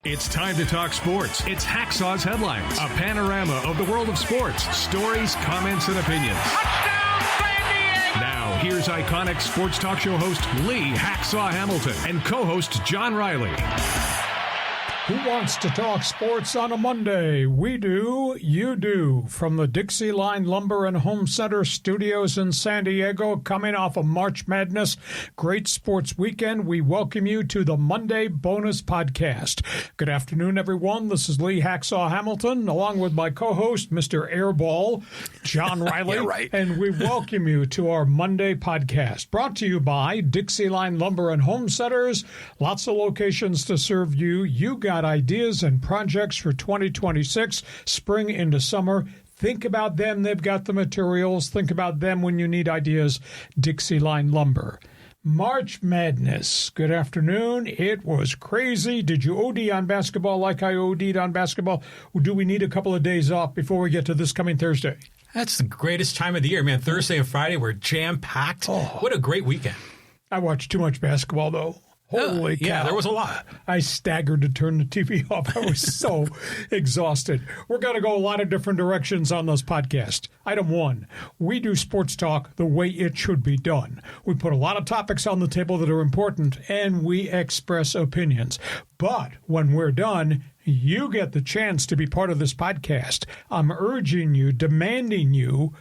It's time to talk sports. It's Hacksaw's Headlines, a panorama of the world of sports, stories, comments, and opinions. Touchdown, San Diego! Now, here's iconic sports talk show host Lee Hacksaw Hamilton and co-host John Riley. Who wants to talk sports on a Monday? We do, you do. From the DIXIELINE Lumber and Home Center studios in San Diego, coming off of March Madness, great sports weekend, we welcome you to the Monday Bonus Podcast. Good afternoon, everyone. This is Lee Hacksaw Hamilton, along with my co-host, Mr. Airball, John Riley. Yeah, right. And we welcome you to our Monday podcast, brought to you by DIXIELINE Lumber and Home Centers. Lots of locations to serve you. You got ideas and projects for 2026, spring into summer. Think about them. They've got the materials. Think about them when you need ideas. DIXIELINE Lumber. March Madness. Good afternoon. It was crazy. Did you OD on basketball like I OD'd on basketball? Or do we need a couple of days off before we get to this coming Thursday? That's the greatest time of the year, man. Thursday and Friday were jam-packed. Oh. What a great weekend. I watched too much basketball, though. Holy cow. Yeah, there was a lot. I staggered to turn the TV off. I was so exhausted. We're going to go a lot of different directions on this podcast. Item 1, we do sports talk the way it should be done. We put a lot of topics on the table that are important, and we express opinions. But when we're done, you get the chance to be part of this podcast. I'm urging you, demanding you,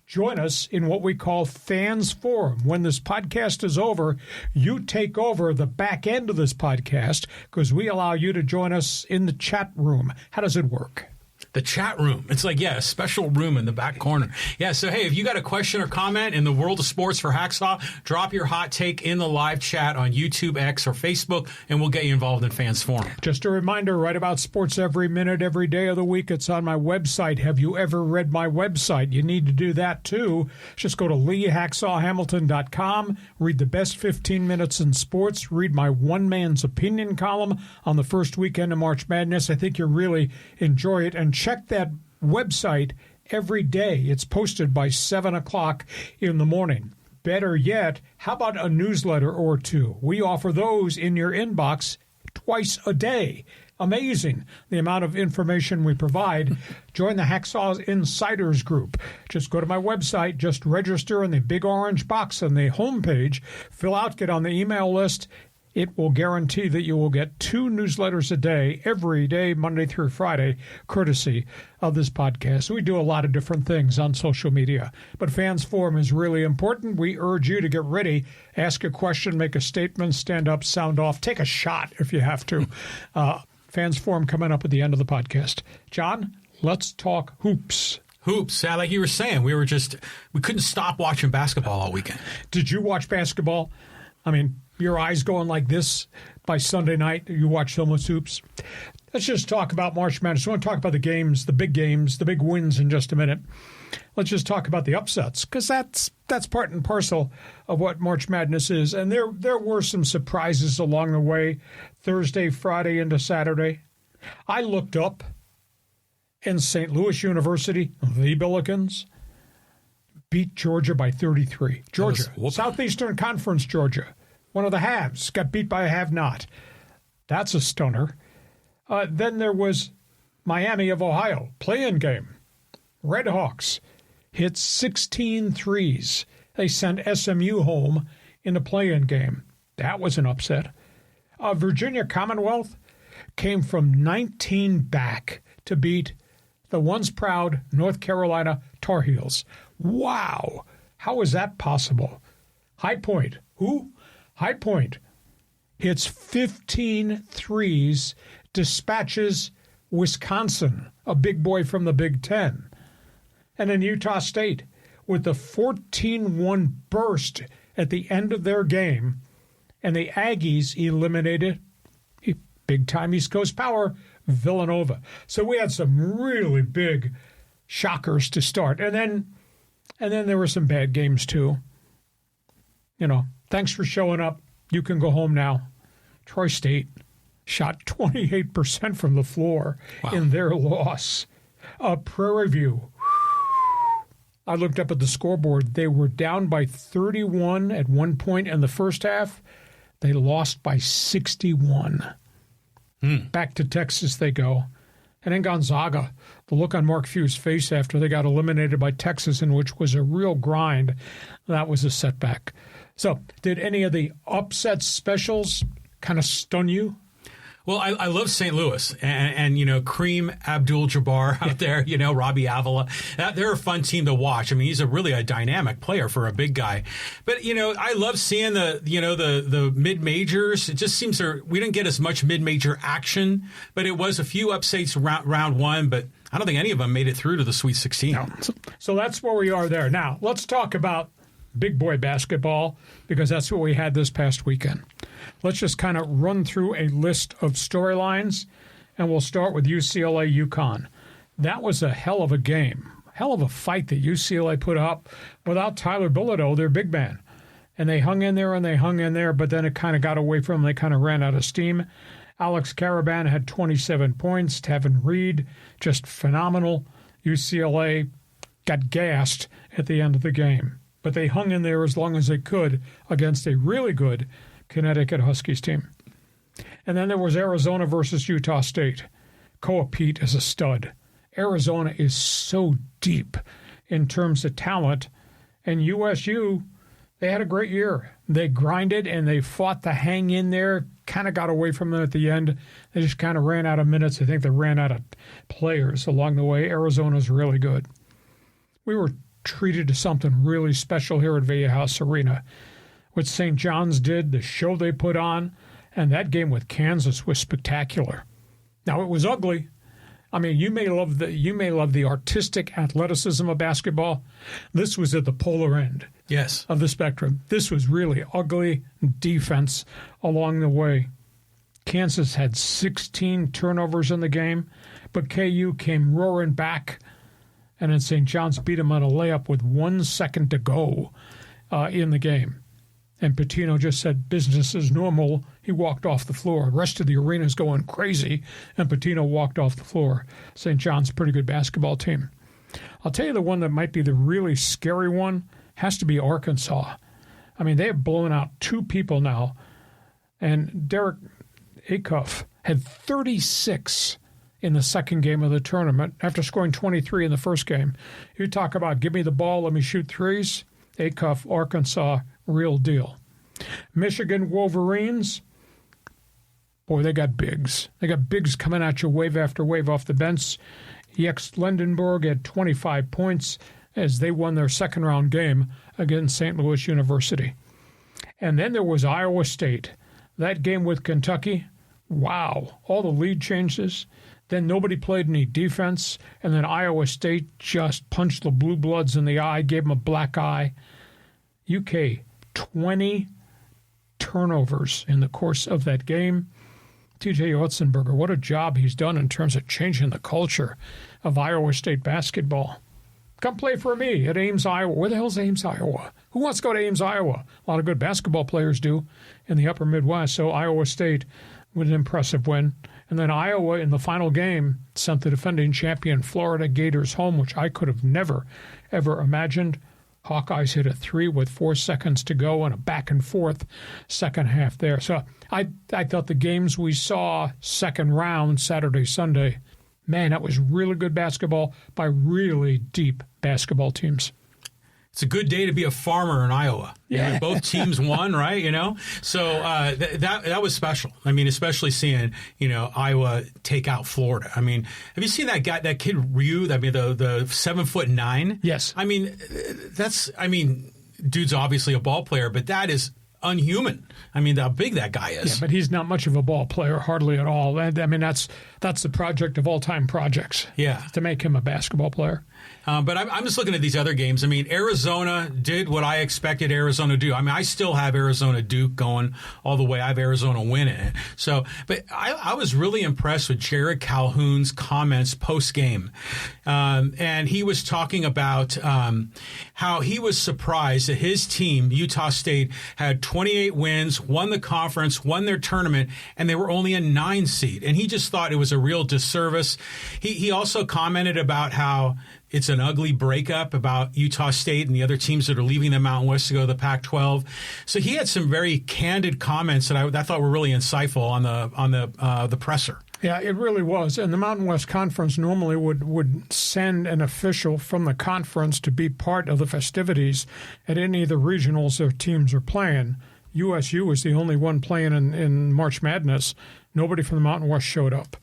join us in what we call Fans Forum. When this podcast is over, you take over the back end of this podcast because we allow you to join us in the chat room. How does it work? The chat room. It's like, a special room in the back corner. Yeah, so hey, if you got a question or comment in the world of sports for Hacksaw, drop your hot take in the live chat on YouTube, X, or Facebook, and we'll get you involved in Fans Forum. Just a reminder, write about sports every minute, every day of the week. It's on my website. Have you ever read my website? You need to do that, too. Just go to LeeHacksawHamilton.com, read the best 15 minutes in sports, read my one man's opinion column on the first weekend of March Madness. I think you'll really enjoy it. And check that website every day. It's posted by 7 o'clock in the morning. Better yet, how about a newsletter or two? We offer those in your inbox twice a day. Amazing the amount of information we provide. Join the Hacksaw's Insiders group. Just go to my website, just register in the big orange box on the homepage, fill out, get on the email list. It will guarantee that you will get 2 newsletters a day, every day, Monday through Friday, courtesy of this podcast. We do a lot of different things on social media, but Fans Forum is really important. We urge you to get ready, ask a question, make a statement, stand up, sound off, take a shot if you have to. Fans Forum coming up at the end of the podcast. John, let's talk hoops. Hoops. Yeah, like you were saying, we couldn't stop watching basketball all weekend. Did you watch basketball? I mean, your eyes going like this by Sunday night, you watch so much hoops. Let's just talk about March Madness. I want to talk about the games, the big wins in just a minute. Let's just talk about the upsets, because that's part and parcel of what March Madness is. And there were some surprises along the way, Thursday, Friday, into Saturday. I looked up, and St. Louis University, the Billikens, beat Georgia by 33. Georgia, Southeastern Conference Georgia. One of the haves got beat by a have-not. That's a stunner. Then there was Miami of Ohio, play-in game. Red Hawks hit 16 threes. They sent SMU home in the play-in game. That was an upset. Virginia Commonwealth came from 19 back to beat the once proud North Carolina Tar Heels. Wow. How is that possible? High Point. Who? High Point hits 15 threes, dispatches Wisconsin, a big boy from the Big Ten. And then Utah State, with the 14-1 burst at the end of their game, and the Aggies eliminated big-time East Coast power, Villanova. So we had some really big shockers to start. And then there were some bad games, too. You know, thanks for showing up. You can go home now. Troy State shot 28% from the floor in their loss. Prairie View. I looked up at the scoreboard. They were down by 31 at one point in the first half. They lost by 61. Back to Texas they go. And then Gonzaga, the look on Mark Few's face after they got eliminated by Texas, in which was a real grind, that was a setback. So did any of the upset specials kind of stun you? Well, I love St. Louis and Kareem Abdul-Jabbar out there, Robbie Avila. They're a fun team to watch. I mean, he's really a dynamic player for a big guy. But, I love seeing the mid-majors. It just seems we didn't get as much mid-major action, but it was a few upsets round one, but I don't think any of them made it through to the Sweet 16. No. So that's where we are there. Now, let's talk about big boy basketball, because that's what we had this past weekend. Let's just kind of run through a list of storylines, and we'll start with UCLA-UConn. That was a hell of a game, hell of a fight that UCLA put up without Tyler Bilodeau, their big man. And they hung in there, but then it kind of got away from them. They kind of ran out of steam. Alex Caravan had 27 points. Tevin Reed, just phenomenal. UCLA got gassed at the end of the game, but they hung in there as long as they could against a really good Connecticut Huskies team. And then there was Arizona versus Utah State. Koa Pete is a stud. Arizona is so deep in terms of talent. And USU, they had a great year. They grinded and they fought to hang in there, kind of got away from them at the end. They just kind of ran out of minutes. I think they ran out of players along the way. Arizona's really good. We were treated to something really special here at Vallehouse Arena. What St. John's did, the show they put on, and that game with Kansas was spectacular. Now, it was ugly. I mean, you may love the artistic athleticism of basketball. This was at the polar end of the spectrum. This was really ugly defense along the way. Kansas had 16 turnovers in the game, but KU came roaring back, and then St. John's beat them on a layup with 1 second to go in the game. And Pitino just said, business as normal. He walked off the floor. The rest of the arena is going crazy, and Pitino walked off the floor. St. John's a pretty good basketball team. I'll tell you the one that might be the really scary one has to be Arkansas. I mean, they have blown out 2 people now, and Derek Acuff had 36 in the second game of the tournament after scoring 23 in the first game. You talk about give me the ball, let me shoot threes. Acuff, Arkansas, real deal. Michigan Wolverines, boy, they got bigs. They got bigs coming at you wave after wave off the bench. EX Lendenberg had 25 points as they won their second-round game against St. Louis University. And then there was Iowa State. That game with Kentucky, wow, all the lead changes. Then nobody played any defense, and then Iowa State just punched the Blue Bloods in the eye, gave them a black eye. UK, 20 turnovers in the course of that game. TJ Otzenberger, what a job he's done in terms of changing the culture of Iowa State basketball. Come play for me at Ames, Iowa. Where the hell's Ames, Iowa? Who wants to go to Ames, Iowa? A lot of good basketball players do in the upper Midwest. So Iowa State with an impressive win. And then Iowa in the final game sent the defending champion Florida Gators home, which I could have never, ever imagined. Hawkeyes hit a 3 with 4 seconds to go and a back-and-forth second half there. So I thought the games we saw second round Saturday, Sunday, man, that was really good basketball by really deep basketball teams. It's a good day to be a farmer in Iowa. Yeah. Both teams won, right? So that was special. I mean, especially seeing, Iowa take out Florida. I mean, have you seen that guy, that kid Ryu? I mean, the 7'9"? Yes. I mean, dude's obviously a ball player, but that is unhuman. I mean, how big that guy is. Yeah, but he's not much of a ball player, hardly at all. I mean, that's the project of all-time projects. Yeah. To make him a basketball player. But I'm just looking at these other games. I mean, Arizona did what I expected Arizona to do. I mean, I still have Arizona Duke going all the way. I have Arizona winning it. So, but I was really impressed with Jared Calhoun's comments post-game. And he was talking about how he was surprised that his team, Utah State, had 28 wins, won the conference, won their tournament, and they were only a 9 seed. And he just thought it was a real disservice. He also commented about how it's an ugly breakup about Utah State and the other teams that are leaving the Mountain West to go to the Pac-12. So he had some very candid comments that I thought were really insightful on the presser. Yeah, it really was. And the Mountain West Conference normally would send an official from the conference to be part of the festivities at any of the regionals their teams are playing. USU was the only one playing in March Madness. Nobody from the Mountain West showed up.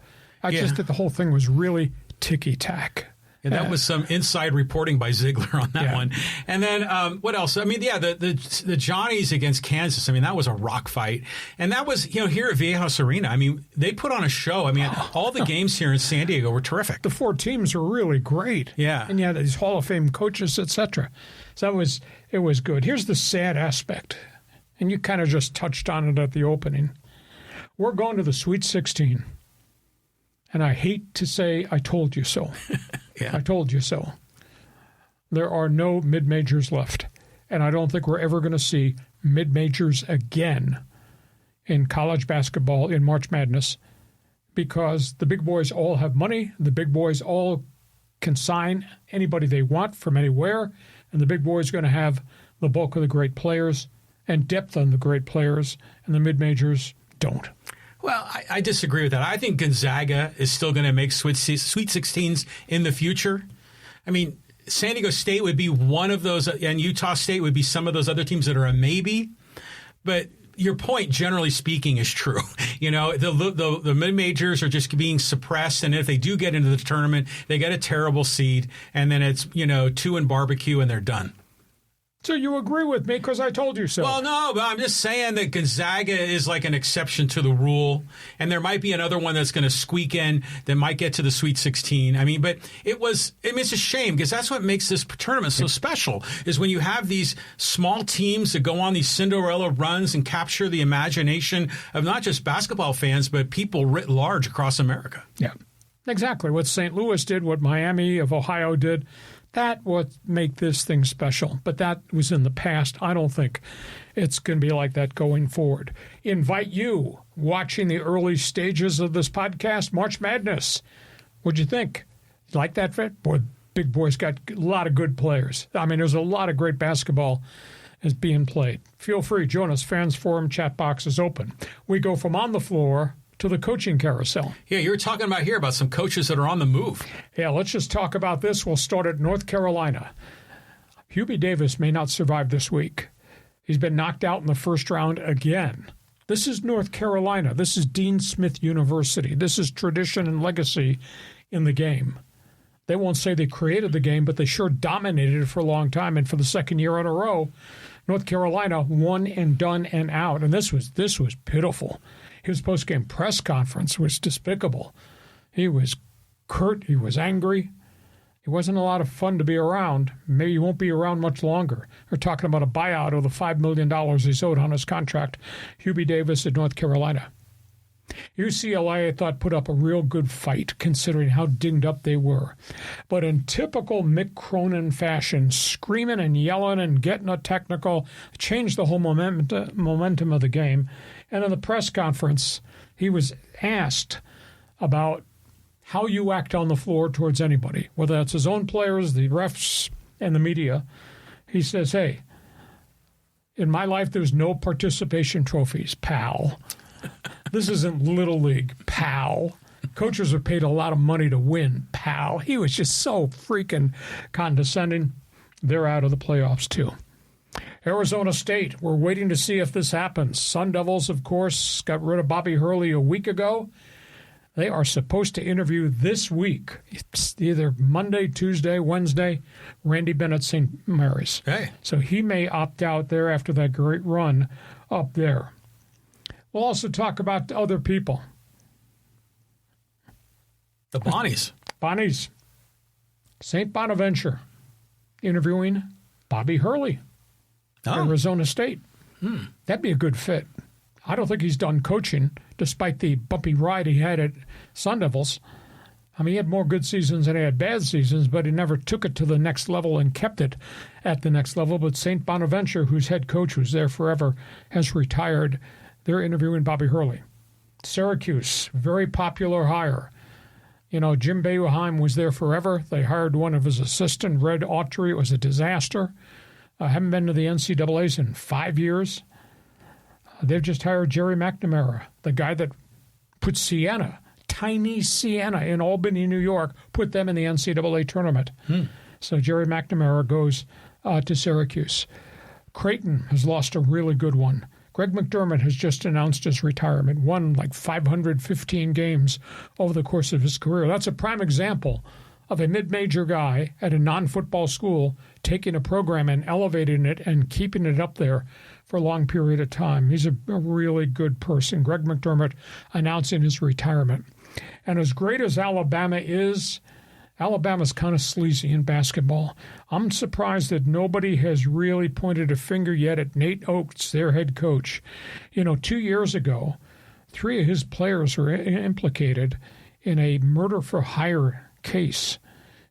I just thought the whole thing was really ticky-tack. And that was some inside reporting by Ziegler on that one. And then what else? I mean, the Johnnies against Kansas. I mean, that was a rock fight. And that was, here at Viejas Arena. I mean, they put on a show. I mean, all the games here in San Diego were terrific. The 4 teams were really great. Yeah. And you had these Hall of Fame coaches, etc. So it was good. Here's the sad aspect. And you kind of just touched on it at the opening. We're going to the Sweet 16. And I hate to say I told you so. I told you so. There are no mid-majors left. And I don't think we're ever going to see mid-majors again in college basketball in March Madness because the big boys all have money. The big boys all can sign anybody they want from anywhere. And the big boys are going to have the bulk of the great players and depth on the great players. And the mid-majors don't. Well, I disagree with that. I think Gonzaga is still going to make Sweet 16s in the future. I mean, San Diego State would be one of those, and Utah State would be some of those other teams that are a maybe. But your point, generally speaking, is true. The mid-majors are just being suppressed, and if they do get into the tournament, they get a terrible seed, and then it's, 2 in barbecue, and they're done. So you agree with me because I told you so. Well, no, but I'm just saying that Gonzaga is like an exception to the rule, and there might be another one that's going to squeak in that might get to the Sweet 16. I mean, but it's a shame because that's what makes this tournament so special is when you have these small teams that go on these Cinderella runs and capture the imagination of not just basketball fans, but people writ large across America. Yeah, exactly. What St. Louis did, what Miami of Ohio did. That would make this thing special, but that was in the past. I don't think it's going to be like that going forward. Invite you watching the early stages of this podcast, March Madness. What'd you think? Like that fit? Boy, big boys got a lot of good players. I mean, there's a lot of great basketball is being played. Feel free, join us. Fans Forum chat box is open. We go from on the floor to the coaching carousel. Yeah, you were talking about some coaches that are on the move. Yeah, let's just talk about this. We'll start at North Carolina. Hubie Davis may not survive this week. He's been knocked out in the first round again. This is North Carolina. This is Dean Smith University. This is tradition and legacy in the game. They won't say they created the game, but they sure dominated it for a long time. And for the second year in a row, North Carolina won and done and out. And this was pitiful. His post-game press conference was despicable. He was curt. He was angry. It wasn't a lot of fun to be around. Maybe he won't be around much longer. They're talking about a buyout of the $5 million he's owed on his contract. Hubie Davis at North Carolina. UCLA, I thought, put up a real good fight, considering how dinged up they were. But in typical Mick Cronin fashion, screaming and yelling and getting a technical, changed the whole momentum of the game. And in the press conference, he was asked about how you act on the floor towards anybody, whether that's his own players, the refs, and the media. He says, hey, in my life, there's no participation trophies, pal. This isn't Little League, pal. Coaches are paid a lot of money to win, pal. He was just so freaking condescending. They're out of the playoffs, too. Arizona State, we're waiting to see if this happens. Sun Devils, of course, got rid of Bobby Hurley a week ago. They are supposed to interview this week. It's either Monday, Tuesday, Wednesday. Randy Bennett, St. Mary's. Hey. So he may opt out there after that great run up there. We'll also talk about other people. The Bonnies. Bonnies. St. Bonaventure interviewing Bobby Hurley. Arizona State. That'd be a good fit. I don't think he's done coaching, despite the bumpy ride he had at Sun Devils. I mean, he had more good seasons than he had bad seasons, but he never took it to the next level and kept it at the next level. But St. Bonaventure, whose head coach was there forever, has retired. They're interviewing Bobby Hurley. Syracuse, very popular hire. You know, Jim Boeheim was there forever. They hired one of his assistants, Red Autry. It was a disaster. Haven't been to the NCAAs in 5 years. They've just hired Jerry McNamara, the guy that put Siena, tiny Siena in Albany, New York, put them in the NCAA tournament. So Jerry McNamara goes to Syracuse. Creighton has lost a really good one. Greg McDermott has just announced his retirement, won like 515 games over the course of his career. That's a prime example of a mid-major guy at a non-football school taking a program and elevating it and keeping it up there for a long period of time. He's a really good person. Greg McDermott announcing his retirement. And as great as Alabama is, Alabama's kind of sleazy in basketball. I'm surprised that nobody has really pointed a finger yet at Nate Oates, their head coach. You know, 2 years ago, 3 of his players were implicated in a murder-for-hire case,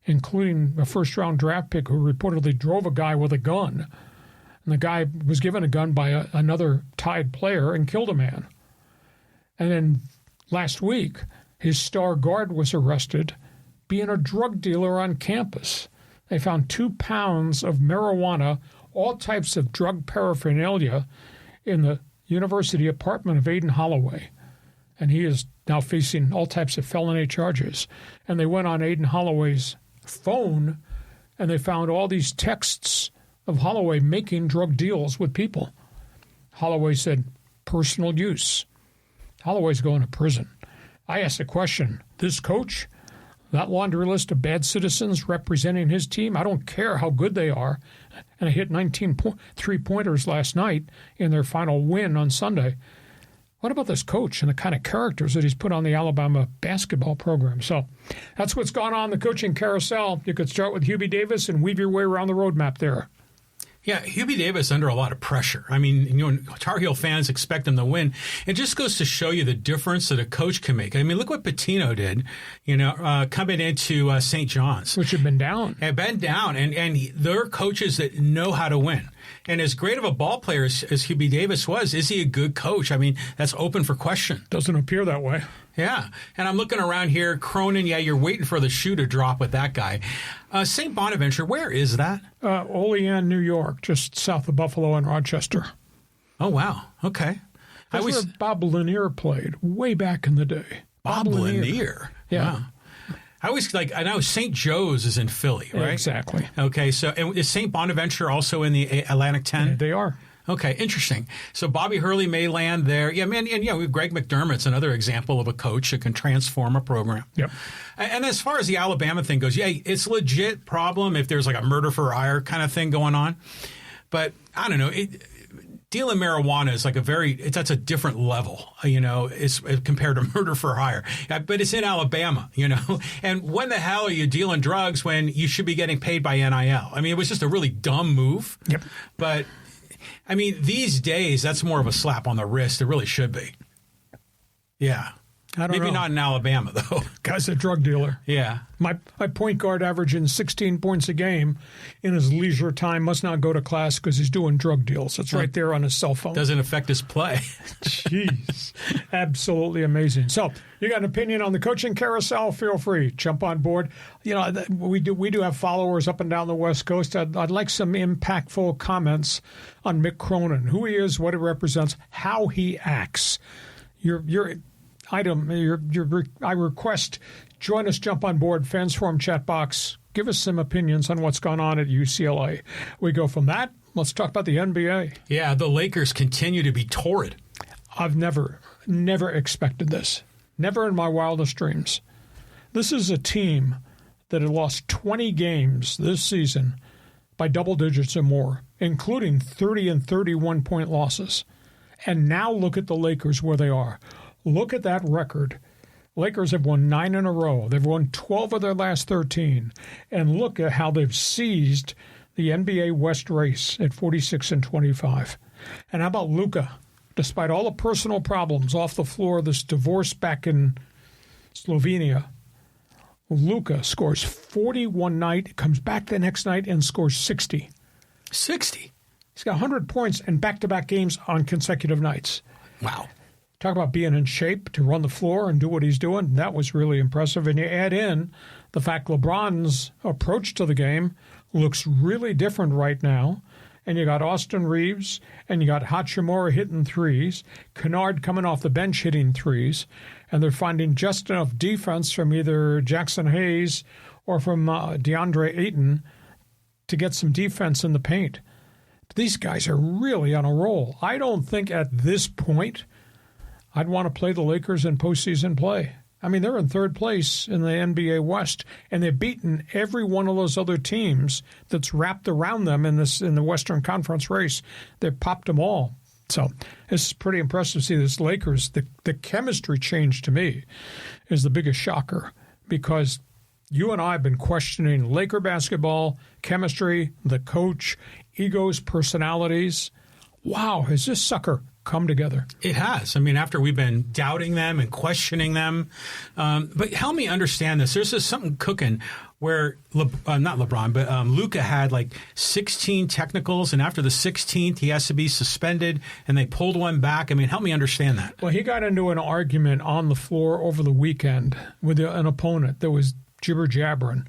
including a first-round draft pick who reportedly drove a guy with a gun. And the guy was given a gun by another tied player and killed a man. And then last week, his star guard was arrested being a drug dealer on campus. They found 2 pounds of marijuana, all types of drug paraphernalia in the university apartment of Aiden Holloway. And he is now facing all types of felony charges. And they went on Aiden Holloway's phone, and they found all these texts of Holloway making drug deals with people. Holloway said, personal use. Holloway's going to prison. I asked the question, this coach, that laundry list of bad citizens representing his team, I don't care how good they are. And they hit 19 three-pointers last night in their final win on Sunday. What about this coach and the kind of characters that he's put on the Alabama basketball program? So that's what's gone on in the coaching carousel. You could start with Hubie Davis and weave your way around the roadmap there. Yeah, Hubie Davis under a lot of pressure. I mean, you know, Tar Heel fans expect him to win. It just goes to show you the difference that a coach can make. I mean, look what Pitino did, you know, coming into St. John's. Which had been down. Had been down, and they're coaches that know how to win. And as great of a ball player as Hubie Davis was, is he a good coach? I mean, that's open for question. Doesn't appear that way. Yeah. And I'm looking around here. Cronin, yeah, you're waiting for the shoe to drop with that guy. St. Bonaventure, where is that? Olean, New York, just south of Buffalo and Rochester. Oh, wow. Okay. That's where Bob Lanier played way back in the day. Bob Lanier. Yeah. Wow. I know St. Joe's is in Philly, right? Exactly. Okay. So and is St. Bonaventure also in the Atlantic 10? Yeah, they are. Okay, interesting. So Bobby Hurley may land there. Yeah, man, and yeah, we have Greg McDermott's another example of a coach that can transform a program. Yep. And as far as the Alabama thing goes, yeah, it's a legit problem if there's like a murder for hire kind of thing going on. But I don't know. Dealing marijuana is like that's a different level, you know, it's compared to murder for hire. But it's in Alabama, you know. And when the hell are you dealing drugs when you should be getting paid by NIL? I mean, it was just a really dumb move. Yep. But I mean, these days, that's more of a slap on the wrist. It really should be. Yeah. I don't know. Maybe not in Alabama, though. Guy's a drug dealer. Yeah. My point guard averaging 16 points a game in his leisure time must not go to class because he's doing drug deals. It's right there on his cell phone. Doesn't affect his play. Jeez. Absolutely amazing. So you got an opinion on the coaching carousel? Feel free. Jump on board. You know, we do have followers up and down the West Coast. I'd like some impactful comments on Mick Cronin, who he is, what he represents, how he acts. I request join us, jump on board, Fans Forum chat box. Give us some opinions on what's gone on at UCLA. We go from that. Let's talk about the NBA. Yeah, the Lakers continue to be torrid. I've never expected this. Never in my wildest dreams. This is a team that had lost 20 games this season by double digits or more, including 30 and 31-point losses. And now look at the Lakers where they are. Look at that record. Lakers have won 9 in a row. They've won 12 of their last 13. And look at how they've seized the NBA West race at 46 and 25. And how about Luka? Despite all the personal problems off the floor, this divorce back in Slovenia, Luka scores 40 one night, comes back the next night and scores 60. 60? He's got 100 points and back-to-back games on consecutive nights. Wow. Talk about being in shape to run the floor and do what he's doing. That was really impressive. And you add in the fact LeBron's approach to the game looks really different right now. And you got Austin Reeves, and you got Hachimura hitting threes, Kennard coming off the bench hitting threes, and they're finding just enough defense from either Jackson Hayes or from DeAndre Ayton to get some defense in the paint. These guys are really on a roll. I don't think at this point I'd want to play the Lakers in postseason play. I mean, they're in third place in the NBA West, and they've beaten every one of those other teams that's wrapped around them in the Western Conference race. They've popped them all. So this is pretty impressive to see this Lakers. The chemistry change to me is the biggest shocker, because you and I have been questioning Laker basketball, chemistry, the coach, egos, personalities. Wow, has this sucker come together? It has. I mean, after we've been doubting them and questioning them. But help me understand this. There's something cooking where, not LeBron, but Luka had like 16 technicals, and after the 16th, he has to be suspended, and they pulled one back. I mean, help me understand that. Well, he got into an argument on the floor over the weekend with an opponent that was jibber-jabbering.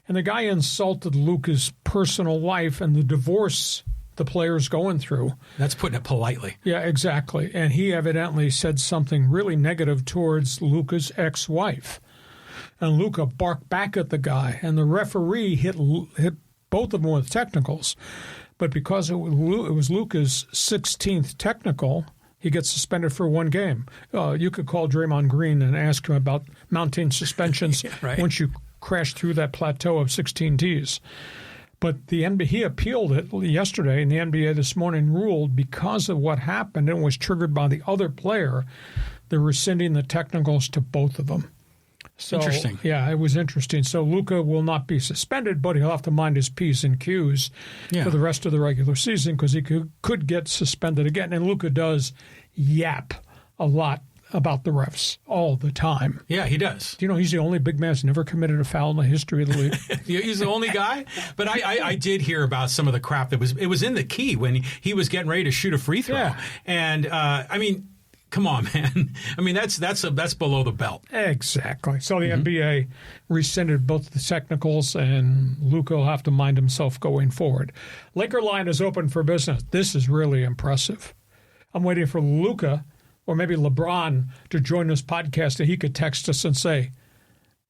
And the guy insulted Luka's personal life and the divorce the player's going through. That's putting it politely. Yeah, exactly. And he evidently said something really negative towards Luka's ex-wife. And Luka barked back at the guy, and the referee hit both of them with technicals. But because it was Luka's 16th technical, he gets suspended for one game. You could call Draymond Green and ask him about mounting suspensions yeah, right. Once you crash through that plateau of 16 Ts. But the NBA, he appealed it yesterday, and the NBA this morning ruled because of what happened and was triggered by the other player, they're rescinding the technicals to both of them. So, interesting. Yeah, it was interesting. So Luka will not be suspended, but he'll have to mind his P's and Q's for the rest of the regular season, because he could get suspended again. And Luka does yap a lot about the refs all the time. Yeah, he does. Do you know he's the only big man who's never committed a foul in the history of the league? He's the only guy? But I did hear about some of the crap that was in the key when he was getting ready to shoot a free throw. Yeah. And, I mean, come on, man. I mean, that's below the belt. Exactly. So the NBA rescinded both the technicals, and Luka will have to mind himself going forward. Laker line is open for business. This is really impressive. I'm waiting for Luka or maybe LeBron to join this podcast, that he could text us and say,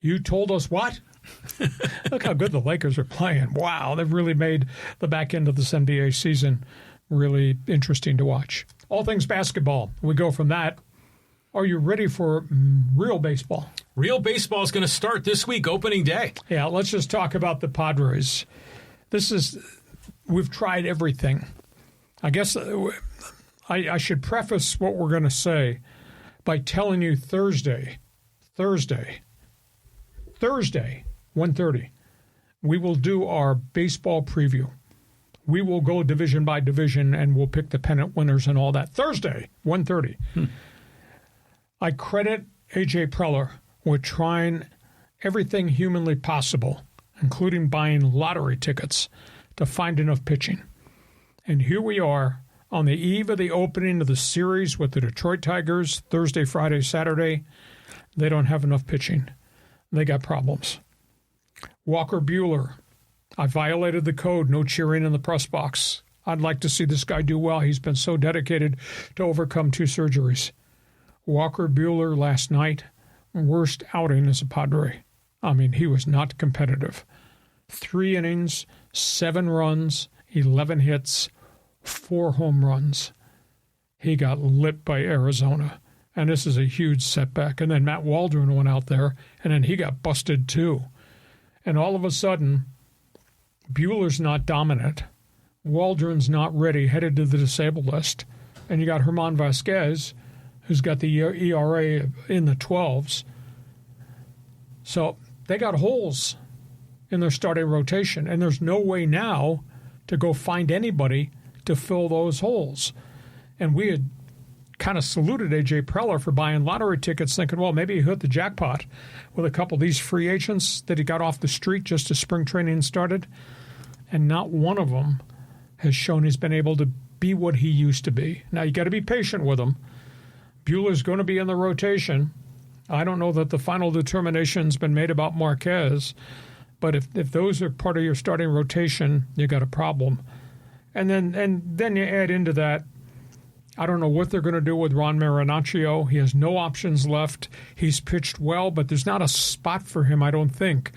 "You told us what?" Look how good the Lakers are playing. Wow, they've really made the back end of this NBA season really interesting to watch. All things basketball. We go from that. Are you ready for real baseball? Real baseball is going to start this week, opening day. Yeah, let's just talk about the Padres. We've tried everything. I guess I should preface what we're going to say by telling you Thursday, 1:30, we will do our baseball preview. We will go division by division, and we'll pick the pennant winners and all that. Thursday, 1:30. I credit A.J. Preller with trying everything humanly possible, including buying lottery tickets, to find enough pitching. And here we are on the eve of the opening of the series with the Detroit Tigers, Thursday, Friday, Saturday. They don't have enough pitching. They got problems. Walker Buehler, I violated the code, no cheering in the press box. I'd like to see this guy do well. He's been so dedicated to overcome 2 surgeries. Walker Buehler last night, worst outing as a Padre. I mean, he was not competitive. 3 innings, 7 runs, 11 hits, 4 home runs. He got lit by Arizona, and this is a huge setback. And then Matt Waldron went out there, and then he got busted too. And all of a sudden, Buehler's not dominant. Waldron's not ready, headed to the disabled list. And you got Herman Vasquez, who's got the ERA in the 12s. So they got holes in their starting rotation, and there's no way now to go find anybody to fill those holes. And we had kind of saluted A.J. Preller for buying lottery tickets, thinking, well, maybe he hit the jackpot with a couple of these free agents that he got off the street just as spring training started. And not one of them has shown he's been able to be what he used to be. Now, you got to be patient with him, Buehler's going to be in the rotation. I don't know that the final determination's been made about Marquez, but if those are part of your starting rotation, you got a problem. And then you add into that, I don't know what they're going to do with Ron Marinaccio. He has no options left. He's pitched well, but there's not a spot for him, I don't think,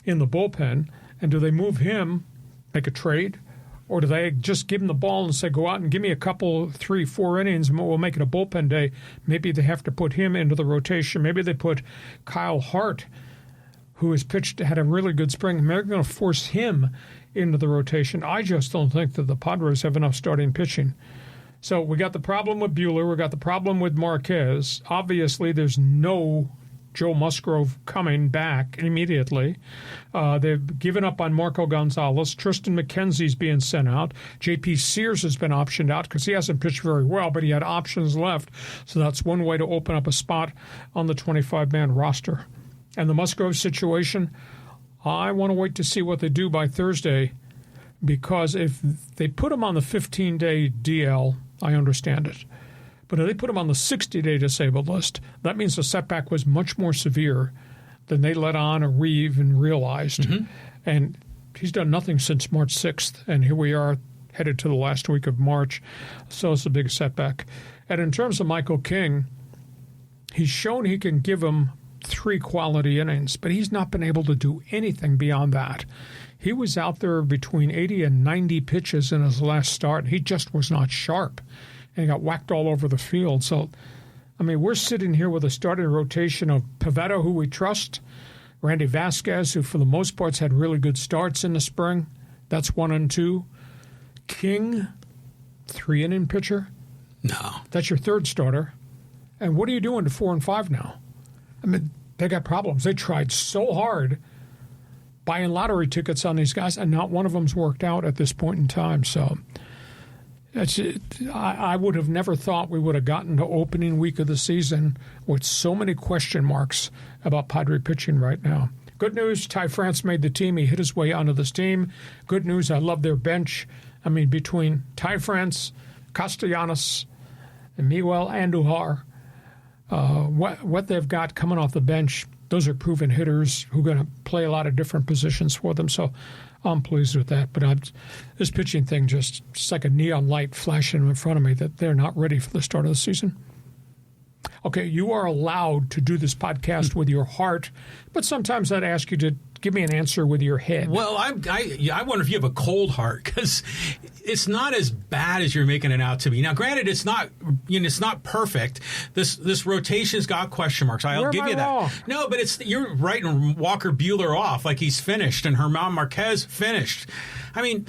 in the bullpen. And do they move him, make a trade? Or do they just give him the ball and say, go out and give me a couple, 3, 4 innings, and we'll make it a bullpen day? Maybe they have to put him into the rotation. Maybe they put Kyle Hart, who has had a really good spring. Maybe they're going to force him into the rotation. I just don't think that the Padres have enough starting pitching. So we got the problem with Buehler. We got the problem with Marquez. Obviously, there's no Joe Musgrove coming back immediately. They've given up on Marco Gonzalez. Tristan McKenzie's being sent out. J.P. Sears has been optioned out because he hasn't pitched very well, but he had options left. So that's one way to open up a spot on the 25-man roster. And the Musgrove situation, I want to wait to see what they do by Thursday, because if they put him on the 15-day DL, I understand it. But if they put him on the 60-day disabled list, that means the setback was much more severe than they let on or we even realized. Mm-hmm. And he's done nothing since March 6th, and here we are headed to the last week of March. So it's a big setback. And in terms of Michael King, he's shown he can give him 3 quality innings, but he's not been able to do anything beyond that. He was out there between 80 and 90 pitches in his last start. He just was not sharp, and he got whacked all over the field. So, I mean, we're sitting here with a starting rotation of Pivetta, who we trust, Randy Vasquez, who for the most part had really good starts in the spring. That's 1 and 2. King, 3-inning pitcher. No. That's your third starter. And what are you doing to 4 and 5 now? I mean, they got problems. They tried so hard buying lottery tickets on these guys, and not one of them's worked out at this point in time. So I would have never thought we would have gotten to opening week of the season with so many question marks about Padre pitching right now. Good news, Ty France made the team. He hit his way onto this team. Good news, I love their bench. I mean, between Ty France, Castellanos, and Miguel Andujar, what they've got coming off the bench, those are proven hitters who are going to play a lot of different positions for them. So I'm pleased with that. But this pitching thing just it's like a neon light flashing in front of me that they're not ready for the start of the season. Okay, you are allowed to do this podcast with your heart, but sometimes I'd ask you to give me an answer with your head. Well, I wonder if you have a cold heart, because it's not as bad as you're making it out to be. Now, granted, it's not perfect. This rotation's got question marks. I'll give you that. Wrong? No, but you're writing Walker Buehler off like he's finished, and Germán Marquez finished. I mean,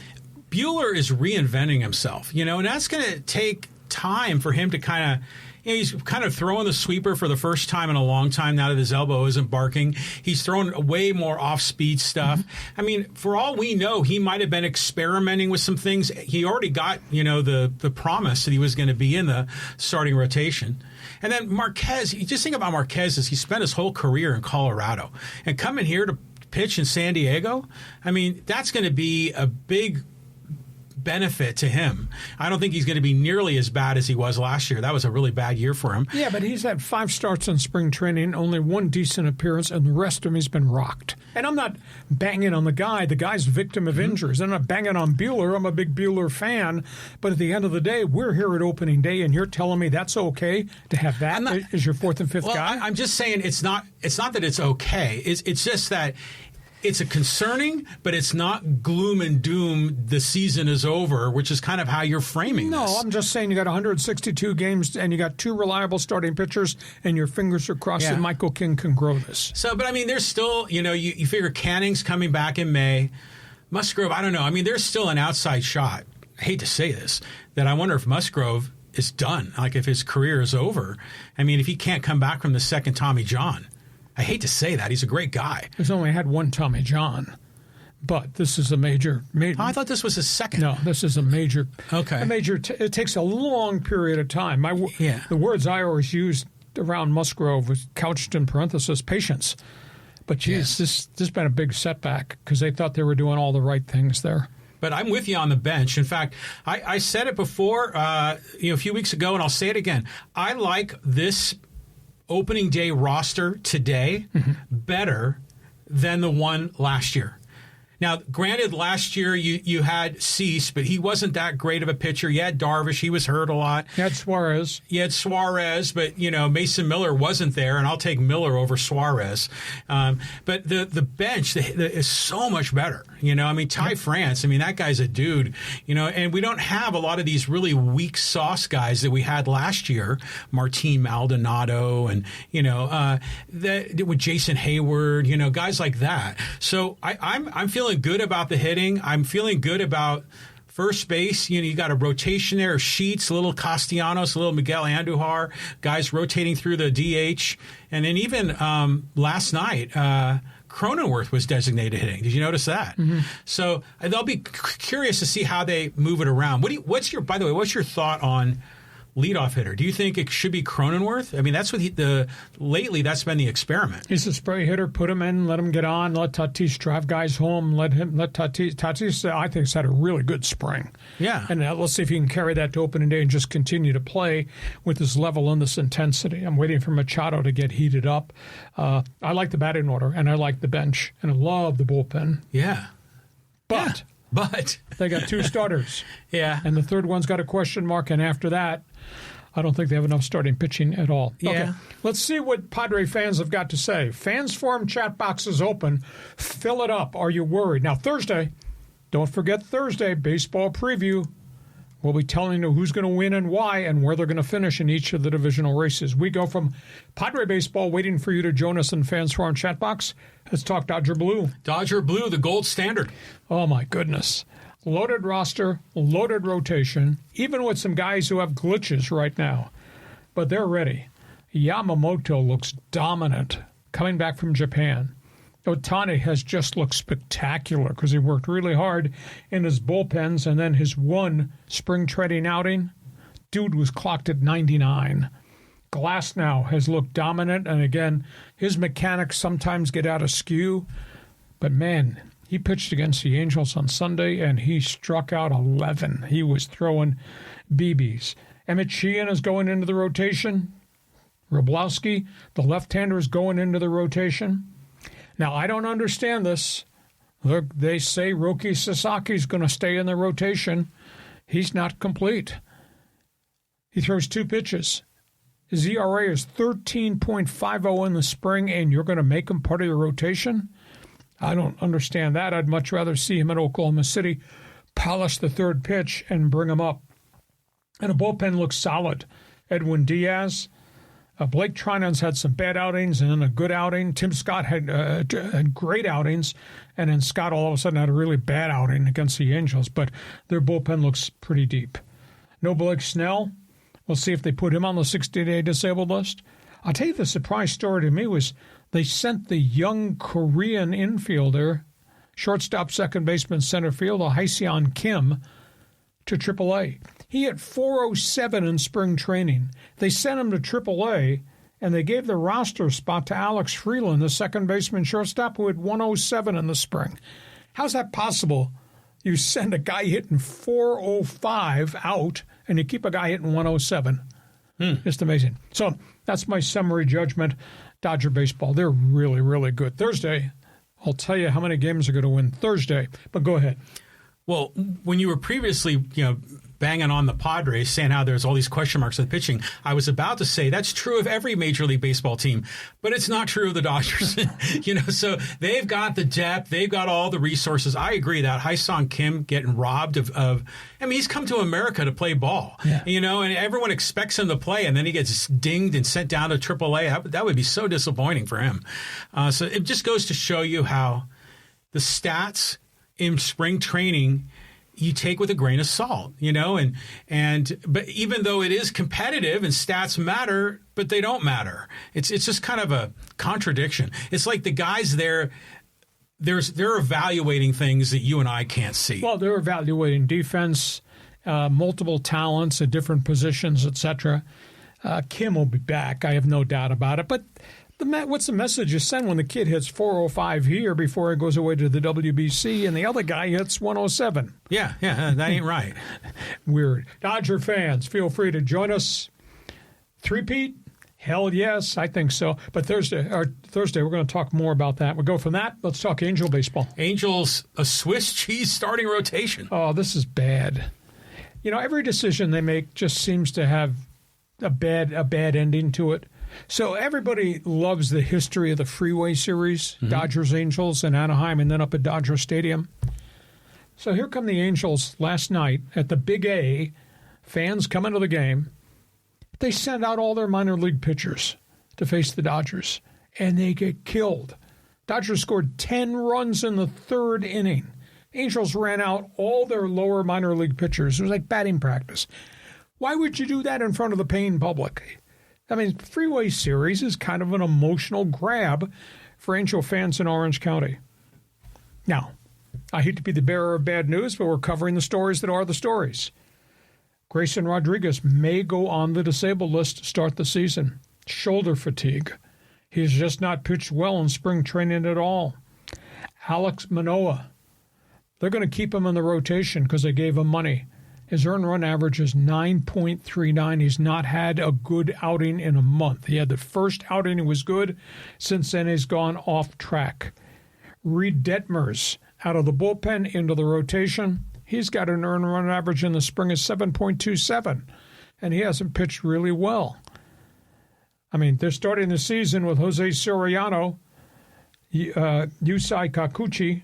Buehler is reinventing himself, and that's going to take time for him to kind of. He's kind of throwing the sweeper for the first time in a long time now that his elbow isn't barking. He's throwing way more off-speed stuff. Mm-hmm. I mean, for all we know, he might have been experimenting with some things. He already got, the promise that he was going to be in the starting rotation. And then Marquez, you just think about Marquez as he spent his whole career in Colorado. And coming here to pitch in San Diego, I mean, that's going to be a big benefit to him. I don't think he's going to be nearly as bad as he was last year. That was a really bad year for him. Yeah, but he's had 5 starts in spring training, only 1 decent appearance, and the rest of him he's been rocked. And I'm not banging on the guy. The guy's a victim of injuries. I'm not banging on Buehler. I'm a big Buehler fan. But at the end of the day, we're here at opening day, and you're telling me that's okay to have that as your 4th and 5th guy? I'm just saying it's not that it's okay. It's just that it's a concerning, but it's not gloom and doom. The season is over, which is kind of how you're framing this. No, I'm just saying you got 162 games and you got 2 reliable starting pitchers, and your fingers are crossed that Michael King can grow this. So, but I mean, there's still, you figure Canning's coming back in May. Musgrove, I don't know. I mean, there's still an outside shot. I hate to say this, that I wonder if Musgrove is done, like if his career is over. I mean, if he can't come back from the second Tommy John. I hate to say that. He's a great guy. He's only had 1 Tommy John, but this is a major. I thought this was his second. No, this is a major. Okay. It takes a long period of time. The words I always used around Musgrove was couched in parenthesis, patience. But geez, this has been a big setback because they thought they were doing all the right things there. But I'm with you on the bench. In fact, I said it before, a few weeks ago, and I'll say it again. I like this opening day roster today better than the one last year. Now, granted, last year you had Cease, but he wasn't that great of a pitcher. You had Darvish. He was hurt a lot. You had Suarez. But, Mason Miller wasn't there, and I'll take Miller over Suarez. But the bench is so much better. Ty France, that guy's a dude, and we don't have a lot of these really weak sauce guys that we had last year, Martin Maldonado and, with Jason Hayward, guys like that. So I'm feeling good about the hitting. I'm feeling good about first base. You got a rotation there of Sheets, a little Castellanos, a little Miguel Andujar, guys rotating through the DH. And then even last night, Cronenworth was designated hitting. Did you notice that? So I'll be curious to see how they move it around. What's your thought on leadoff hitter? Do you think it should be Cronenworth? That's what lately that's been the experiment. He's a spray hitter. Put him in, let him get on, let Tatis drive guys home, let Tatis, I think, has had a really good spring. Yeah. And let's see if he can carry that to opening day and just continue to play with this level and this intensity. I'm waiting for Machado to get heated up. I like the batting order, and I like the bench, and I love the bullpen. Yeah. But they got 2 starters. Yeah. And the third one's got a question mark, and after that, I don't think they have enough starting pitching at all. Yeah. Okay, let's see what Padre fans have got to say. Fans Forum chat box is open. Fill it up. Are you worried? Now, Thursday, don't forget Thursday, baseball preview. We'll be telling you who's going to win and why and where they're going to finish in each of the divisional races. We go from Padre Baseball, waiting for you to join us in Fans Forum chat box. Let's talk Dodger Blue. Dodger Blue, the gold standard. Oh, my goodness. Loaded roster, loaded rotation, even with some guys who have glitches right now. But they're ready. Yamamoto looks dominant coming back from Japan. Ohtani has just looked spectacular because he worked really hard in his bullpens, and then his one spring training outing, dude was clocked at 99. Glasnow has looked dominant, and again, his mechanics sometimes get out of skew. But man, he pitched against the Angels on Sunday, and he struck out 11. He was throwing BBs. Emmett Sheehan is going into the rotation. Wroblewski, the left-hander, is going into the rotation. Now, I don't understand this. Look, they say Roki Sasaki's going to stay in the rotation. He's not complete. He throws 2 pitches. His ERA is 13.50 in the spring, and you're going to make him part of your rotation? I don't understand that. I'd much rather see him at Oklahoma City, polish the third pitch, and bring him up. And the bullpen looks solid. Edwin Diaz, Blake Treinen's had some bad outings and then a good outing. Tim Scott had great outings, and then Scott all of a sudden had a really bad outing against the Angels. But their bullpen looks pretty deep. No Blake Snell. We'll see if they put him on the 60-day disabled list. I'll tell you, the surprise story to me was they sent the young Korean infielder, shortstop, second baseman, center fielder, Hyeseon Kim, to AAA. He hit .407 in spring training. They sent him to AAA, and they gave the roster spot to Alex Freeland, the second baseman shortstop, who had .107 in the spring. How's that possible? You send a guy hitting .405 out, and you keep a guy hitting .107. Just amazing. So that's my summary judgment. Dodger baseball, they're really, really good. Thursday, I'll tell you how many games are going to win Thursday, but go ahead. Well, when you were previously, banging on the Padres, saying how there's all these question marks with pitching, I was about to say that's true of every Major League Baseball team, but it's not true of the Dodgers. So they've got the depth, they've got all the resources. I agree that Hyeseon Kim getting robbed of he's come to America to play ball, and everyone expects him to play, and then he gets dinged and sent down to AAA. That would be so disappointing for him. So it just goes to show you how the stats in spring training you take with a grain of salt, but even though it is competitive and stats matter, but they don't matter. It's just kind of a contradiction. It's like the guys they're evaluating things that you and I can't see. Well, they're evaluating defense, multiple talents at different positions, etc. Kim will be back. I have no doubt about it. But What's the message you send when the kid hits 405 here before it goes away to the WBC and the other guy hits 107? Yeah, that ain't right. Weird. Dodger fans, feel free to join us. Three-peat? Hell yes, I think so. But Thursday, we're going to talk more about that. We'll go from that. Let's talk Angel baseball. Angels, a Swiss cheese starting rotation. Oh, this is bad. Every decision they make just seems to have a bad ending to it. So everybody loves the history of the Freeway Series, Dodgers, Angels, in Anaheim, and then up at Dodger Stadium. So here come the Angels last night at the Big A. Fans come into the game. They send out all their minor league pitchers to face the Dodgers, and they get killed. Dodgers scored 10 runs in the third inning. Angels ran out all their lower minor league pitchers. It was like batting practice. Why would you do that in front of the paying public? I mean, Freeway Series is kind of an emotional grab for Angel fans in Orange County. Now, I hate to be the bearer of bad news, but we're covering the stories that are the stories. Grayson Rodriguez may go on the disabled list to start the season. Shoulder fatigue. He's just not pitched well in spring training at all. Alex Manoah. They're going to keep him in the rotation because they gave him money. His earned run average is 9.39. He's not had a good outing in a month. He had the first outing, it was good. Since then, he's gone off track. Reed Detmers out of the bullpen into the rotation. He's got an earned run average in the spring of 7.27, and he hasn't pitched really well. I mean, they're starting the season with Jose Soriano, Yusei Kikuchi,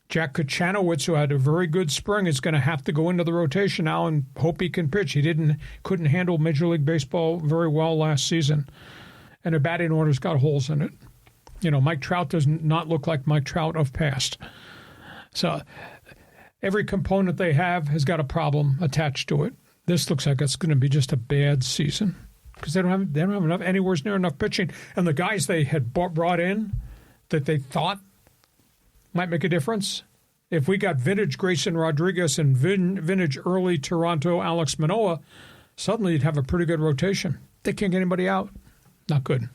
Jack Kochanowicz, who had a very good spring, is going to have to go into the rotation now and hope he can pitch. He couldn't handle Major League Baseball very well last season, and their batting order's got holes in it. Mike Trout does not look like Mike Trout of past. So every component they have has got a problem attached to it. This looks like it's going to be just a bad season because they don't have enough, anywhere near enough pitching, and the guys they had brought in that they thought might make a difference. If we got vintage Grayson Rodriguez and vintage early Toronto Alex Manoah, suddenly you'd have a pretty good rotation. They can't get anybody out. Not good.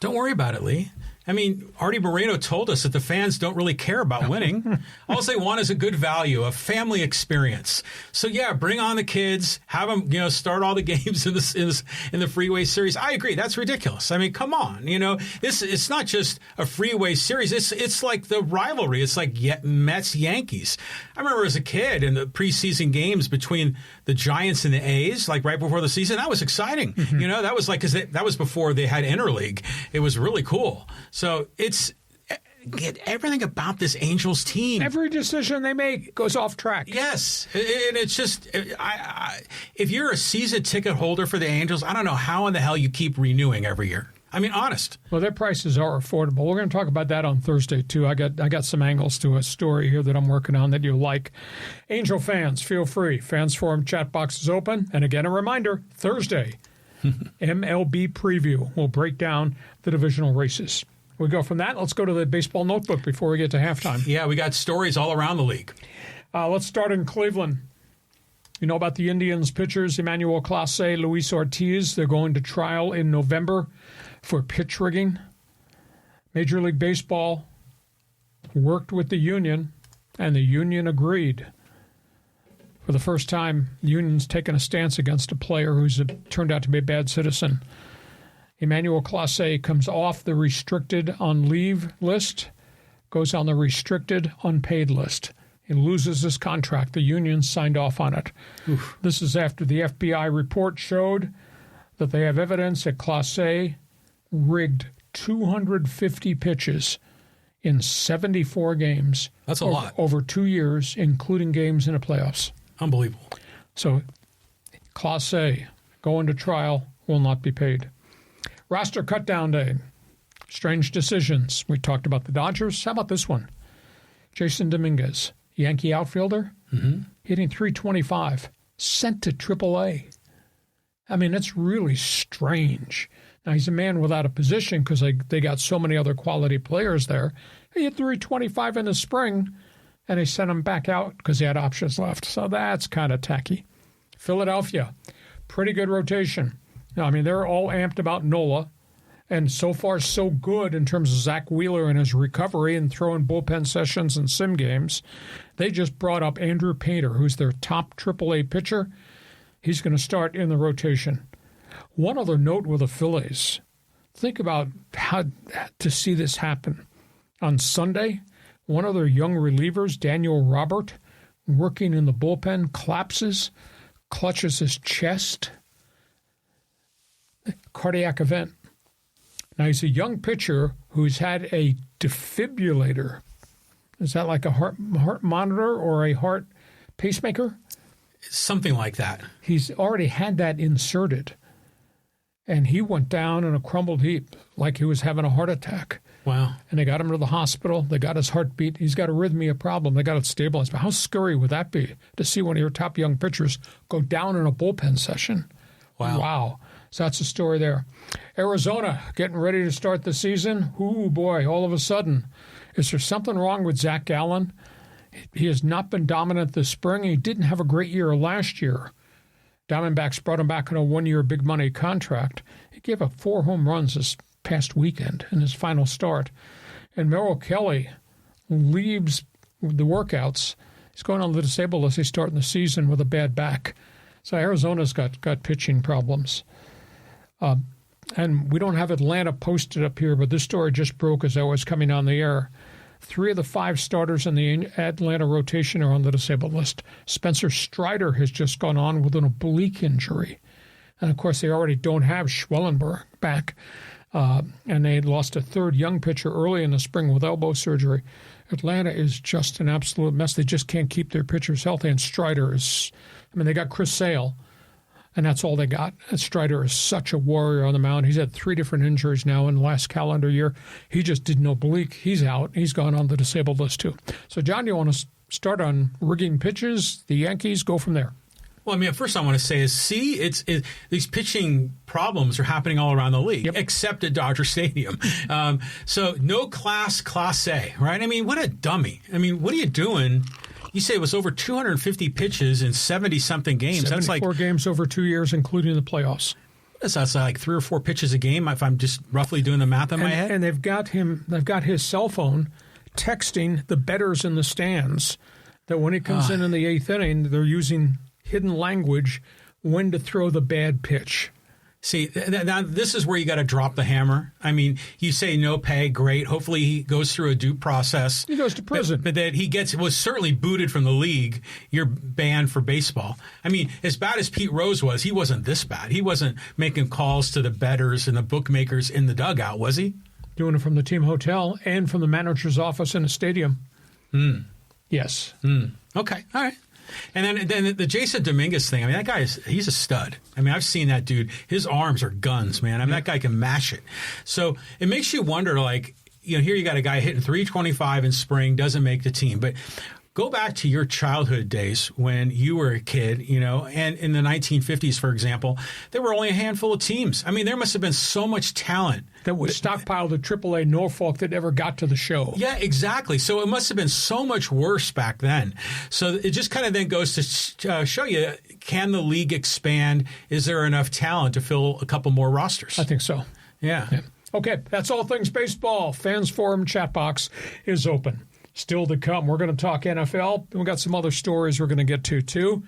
Don't worry about it, Lee. I mean, Artie Moreno told us that the fans don't really care about winning. All they want is a good value, a family experience. So, yeah, bring on the kids, have them, start all the games in the Freeway Series. I agree. That's ridiculous. I mean, come on. It's not just a Freeway Series. It's like the rivalry. It's like Mets Yankees. I remember as a kid in the preseason games between the Giants and the A's, like right before the season, that was exciting. Mm-hmm. That was that was before they had interleague. It was really cool. So everything about this Angels team. Every decision they make goes off track. Yes. And it's just, if you're a season ticket holder for the Angels, I don't know how in the hell you keep renewing every year. I mean, honest. Well, their prices are affordable. We're going to talk about that on Thursday, too. I got some angles to a story here that I'm working on that you'll like. Angel fans, feel free. Fans Forum chat box is open. And again, a reminder, Thursday, MLB preview. We'll break down the divisional races. We go from that. Let's go to the baseball notebook before we get to halftime. Yeah, we got stories all around the league. Let's start in Cleveland. You know about the Indians pitchers, Emmanuel Clase, Luis Ortiz. They're going to trial in November for pitch rigging. Major League Baseball worked with the union, and the union agreed. For the first time, the union's taken a stance against a player who's turned out to be a bad citizen. Emmanuel Clase comes off the restricted on leave list, goes on the restricted unpaid list. He loses his contract. The union signed off on it. Oof. This is after the FBI report showed that they have evidence that Clase rigged 250 pitches in 74 games. That's a lot. Over 2 years, including games in the playoffs. Unbelievable. So Clase going to trial, will not be paid. Roster cutdown day. Strange decisions. We talked about the Dodgers. How about this one? Jason Dominguez, Yankee outfielder, hitting .325, sent to AAA. I mean, it's really strange. Now, he's a man without a position because they got so many other quality players there. He hit .325 in the spring, and they sent him back out because he had options left. So that's kind of tacky. Philadelphia, pretty good rotation. Now, I mean, they're all amped about Nola. And so far, so good in terms of Zach Wheeler and his recovery and throwing bullpen sessions and sim games. They just brought up Andrew Painter, who's their top AAA pitcher. He's going to start in the rotation. One other note with the Phillies. Think about how to see this happen. On Sunday, one of their young relievers, Daniel Robert, working in the bullpen, collapses, clutches his chest. Cardiac event. Now, he's a young pitcher who's had a defibrillator. Is that like a heart monitor or a heart pacemaker? Something like that. He's already had that inserted. And he went down in a crumbled heap like he was having a heart attack. Wow. And they got him to the hospital. They got his heartbeat. He's got a arrhythmia problem. They got it stabilized. But how scary would that be to see one of your top young pitchers go down in a bullpen session? Wow. So that's the story there. Arizona getting ready to start the season. Ooh, boy, all of a sudden. Is there something wrong with Zach Gallen? He has not been dominant this spring. He didn't have a great year last year. Diamondbacks brought him back on a one-year big money contract. He gave up 4 home runs this past weekend in his final start. And Merrill Kelly leaves the workouts. He's going on the disabled list. He's starting the season with a bad back. So Arizona's got pitching problems. And we don't have Atlanta posted up here, but this story just broke as I was coming on the air. 3 of the 5 starters in the Atlanta rotation are on the disabled list. Spencer Strider has just gone on with an oblique injury. And, of course, they already don't have Schwellenberg back. And they had lost a third young pitcher early in the spring with elbow surgery. Atlanta is just an absolute mess. They just can't keep their pitchers healthy. And Strider is, they got Chris Sale, and that's all they got. And Strider is such a warrior on the mound. He's had 3 different injuries now in the last calendar year. He just did an oblique. He's out. He's gone on the disabled list, too. So, John, you want to start on rigging pitches? The Yankees, go from there. Well, first I want to say is, these pitching problems are happening all around the league, except at Dodger Stadium. So no Class A, right? What a dummy. What are you doing? You say it was over 250 pitches in 70-something games. 74 games over 2 years, including the playoffs. That's like 3 or 4 pitches a game, if I'm just roughly doing the math in my head. And they've got his cell phone texting the bettors in the stands that when he comes in the 8th inning, they're using hidden language when to throw the bad pitch. See, now this is where you got to drop the hammer. You say no pay, great. Hopefully he goes through a due process. He goes to prison. But that he was certainly booted from the league. You're banned for baseball. As bad as Pete Rose was, he wasn't this bad. He wasn't making calls to the bettors and the bookmakers in the dugout, was he? Doing it from the team hotel and from the manager's office in a stadium. Yes. Okay, all right. And then the Jason Dominguez thing, that guy he's a stud. I've seen that dude. His arms are guns, man. That guy can mash it. So it makes you wonder, here you got a guy hitting 325 in spring, doesn't make the team. But go back to your childhood days when you were a kid, and in the 1950s, for example, there were only a handful of teams. There must have been so much talent that was stockpiled at AAA Norfolk that never got to the show. Yeah, exactly. So it must have been so much worse back then. So it just kind of then goes to show you, can the league expand? Is there enough talent to fill a couple more rosters? I think so. Yeah. Okay, that's all things baseball. Fans Forum chat box is open. Still to come, we're going to talk NFL. We've got some other stories we're going to get to, too.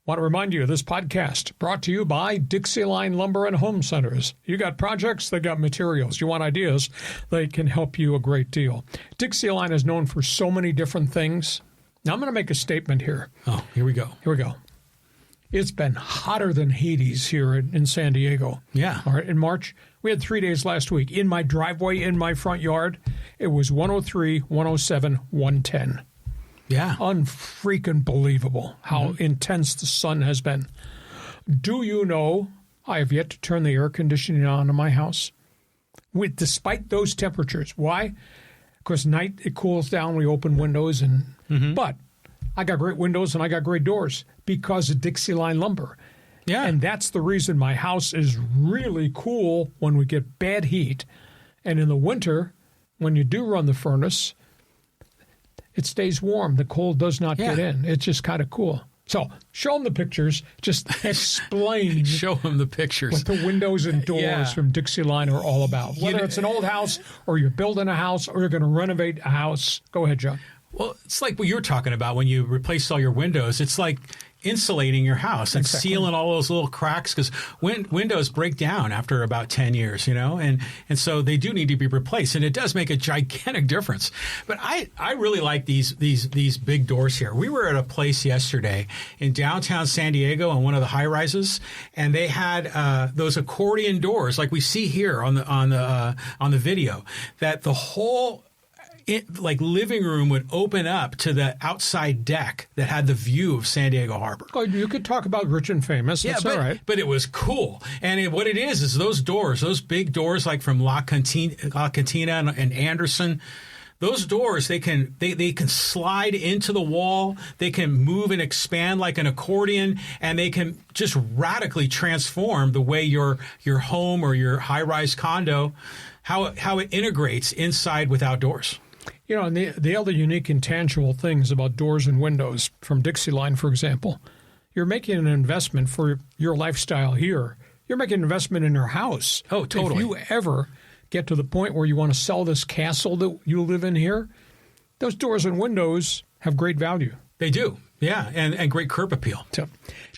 Want to remind you, this podcast brought to you by DIXIELINE Lumber and Home Centers. You got projects, they got materials. You want ideas, they can help you a great deal. DIXIELINE is known for so many different things. Now, I'm going to make a statement here. Oh, here we go. Here we go. It's been hotter than Hades here in San Diego. Yeah. All right, in March, we had 3 days last week. In my driveway, in my front yard, it was 103, 107, 110. Yeah. Unfreaking believable how intense the sun has been. Do you know I have yet to turn the air conditioning on in my house? Despite those temperatures. Why? Because night it cools down, we open windows, but I got great windows and I got great doors because of DIXIELINE lumber. Yeah. And that's the reason my house is really cool when we get bad heat. And in the winter, when you do run the furnace, it stays warm. The cold does not get in. It's just kind of cool. So show them the pictures. Just explain. Show them the pictures. What the windows and doors from Dixieline are all about. Whether it's an old house or you're building a house or you're going to renovate a house. Go ahead, John. Well, it's like what you're talking about when you replace all your windows. It's like insulating your house and sealing all those little cracks, because windows break down after about 10 years, and so they do need to be replaced, and it does make a gigantic difference. But I really like these big doors here. We were at a place yesterday in downtown San Diego on one of the high rises, and they had those accordion doors like we see here on the video, that the whole living room would open up to the outside deck that had the view of San Diego Harbor. Oh, you could talk about rich and famous. That's all right. But it was cool. And what it is those doors, those big doors like from La Cantina and Anderson, those doors, they can slide into the wall, they can move and expand like an accordion, and they can just radically transform the way your home or your high-rise condo, how it integrates inside with outdoors. And the other unique and tangible things about doors and windows from Dixieline, for example, you're making an investment for your lifestyle here. You're making an investment in your house. Oh, totally. If you ever get to the point where you want to sell this castle that you live in here, those doors and windows have great value. They do. Yeah, and great curb appeal. So,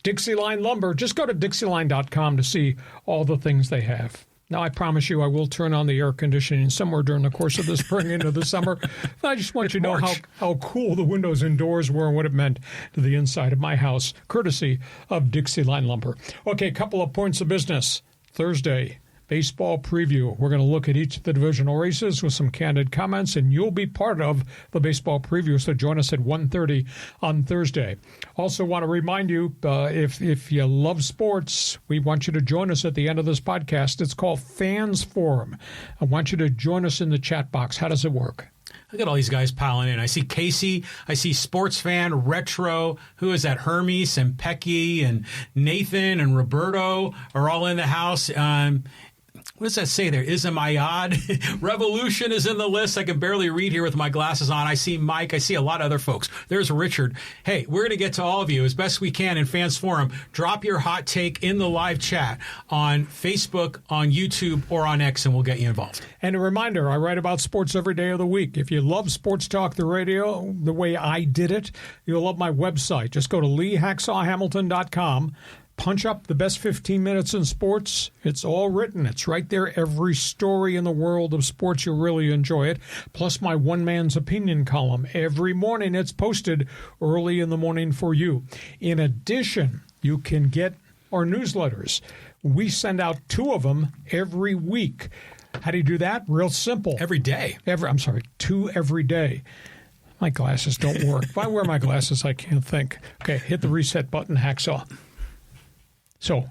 Dixieline Lumber, just go to Dixieline.com to see all the things they have. Now, I promise you I will turn on the air conditioning somewhere during the course of the spring into the summer. I just want you to know how cool the windows and doors were and what it meant to the inside of my house, courtesy of Dixieline Lumber. Okay, a couple of points of business. Thursday, baseball preview. We're going to look at each of the divisional races with some candid comments, and you'll be part of the baseball preview, so join us at 1:30 on Thursday. Also want to remind you, if you love sports, we want you to join us at the end of this podcast. It's called Fans Forum. I want you to join us in the chat box. How does it work? Look at all these guys piling in. I see Casey. I see Sports Fan, Retro. Who is that? Hermes and Pecky and Nathan and Roberto are all in the house. What does that say there? Ismayad. Revolution is in the list. I can barely read here with my glasses on. I see Mike. I see a lot of other folks. There's Richard. Hey, we're going to get to all of you as best we can in Fans Forum. Drop your hot take in the live chat on Facebook, on YouTube, or on X, and we'll get you involved. And a reminder, I write about sports every day of the week. If you love Sports Talk, the radio, the way I did it, you'll love my website. Just go to LeeHacksawHamilton.com. Punch up the best 15 minutes in sports. It's all written. It's right there. Every story in the world of sports, you'll really enjoy it. Plus my one man's opinion column. Every morning it's posted early in the morning for you. In addition, you can get our newsletters. We send out 2 of them every week. How do you do that? Real simple. Every day. 2 every day. My glasses don't work. If I wear my glasses, I can't think. Okay, hit the reset button, Hacksaw. So,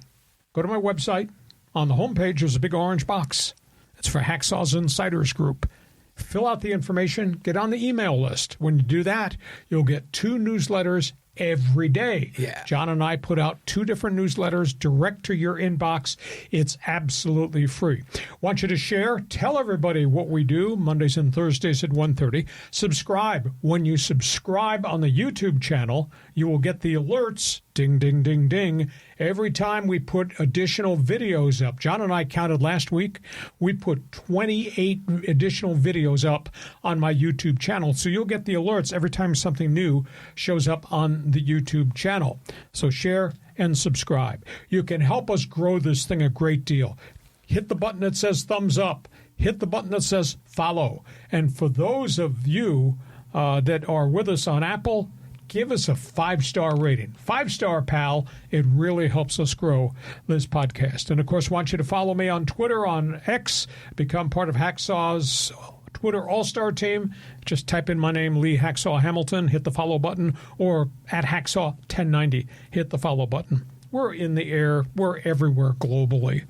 go to my website. On the homepage, there's a big orange box. It's for Hacksaw's Insiders Group. Fill out the information. Get on the email list. When you do that, you'll get 2 newsletters every day. Yeah. John and I put out 2 different newsletters direct to your inbox. It's absolutely free. Want you to share. Tell everybody what we do Mondays and Thursdays at 1:30. Subscribe. When you subscribe on the YouTube channel, you will get the alerts. Ding, ding, ding, ding. Every time we put additional videos up. John and I counted last week. We put 28 additional videos up on my YouTube channel. So you'll get the alerts every time something new shows up on the YouTube channel. So share and subscribe. You can help us grow this thing a great deal. Hit the button that says thumbs up. Hit the button that says follow. And for those of you that are with us on Apple, give us a 5-star rating. 5-star, pal. It really helps us grow this podcast. And, of course, want you to follow me on Twitter, on X, become part of Hacksaw's Twitter all-star team. Just type in my name, Lee Hacksaw Hamilton, hit the follow button, or at Hacksaw 1090, hit the follow button. We're in the air. We're everywhere globally.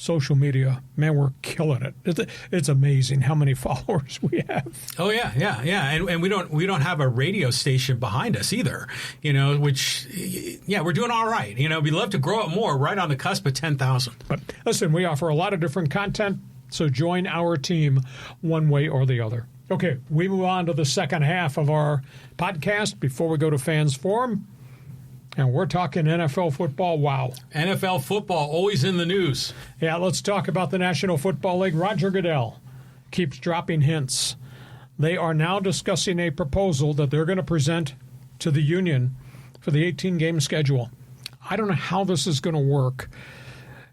Social media, man, we're killing it. It's amazing how many followers we have. Oh yeah, and we don't have a radio station behind us either. Which we're doing all right. We'd love to grow it more. Right on the cusp of 10,000. But listen, we offer a lot of different content, so join our team one way or the other. Okay, we move on to the second half of our podcast before we go to Fans Forum. And we're talking NFL football. Wow. NFL football, always in the news. Yeah, let's talk about the National Football League. Roger Goodell keeps dropping hints. They are now discussing a proposal that they're going to present to the union for the 18-game schedule. I don't know how this is going to work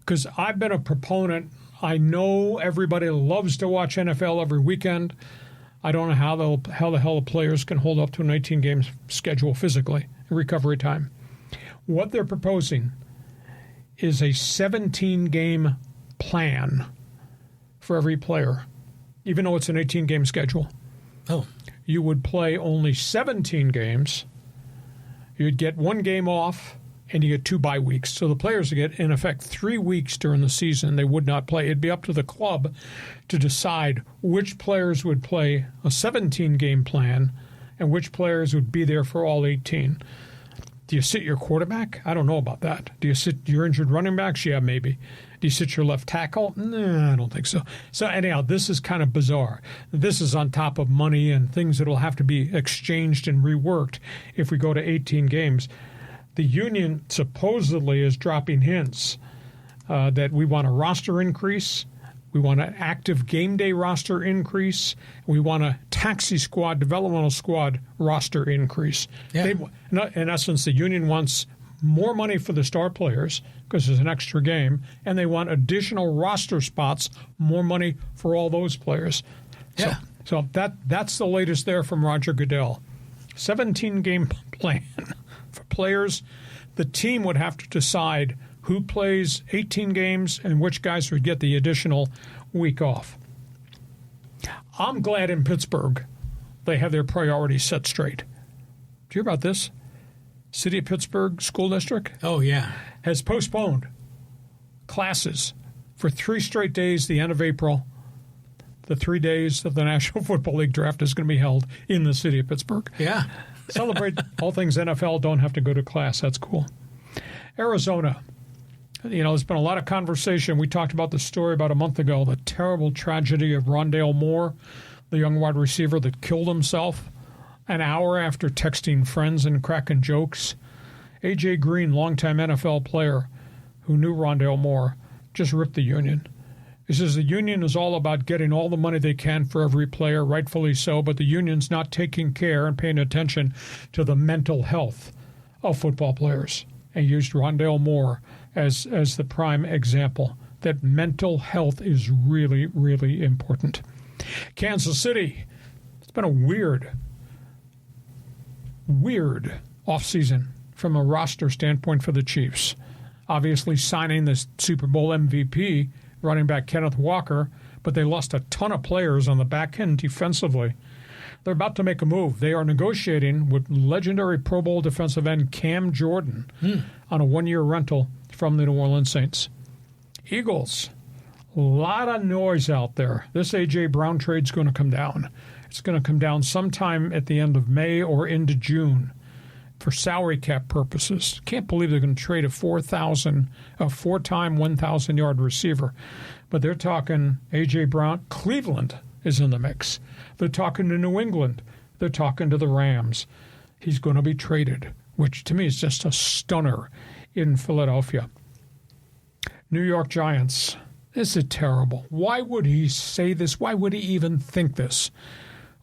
because I've been a proponent. I know everybody loves to watch NFL every weekend. I don't know how the hell the players can hold up to an 18-game schedule physically in recovery time. What they're proposing is a 17-game plan for every player, even though it's an 18-game schedule. Oh. You would play only 17 games. You'd get 1 game off, and you get 2 bye weeks. So the players would get, in effect, 3 weeks during the season they would not play. It'd be up to the club to decide which players would play a 17-game plan and which players would be there for all 18. Do you sit your quarterback? I don't know about that. Do you sit your injured running backs? Yeah, maybe. Do you sit your left tackle? No, I don't think so. So anyhow, this is kind of bizarre. This is on top of money and things that will have to be exchanged and reworked if we go to 18 games. The union supposedly is dropping hints that we want a roster increase. We want an active game day roster increase. We want a taxi squad, developmental squad roster increase. Yeah. In essence, the union wants more money for the star players because there's an extra game, and they want additional roster spots, more money for all those players. Yeah. So that's the latest there from Roger Goodell. 17-game plan for players. The team would have to decide who plays 18 games and which guys would get the additional week off. I'm glad in Pittsburgh they have their priorities set straight. Do you hear about this? City of Pittsburgh School District Oh, yeah. has postponed classes for 3 straight days, the end of April. The 3 days of the National Football League draft is going to be held in the city of Pittsburgh. Yeah. Celebrate all things NFL, don't have to go to class. That's cool. Arizona. You know, there's been a lot of conversation. We talked about the story about a month ago, the terrible tragedy of Rondale Moore, the young wide receiver that killed himself an hour after texting friends and cracking jokes. A.J. Green, longtime NFL player who knew Rondale Moore, just ripped the union. He says the union is all about getting all the money they can for every player, rightfully so, but the union's not taking care and paying attention to the mental health of football players. And used Rondale Moore as the prime example that mental health is really, really important. Kansas City, it's been a weird offseason from a roster standpoint for the Chiefs. Obviously signing the Super Bowl MVP, running back Kenneth Walker, but they lost a ton of players on the back end defensively. They're about to make a move. They are negotiating with legendary Pro Bowl defensive end Cam Jordan on a 1-year rental from the New Orleans Saints. Eagles, a lot of noise out there. This A.J. Brown trade's going to come down. It's going to come down sometime at the end of May or into June for salary cap purposes. Can't believe they're going to trade a 4-time 1,000-yard receiver. But they're talking A.J. Brown. Cleveland is in the mix. They're talking to New England. They're talking to the Rams. He's going to be traded, which to me is just a stunner in Philadelphia. New York Giants. This is terrible. Why would he say this? Why would he even think this?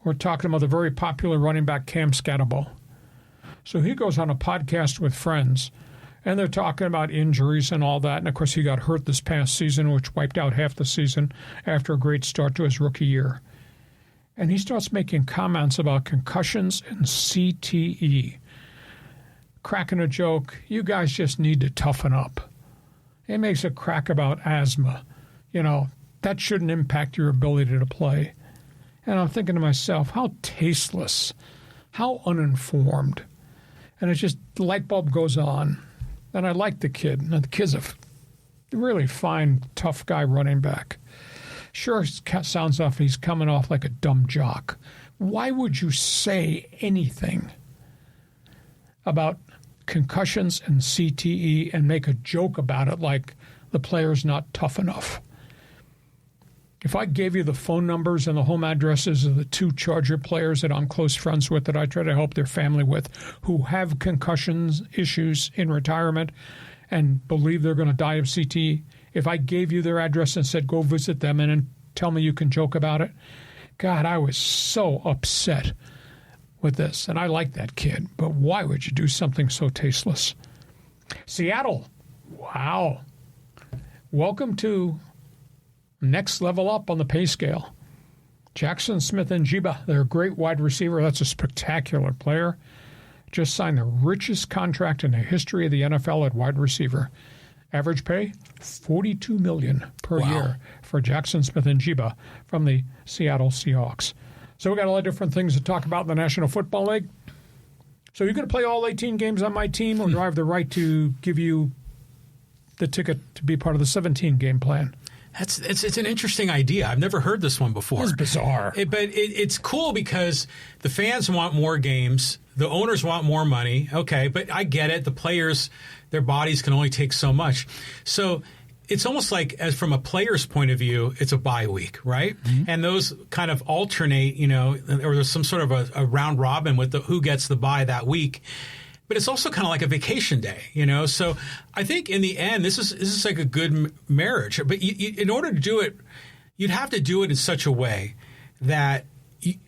We're talking about the very popular running back Cam Scatterbo. So he goes on a podcast with friends, and they're talking about injuries and all that. And, of course, he got hurt this past season, which wiped out half the season after a great start to his rookie year. And he starts making comments about concussions and CTE. Cracking a joke, you guys just need to toughen up. He makes a crack about asthma. You know, that shouldn't impact your ability to play. And I'm thinking to myself, how tasteless, how uninformed. And it's just, the light bulb goes on. And I like the kid. And the kid's a really fine, tough guy running back. Sure, it sounds off he's coming off like a dumb jock. Why would you say anything about concussions and CTE and make a joke about it like the player's not tough enough? If I gave you the phone numbers and the home addresses of the 2 Charger players that I'm close friends with, that I try to help their family with, who have concussions issues in retirement and believe they're going to die of CTE, if I gave you their address and said, go visit them and then tell me you can joke about it, God, I was so upset with this. And I like that kid, but why would you do something so tasteless? Seattle, wow. Welcome to next level up on the pay scale. Jackson Smith-Njigba, their great wide receiver. That's a spectacular player. Just signed the richest contract in the history of the NFL at wide receiver. Average pay, $42 million per year for Jackson Smith-Njigba from the Seattle Seahawks. So we got a lot of different things to talk about in the National Football League. So you're going to play all 18 games on my team, or do I have the right to give you the ticket to be part of the 17-game plan? It's an interesting idea. I've never heard this one before. It's bizarre. It's cool because the fans want more games. The owners want more money. Okay, but I get it. The players, their bodies can only take so much. So it's almost like, as from a player's point of view, it's a bye week, right? Mm-hmm. And those kind of alternate, or there's some sort of a round robin with who gets the bye that week. But it's also kind of like a vacation day, So I think in the end, this is like a good marriage. But in order to do it, you'd have to do it in such a way that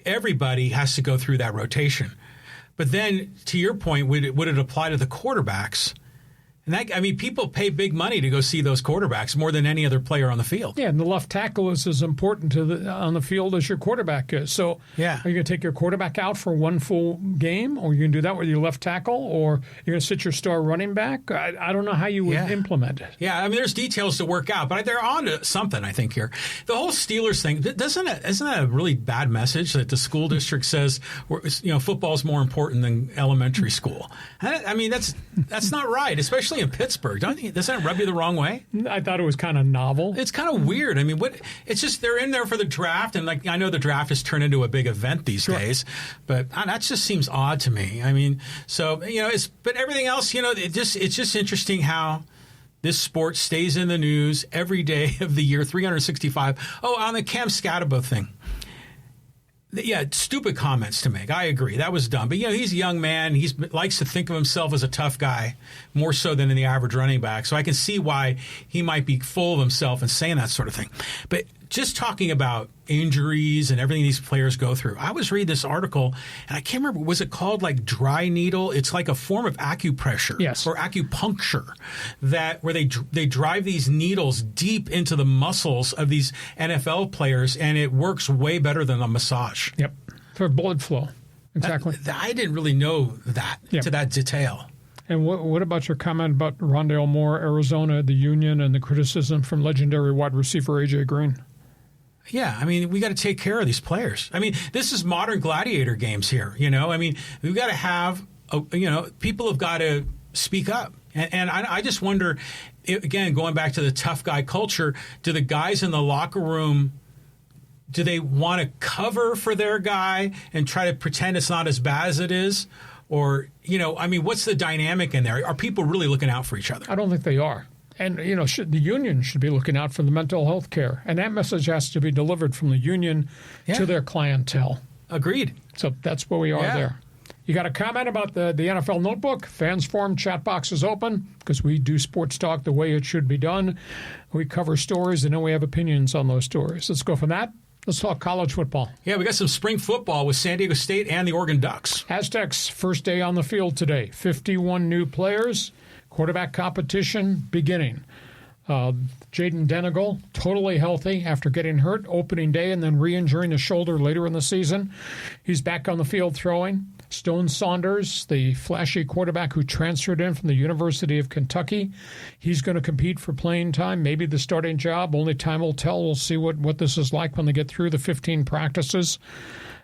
everybody has to go through that rotation. But then, to your point, would it apply to the quarterbacks? And people pay big money to go see those quarterbacks more than any other player on the field. Yeah, and the left tackle is as important on the field as your quarterback is. So yeah. Are you going to take your quarterback out for one full game, or are you going to do that with your left tackle, or you're going to sit your star running back? I don't know how you would implement it. Yeah, there's details to work out, but they're on to something, I think, here. The whole Steelers thing, isn't that a really bad message that the school district says, football's more important than elementary school? That's not right, especially in Pittsburgh. Doesn't that rub you the wrong way? I thought it was kind of novel. It's kind of weird. It's just they're in there for the draft, and I know the draft has turned into a big event these days, but that just seems odd to me. But everything else, it's just interesting how this sport stays in the news every day of the year, 365. Oh, on the Cam Scatabo thing. Yeah, stupid comments to make. I agree. That was dumb. But, he's a young man. He likes to think of himself as a tough guy, more so than in the average running back. So I can see why he might be full of himself and saying that sort of thing. But just talking about injuries and everything these players go through, I was reading this article, and I can't remember, was it called dry needle? It's like a form of acupressure or acupuncture where they drive these needles deep into the muscles of these NFL players, and it works way better than a massage. Yep, for blood flow. Exactly. I didn't really know that to that detail. And what about your comment about Rondale Moore, Arizona, the union, and the criticism from legendary wide receiver A.J. Green? Yeah, we got to take care of these players. This is modern gladiator games here, We've got to have, people have got to speak up. And I just wonder, again, going back to the tough guy culture, do the guys in the locker room, do they want to cover for their guy and try to pretend it's not as bad as it is? Or, what's the dynamic in there? Are people really looking out for each other? I don't think they are. And, the union should be looking out for the mental health care. And that message has to be delivered from the union to their clientele. Agreed. So that's where we are there. You got a comment about the NFL Notebook? Fans Forum chat box is open because we do sports talk the way it should be done. We cover stories, and then we have opinions on those stories. Let's go from that. Let's talk college football. Yeah, we got some spring football with San Diego State and the Oregon Ducks. Aztecs, first day on the field today. 51 new players. Quarterback competition beginning. Jaden Denegal, totally healthy after getting hurt opening day and then re-injuring the shoulder later in the season. He's back on the field throwing. Stone Saunders, the flashy quarterback who transferred in from the University of Kentucky, he's going to compete for playing time, maybe the starting job. Only time will tell. We'll see what this is like when they get through the 15 practices.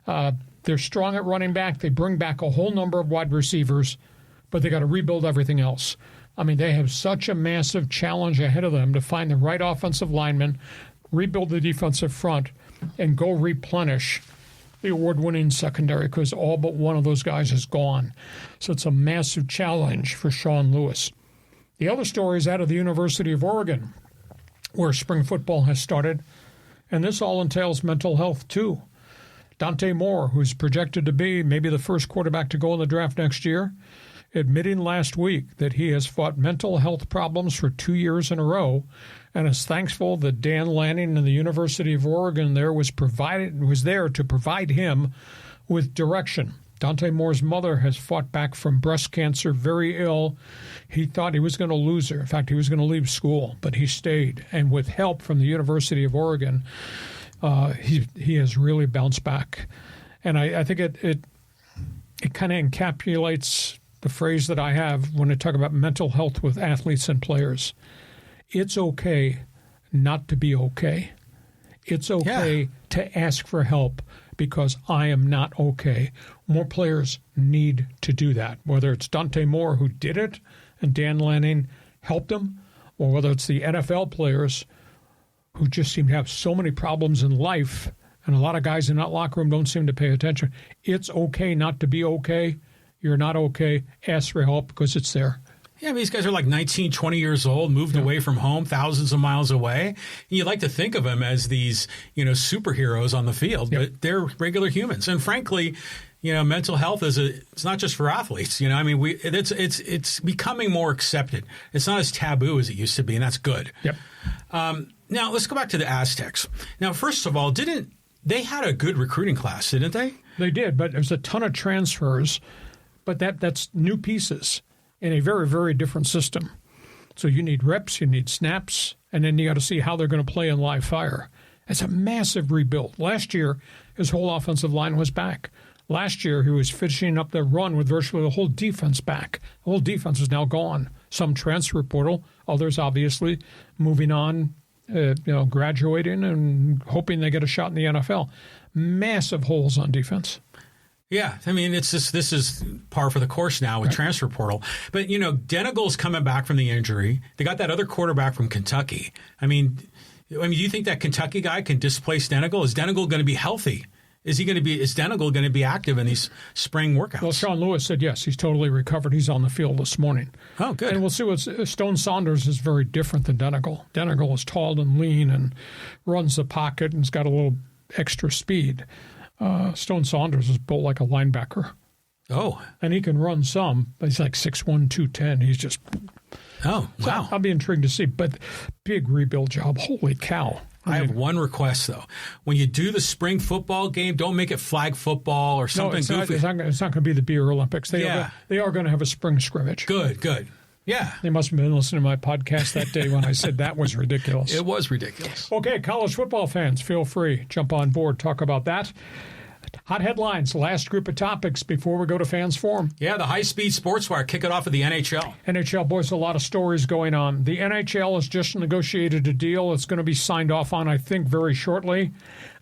They're strong at running back. They bring back a whole number of wide receivers, but they got to rebuild everything else. They have such a massive challenge ahead of them to find the right offensive lineman, rebuild the defensive front, and go replenish the award-winning secondary because all but one of those guys is gone. So it's a massive challenge for Sean Lewis. The other story is out of the University of Oregon, where spring football has started. And this all entails mental health, too. Dante Moore, who's projected to be maybe the first quarterback to go in the draft next year, admitting last week that he has fought mental health problems for 2 years in a row and is thankful that Dan Lanning and the University of Oregon there was there to provide him with direction. Dante Moore's mother has fought back from breast cancer, very ill. He thought he was going to lose her. In fact, he was going to leave school, but he stayed. And with help from the University of Oregon, he has really bounced back. And I think it kind of encapsulates the phrase that I have when I talk about mental health with athletes and players. It's okay not to be okay. It's okay to ask for help because I am not okay. More players need to do that, whether it's Dante Moore who did it and Dan Lanning helped him, or whether it's the NFL players who just seem to have so many problems in life, and a lot of guys in that locker room don't seem to pay attention. It's okay not to be okay. You're not okay. Ask for help because it's there. Yeah, I mean, these guys are like 19, 20 years old, moved away from home, thousands of miles away. And you like to think of them as these, superheroes on the field, but they're regular humans. And frankly, mental health it's not just for athletes. I mean, it's becoming more accepted. It's not as taboo as it used to be, and that's good. Yep. Now let's go back to the Aztecs. Now, first of all, they had a good recruiting class, didn't they? They did, but there's a ton of transfers, but that's new pieces in a very, very different system. So you need reps, you need snaps, and then you got to see how they're going to play in live fire. It's a massive rebuild. Last year, his whole offensive line was back. Last year, he was finishing up the run with virtually the whole defense back. The whole defense is now gone. Some transfer portal, others obviously moving on, graduating and hoping they get a shot in the NFL. Massive holes on defense. Yeah, I mean, this is par for the course now with transfer portal. But, Denigle's coming back from the injury. They got that other quarterback from Kentucky. I mean, do you think that Kentucky guy can displace Denigle? Is Denigle going to be healthy? Is Denigle going to be active in these spring workouts? Well, Sean Lewis said yes, he's totally recovered. He's on the field this morning. Oh, good. And we'll see Stone Saunders is very different than Denigle. Denigle is tall and lean and runs the pocket and's got a little extra speed. Stone Saunders is built like a linebacker. Oh. And he can run some, but he's like 6'1", 210. He's just... Oh, wow. So I'll be intrigued to see. But big rebuild job. Holy cow. I have one request, though. When you do the spring football game, don't make it flag football or something goofy. It's not going to be the Beer Olympics. They are going to have a spring scrimmage. Good. Yeah. They must have been listening to my podcast that day when I said that was ridiculous. It was ridiculous. Okay, college football fans, feel free. Jump on board, talk about that. Hot headlines, last group of topics before we go to Fans Forum. Yeah, the high-speed sports wire. Kick it off with the NHL. NHL, boys, a lot of stories going on. The NHL has just negotiated a deal. It's going to be signed off on, I think, very shortly,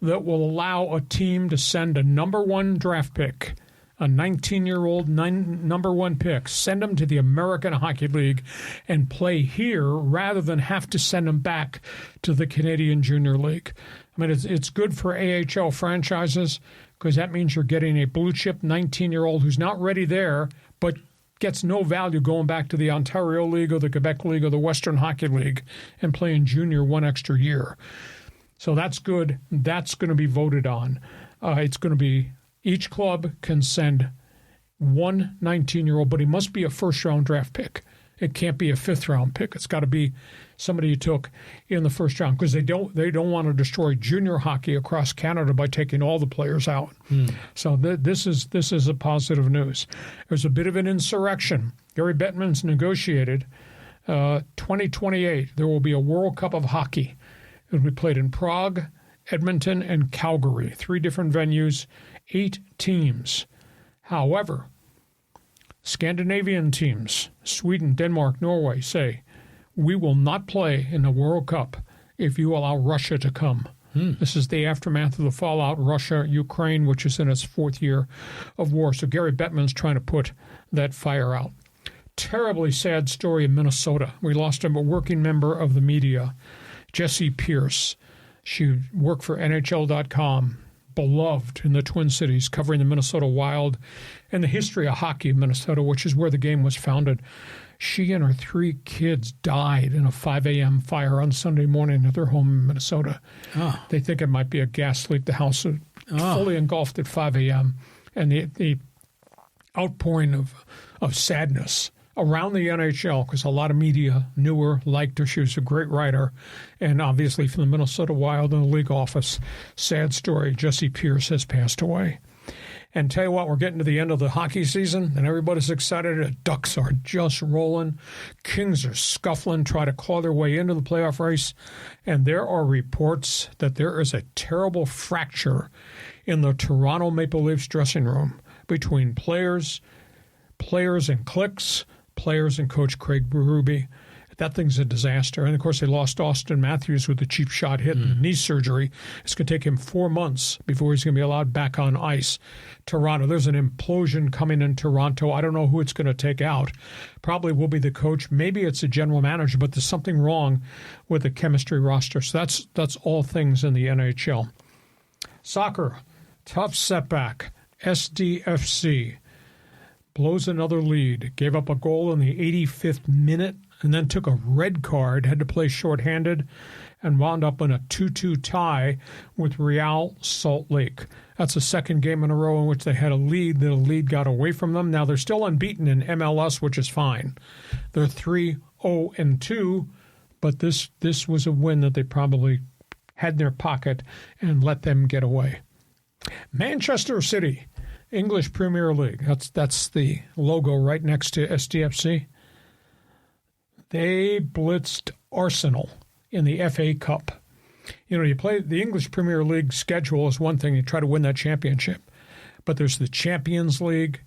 that will allow a team to send a number one draft pick, a 19-year-old number one pick, send them to the American Hockey League and play here rather than have to send them back to the Canadian Junior League. I mean, it's good for AHL franchises because that means you're getting a blue-chip 19-year-old who's not ready there but gets no value going back to the Ontario League or the Quebec League or the Western Hockey League and playing junior one extra year. So that's good. That's going to be voted on. It's going to be each club can send one 19-year-old, but he must be a first-round draft pick. It can't be a fifth-round pick. It's got to be somebody you took in the first round because they don't want to destroy junior hockey across Canada by taking all the players out. So this is a positive news. There's a bit of an insurrection. Gary Bettman's negotiated 2028. There will be a World Cup of Hockey. It will be played in Prague, Edmonton, and Calgary. 3 different venues, 8 teams. However, Scandinavian teams, Sweden, Denmark, Norway, say, we will not play in the World Cup if you allow Russia to come. This is the aftermath of the fallout, Russia-Ukraine, which is in its 4th year of war. So Gary Bettman's trying to put that fire out. Terribly sad story in Minnesota. We lost a working member of the media, Jessie Pierce. She worked for NHL.com. Beloved in the Twin Cities, covering the Minnesota Wild and the history of hockey in Minnesota, which is where the game was founded. She and her 3 kids died in a 5 a.m. fire on Sunday morning at their home in Minnesota. Oh. They think it might be a gas leak. The house was fully engulfed at 5 a.m. And the outpouring of sadness around the NHL, because a lot of media knew her, liked her. She was a great writer. And obviously from the Minnesota Wild in the league office, sad story, Jesse Pierce has passed away. And tell you what, we're getting to the end of the hockey season, and everybody's excited. The Ducks are just rolling. Kings are scuffling, try to claw their way into the playoff race. And there are reports that there is a terrible fracture in the Toronto Maple Leafs dressing room between players and cliques, players and Coach Craig Berube. That thing's a disaster. And, of course, they lost Austin Matthews with a cheap shot hit and knee surgery. It's going to take him 4 months before he's going to be allowed back on ice. Toronto, there's an implosion coming in Toronto. I don't know who it's going to take out. Probably will be the coach. Maybe it's a general manager, but there's something wrong with the chemistry roster. So that's all things in the NHL. Soccer, tough setback. SDFC blows another lead. Gave up a goal in the 85th minute. And then took a red card, had to play shorthanded, and wound up in a 2-2 tie with Real Salt Lake. That's the second game in a row in which they had a lead. The lead got away from them. Now they're still unbeaten in MLS, which is fine. They're 3-0-2, but this was a win that they probably had in their pocket and let them get away. Manchester City, English Premier League. That's the logo right next to SDFC. They blitzed Arsenal in the FA Cup. You know, you play the English Premier League schedule is one thing. You try to win that championship. But there's the Champions League,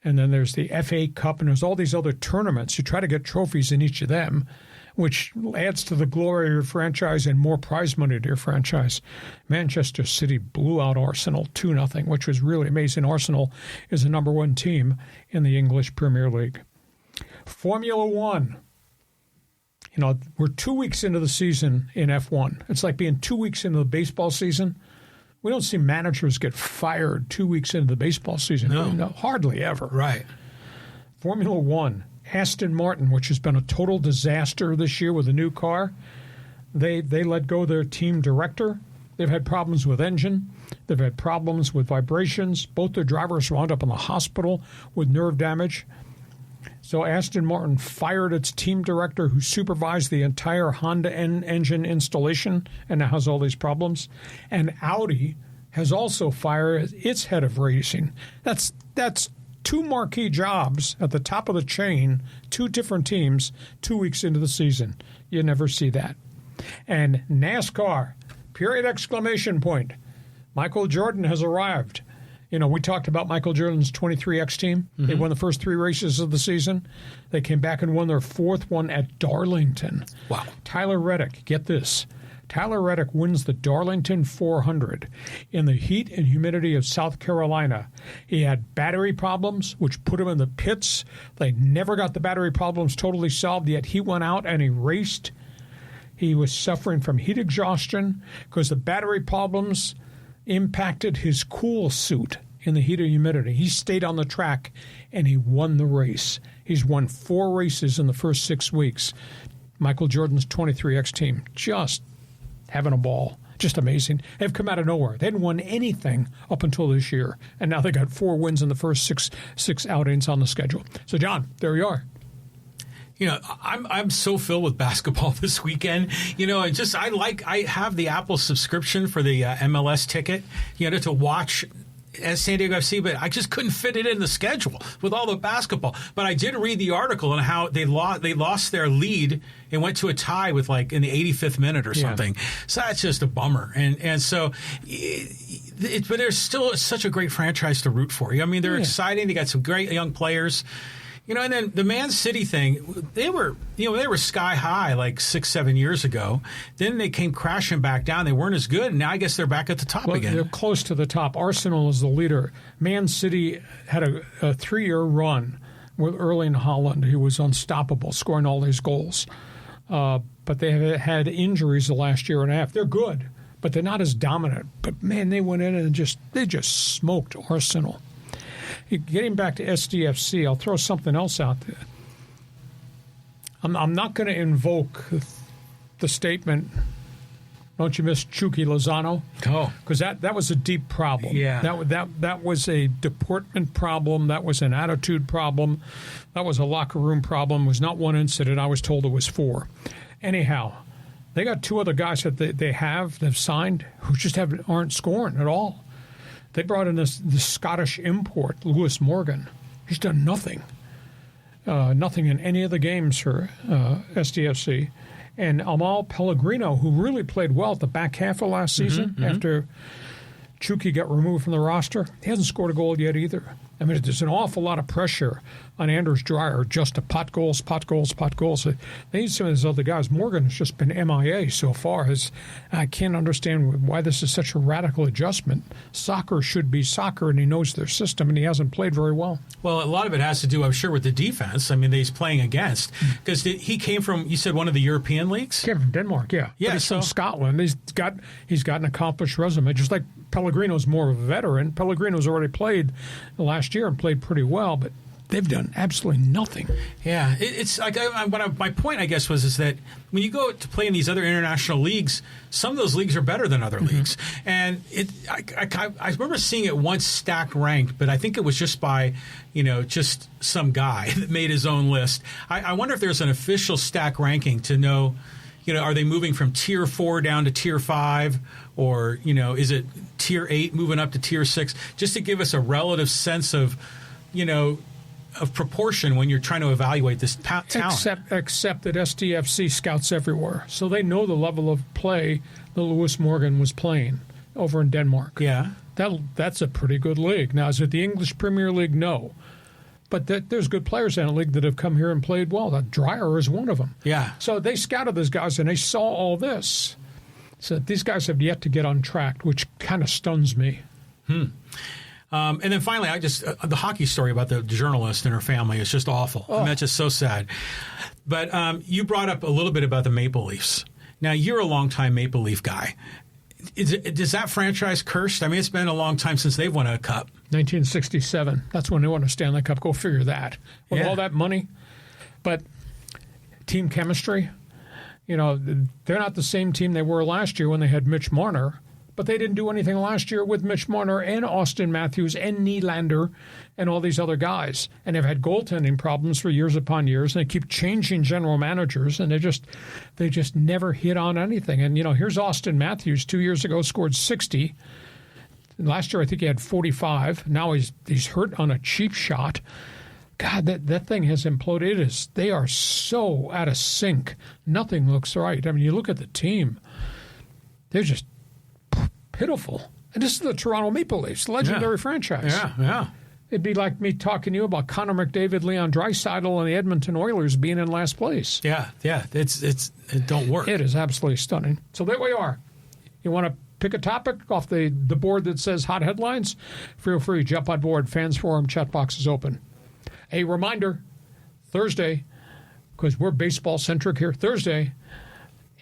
and then there's the FA Cup, and there's all these other tournaments. You try to get trophies in each of them, which adds to the glory of your franchise and more prize money to your franchise. Manchester City blew out Arsenal 2-0, which was really amazing. Arsenal is the number 1 team in the English Premier League. Formula One. You know, we're 2 weeks into the season in F1. It's like being 2 weeks into the baseball season. We don't see managers get fired 2 weeks into the baseball season. No, hardly ever. Right. Formula One, Aston Martin, which has been a total disaster this year with a new car. They let go their team director. They've had problems with engine. They've had problems with vibrations. Both their drivers wound up in the hospital with nerve damage. So Aston Martin fired its team director who supervised the entire Honda engine installation and now has all these problems. And Audi has also fired its head of racing. That's 2 marquee jobs at the top of the chain, 2 different teams, 2 weeks into the season. You never see that. And NASCAR, period, exclamation point. Michael Jordan has arrived. You know, we talked about Michael Jordan's 23X team. Mm-hmm. They won the first 3 races of the season. They came back and won their 4th one at Darlington. Wow. Tyler Reddick, get this. Tyler Reddick wins the Darlington 400 in the heat and humidity of South Carolina. He had battery problems, which put him in the pits. They never got the battery problems totally solved, yet he went out and he raced. He was suffering from heat exhaustion because the battery problems impacted his cool suit in the heat and humidity. He stayed on the track, and he won the race. He's won 4 races in the first 6 weeks. Michael Jordan's 23X team, just having a ball. Just amazing. They've come out of nowhere. They hadn't won anything up until this year, and now they got 4 wins in the first six outings on the schedule. So, John, there you are. You know, I'm so filled with basketball this weekend. You know, and just I have the Apple subscription for the MLS ticket. You know, to watch as San Diego FC, but I just couldn't fit it in the schedule with all the basketball. But I did read the article on how they lost their lead and went to a tie with like in the 85th minute or something. Yeah. So that's just a bummer. And so, but there's still such a great franchise to root for. I mean, they're exciting. They got some great young players. You know, and then the Man City thing, they were sky high like 6-7 years ago. Then they came crashing back down. They weren't as good, and now I guess they're back at the top again. They're close to the top. Arsenal is the leader. Man City had a 3-year run with Erling Haaland. He was unstoppable, scoring all these goals. But they have had injuries the last year and a half. They're good, but they're not as dominant. But, man, they went in and they just smoked Arsenal. Getting back to SDFC, I'll throw something else out there. I'm not going to invoke the statement, "Don't you miss Chucky Lozano?" Oh. Because that was a deep problem. Yeah. That was a deportment problem. That was an attitude problem. That was a locker room problem. It was not one incident. I was told it was 4. Anyhow, they got 2 other guys that they've signed who just aren't scoring at all. They brought in this Scottish import, Lewis Morgan. He's done nothing. Nothing in any of the games for SDFC. And Amal Pellegrino, who really played well at the back half of last season after Chucky got removed from the roster, he hasn't scored a goal yet either. I mean, there's an awful lot of pressure on Anders Dreyer just to pot goals. They need some of these other guys. Morgan has just been MIA so far. I can't understand why this is such a radical adjustment. Soccer should be soccer, and he knows their system, and he hasn't played very well. Well, a lot of it has to do, I'm sure, with the defense. I mean, that he's playing against. Because he came from, you said, one of the European leagues? Came from Denmark, yeah. Yeah, but he's from Scotland. He's got an accomplished resume, just like Pellegrino's more of a veteran. Pellegrino's already played last year and played pretty well, but they've done absolutely nothing. Yeah, it's like my point, I guess, is that when you go to play in these other international leagues, some of those leagues are better than other leagues. And I remember seeing it once stacked ranked, but I think it was just by, just some guy that made his own list. I wonder if there's an official stack ranking to know, are they moving from tier 4 down to tier 5, or, is it tier 8 moving up to tier 6, just to give us a relative sense of, of proportion when you're trying to evaluate this talent. Except that SDFC scouts everywhere, so they know the level of play that Lewis Morgan was playing over in Denmark. Yeah. That's a pretty good league. Now, is it the English Premier League? No. But there's good players in the league that have come here and played well. Dreyer is one of them. Yeah. So they scouted these guys, and they saw all this. So these guys have yet to get on track, which kind of stuns me. And then finally, the hockey story about the journalist and her family is just awful. Oh. I mean, that's just so sad. But you brought up a little bit about the Maple Leafs. Now, you're a longtime Maple Leaf guy. Is that franchise cursed? I mean, it's been a long time since they've won a cup. 1967. That's when they won a Stanley Cup. Go figure that. With all that money. But team chemistry, they're not the same team they were last year when they had Mitch Marner. But they didn't do anything last year with Mitch Marner and Austin Matthews and Nylander and all these other guys. And they've had goaltending problems for years upon years. And they keep changing general managers, and they just never hit on anything. And, here's Austin Matthews 2 years ago, scored 60. And last year, I think he had 45. Now he's hurt on a cheap shot. God, that thing has imploded. They are so out of sync. Nothing looks right. I mean, you look at the team. They're just pitiful. And this is the Toronto Maple Leafs, legendary franchise. Yeah. It'd be like me talking to you about Connor McDavid, Leon Draisaitl, and the Edmonton Oilers being in last place. Yeah. It don't work. It is absolutely stunning. So there we are. You want to pick a topic off the board that says hot headlines? Feel free, jump on board. Fans Forum chat box is open. A reminder, Thursday, because we're baseball-centric here, Thursday,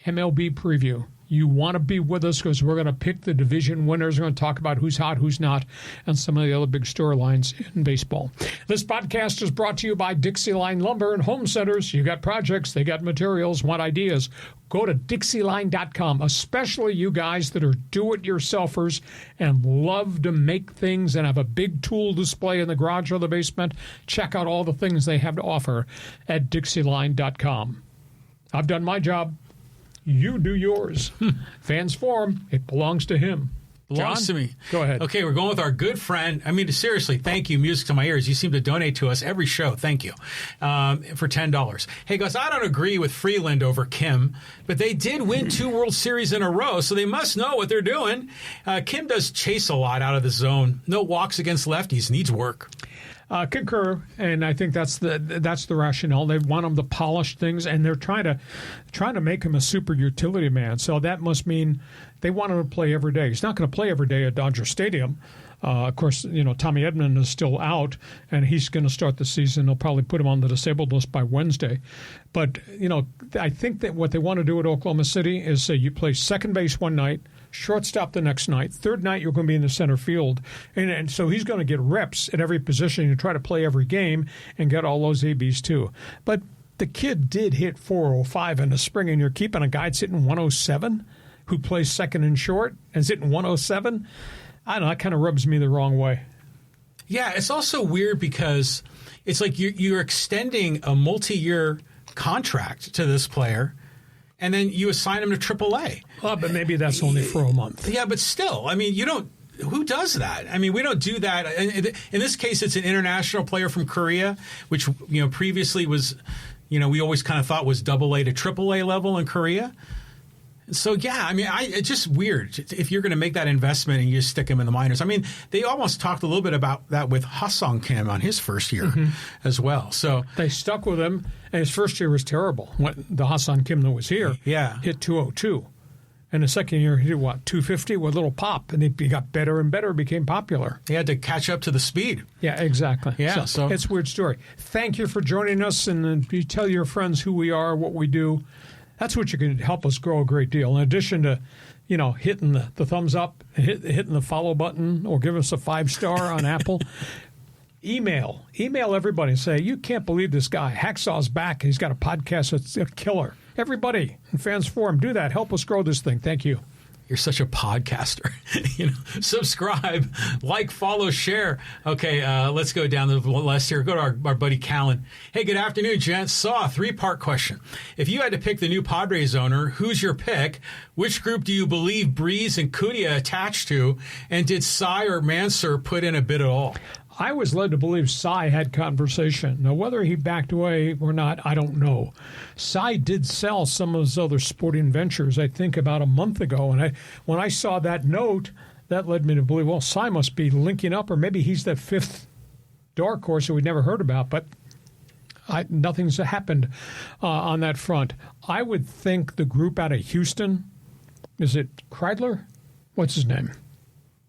MLB preview. You want to be with us because we're going to pick the division winners. We're going to talk about who's hot, who's not, and some of the other big storylines in baseball. This podcast is brought to you by DIXIELINE Lumber and Home Centers. You got projects, they got materials, want ideas. Go to DIXIELINE.com, especially you guys that are do-it-yourselfers and love to make things and have a big tool display in the garage or the basement. Check out all the things they have to offer at DIXIELINE.com. I've done my job. You do yours. Fans Forum, it belongs to him. Belongs to me. Go ahead. Okay, we're going with our good friend. I mean, seriously, thank you, Music to My Ears. You seem to donate to us every show. Thank you. For $10. Hey, guys, I don't agree with Freeland over Kim, but they did win 2 World Series in a row, so they must know what they're doing. Kim does chase a lot out of the zone. No walks against lefties. Needs work. Concur, and I think that's the rationale. They want him to polish things, and they're trying to make him a super utility man. So that must mean they want him to play every day. He's not going to play every day at Dodger Stadium. Of course, Tommy Edman is still out, and he's going to start the season. They'll probably put him on the disabled list by Wednesday. But, I think that what they want to do at Oklahoma City is say you play second base one night, shortstop the next night. Third night, you're going to be in the center field. And so he's going to get reps at every position. You try to play every game and get all those ABs too. But the kid did hit 405 in the spring, and you're keeping a guy that's hitting 107 who plays second and short and is hitting 107. I don't know. That kind of rubs me the wrong way. Yeah, it's also weird because it's like you're extending a multi-year contract to this player, and then you assign him to AAA. Well, but maybe that's only for a month. Yeah, but still, I mean, you don't. Who does that? I mean, we don't do that. In this case, it's an international player from Korea, which previously was, we always kind of thought was AA to AAA level in Korea. So, yeah, I mean, it's just weird if you're going to make that investment and you just stick him in the minors. I mean, they almost talked a little bit about that with Ha-Sung Kim on his first year as well. So they stuck with him, and his first year was terrible. When the Ha-Sung Kim that was here hit 202. And the second year, he did, 250 with a little pop. And he got better and better, became popular. He had to catch up to the speed. Yeah, exactly. Yeah, so it's a weird story. Thank you for joining us, and you tell your friends who we are, what we do. That's what you can help us grow a great deal. In addition to, hitting the thumbs up, hitting the follow button, or give us a 5-star on Apple. Email everybody and say, you can't believe this guy. Hacksaw's back. He's got a podcast that's a killer. Everybody in Fans Forum, do that. Help us grow this thing. Thank you. You're such a podcaster. Subscribe, like, follow, share. Okay, let's go down the list here. Go to our buddy Callan. Hey, good afternoon, gents. Saw a 3-part question. If you had to pick the new Padres owner, who's your pick? Which group do you believe Breeze and Cunha attached to? And did Cy or Mansour put in a bid at all? I was led to believe Cy had conversation. Now, whether he backed away or not, I don't know. Cy did sell some of his other sporting ventures, I think, about a month ago. And when I saw that note, that led me to believe, well, Cy must be linking up, or maybe he's that 5th dark horse that we'd never heard about. But nothing's happened on that front. I would think the group out of Houston, is it Kreidler? What's his name?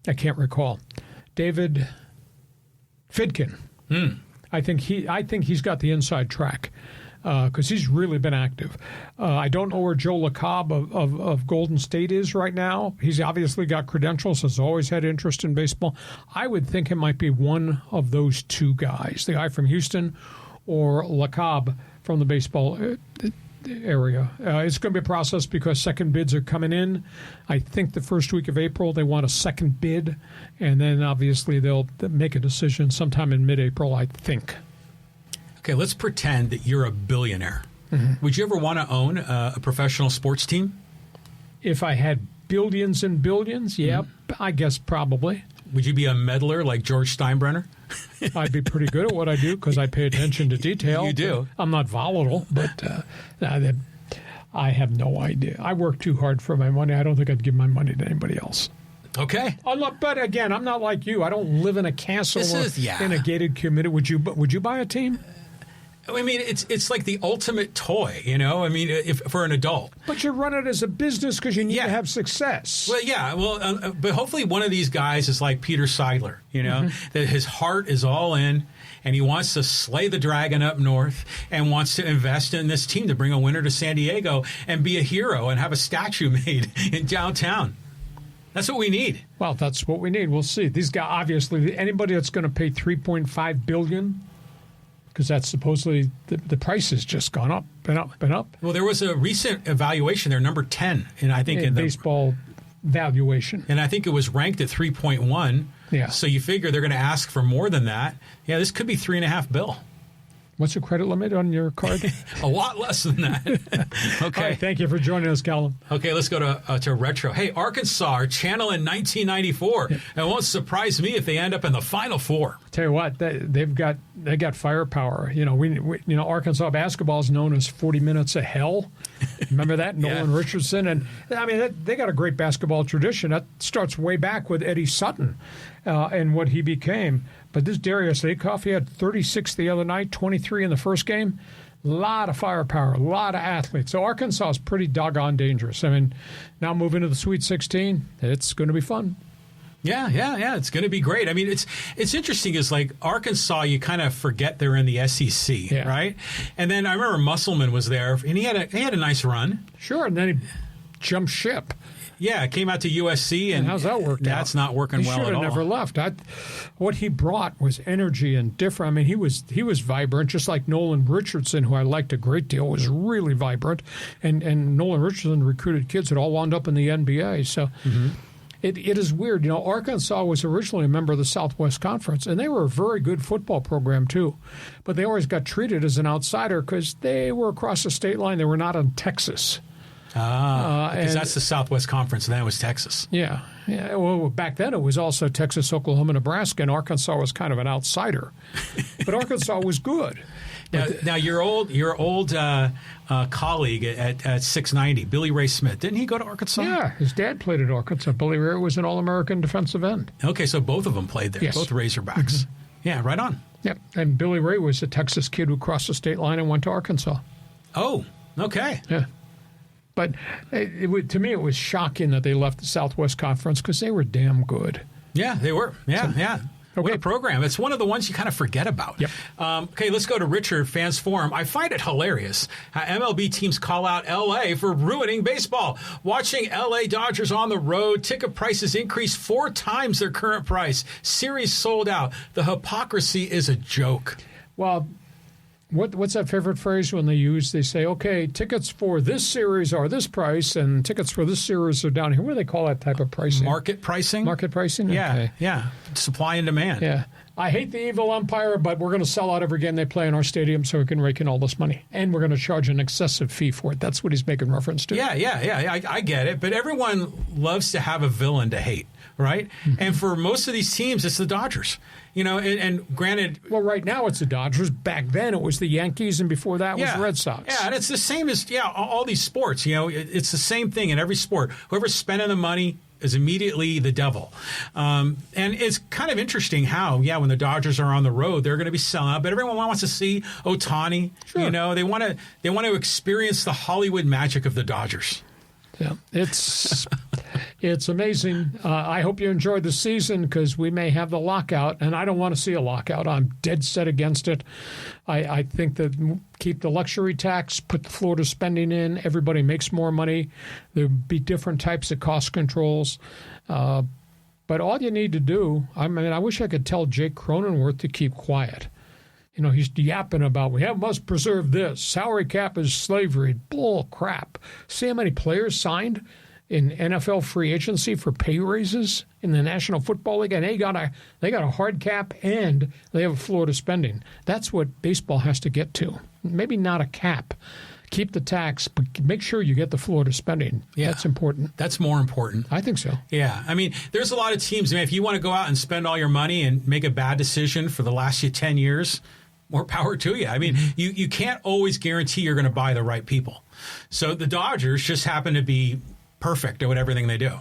I can't recall. David Fidkin. I think he's got the inside track because he's really been active. I don't know where Joe LaCobb of Golden State is right now. He's obviously got credentials, has always had interest in baseball. I would think it might be one of those two guys, the guy from Houston or LaCobb from the baseball area. It's going to be a process because second bids are coming in. I think the first week of April they want a second bid, and then obviously they'll make a decision sometime in mid-April, I think. Okay, let's pretend that you're a billionaire. Would you ever want to own a professional sports team? If I had billions and billions, yeah, I guess probably. Would you be a meddler like George Steinbrenner? I'd be pretty good at what I do because I pay attention to detail. You do. I'm not volatile, but I have no idea. I work too hard for my money. I don't think I'd give my money to anybody else. Okay. But again, I'm not like you. I don't live in a castle in a gated community. Would you buy a team? I mean, it's like the ultimate toy, I mean, if for an adult. But you run it as a business because you need to have success. Well, yeah. Well, but hopefully one of these guys is like Peter Seidler, that his heart is all in, and he wants to slay the dragon up north and wants to invest in this team to bring a winner to San Diego and be a hero and have a statue made in downtown. That's what we need. Well, that's what we need. We'll see. These guys, obviously, anybody that's going to pay $3.5 billion. Because that's supposedly the price has just gone up and up and up. Well, there was a recent evaluation. They're number 10, and I think in the baseball valuation, and I think it was ranked at 3.1. Yeah. So you figure they're going to ask for more than that. Yeah, this could be $3.5 billion. What's the credit limit on your card? A lot less than that. Okay. All right, thank you for joining us, Callum. Okay, let's go to retro. Hey, Arkansas are channel in 1994. Yeah. It won't surprise me if they end up in the Final Four. Tell you what, they got firepower. We Arkansas basketball is known as 40 minutes of hell. Remember that? Nolan Richardson. And I mean, they got a great basketball tradition. That starts way back with Eddie Sutton and what he became. But this Darius Aikoff, he had 36 the other night, 23 in the first game. A lot of firepower, a lot of athletes. So Arkansas is pretty doggone dangerous. I mean, now moving to the Sweet 16, it's going to be fun. Yeah. It's going to be great. I mean, it's interesting is like Arkansas, you kind of forget they're in the SEC, right? And then I remember Musselman was there, and he had a nice run. Sure, and then he jumped ship. Yeah, came out to USC, and how's that worked out? That's not working well at all. He should have never left. What he brought was energy and different. I mean, he was vibrant, just like Nolan Richardson, who I liked a great deal, was really vibrant. And Nolan Richardson recruited kids that all wound up in the NBA. So it is weird. You know, Arkansas was originally a member of the Southwest Conference, and they were a very good football program too. But they always got treated as an outsider because they were across the state line. They were not in Texas. Because that's the Southwest Conference, and that was Texas. Yeah. Well, back then it was also Texas, Oklahoma, Nebraska, and Arkansas was kind of an outsider. But Arkansas was good. Now your old colleague at 690, Billy Ray Smith, didn't he go to Arkansas? Yeah, his dad played at Arkansas. Billy Ray was an All-American defensive end. Okay, so both of them played there, yes. Both Razorbacks. Yeah, right on. Yep, and Billy Ray was a Texas kid who crossed the state line and went to Arkansas. Oh, okay. Yeah. But to me, it was shocking that they left the Southwest Conference because they were damn good. Yeah, they were. Yeah. Okay. What a program. It's one of the ones you kind of forget about. Yep. Okay, let's go to Richard, Fans Forum. I find it hilarious how MLB teams call out L.A. for ruining baseball. Watching L.A. Dodgers on the road, ticket prices increase 4 times their current price. Series sold out. The hypocrisy is a joke. Well, what's that favorite phrase when they say, okay, tickets for this series are this price and tickets for this series are down here. What do they call that type of pricing? Market pricing? Market pricing? Yeah, okay. Yeah. Supply and demand. Yeah. I hate the evil umpire, but we're going to sell out every game they play in our stadium so we can rake in all this money. And we're going to charge an excessive fee for it. That's what he's making reference to. Yeah. I get it. But everyone loves to have a villain to hate, right? And for most of these teams, it's the Dodgers. You know, and granted... Well, right now it's the Dodgers. Back then it was the Yankees, and before that was the Red Sox. Yeah, and it's the same as, all these sports. You know, it's the same thing in every sport. Whoever's spending the money is immediately the devil. And it's kind of interesting how, when the Dodgers are on the road, they're going to be selling out. But everyone wants to see Ohtani. Sure. You know, they want to experience the Hollywood magic of the Dodgers. Yeah, it's amazing. I hope you enjoyed the season because we may have the lockout, and I don't want to see a lockout. I'm dead set against it. I think that keep the luxury tax, put the Florida spending in. Everybody makes more money. There'll be different types of cost controls. But all you need to do, I wish I could tell Jake Cronenworth to keep quiet. You know, he's yapping about, we must preserve this. Salary cap is slavery. Bull crap. See how many players signed in NFL free agency for pay raises in the National Football League? And they got a hard cap and they have a floor to spending. That's what baseball has to get to. Maybe not a cap. Keep the tax, but make sure you get the floor to spending. Yeah. That's important. That's more important. I think so. Yeah. I mean, there's a lot of teams. If you want to go out and spend all your money and make a bad decision for the last 10 years, more power to you. I mean, you can't always guarantee you're going to buy the right people. So the Dodgers just happen to be perfect at everything they do. Right?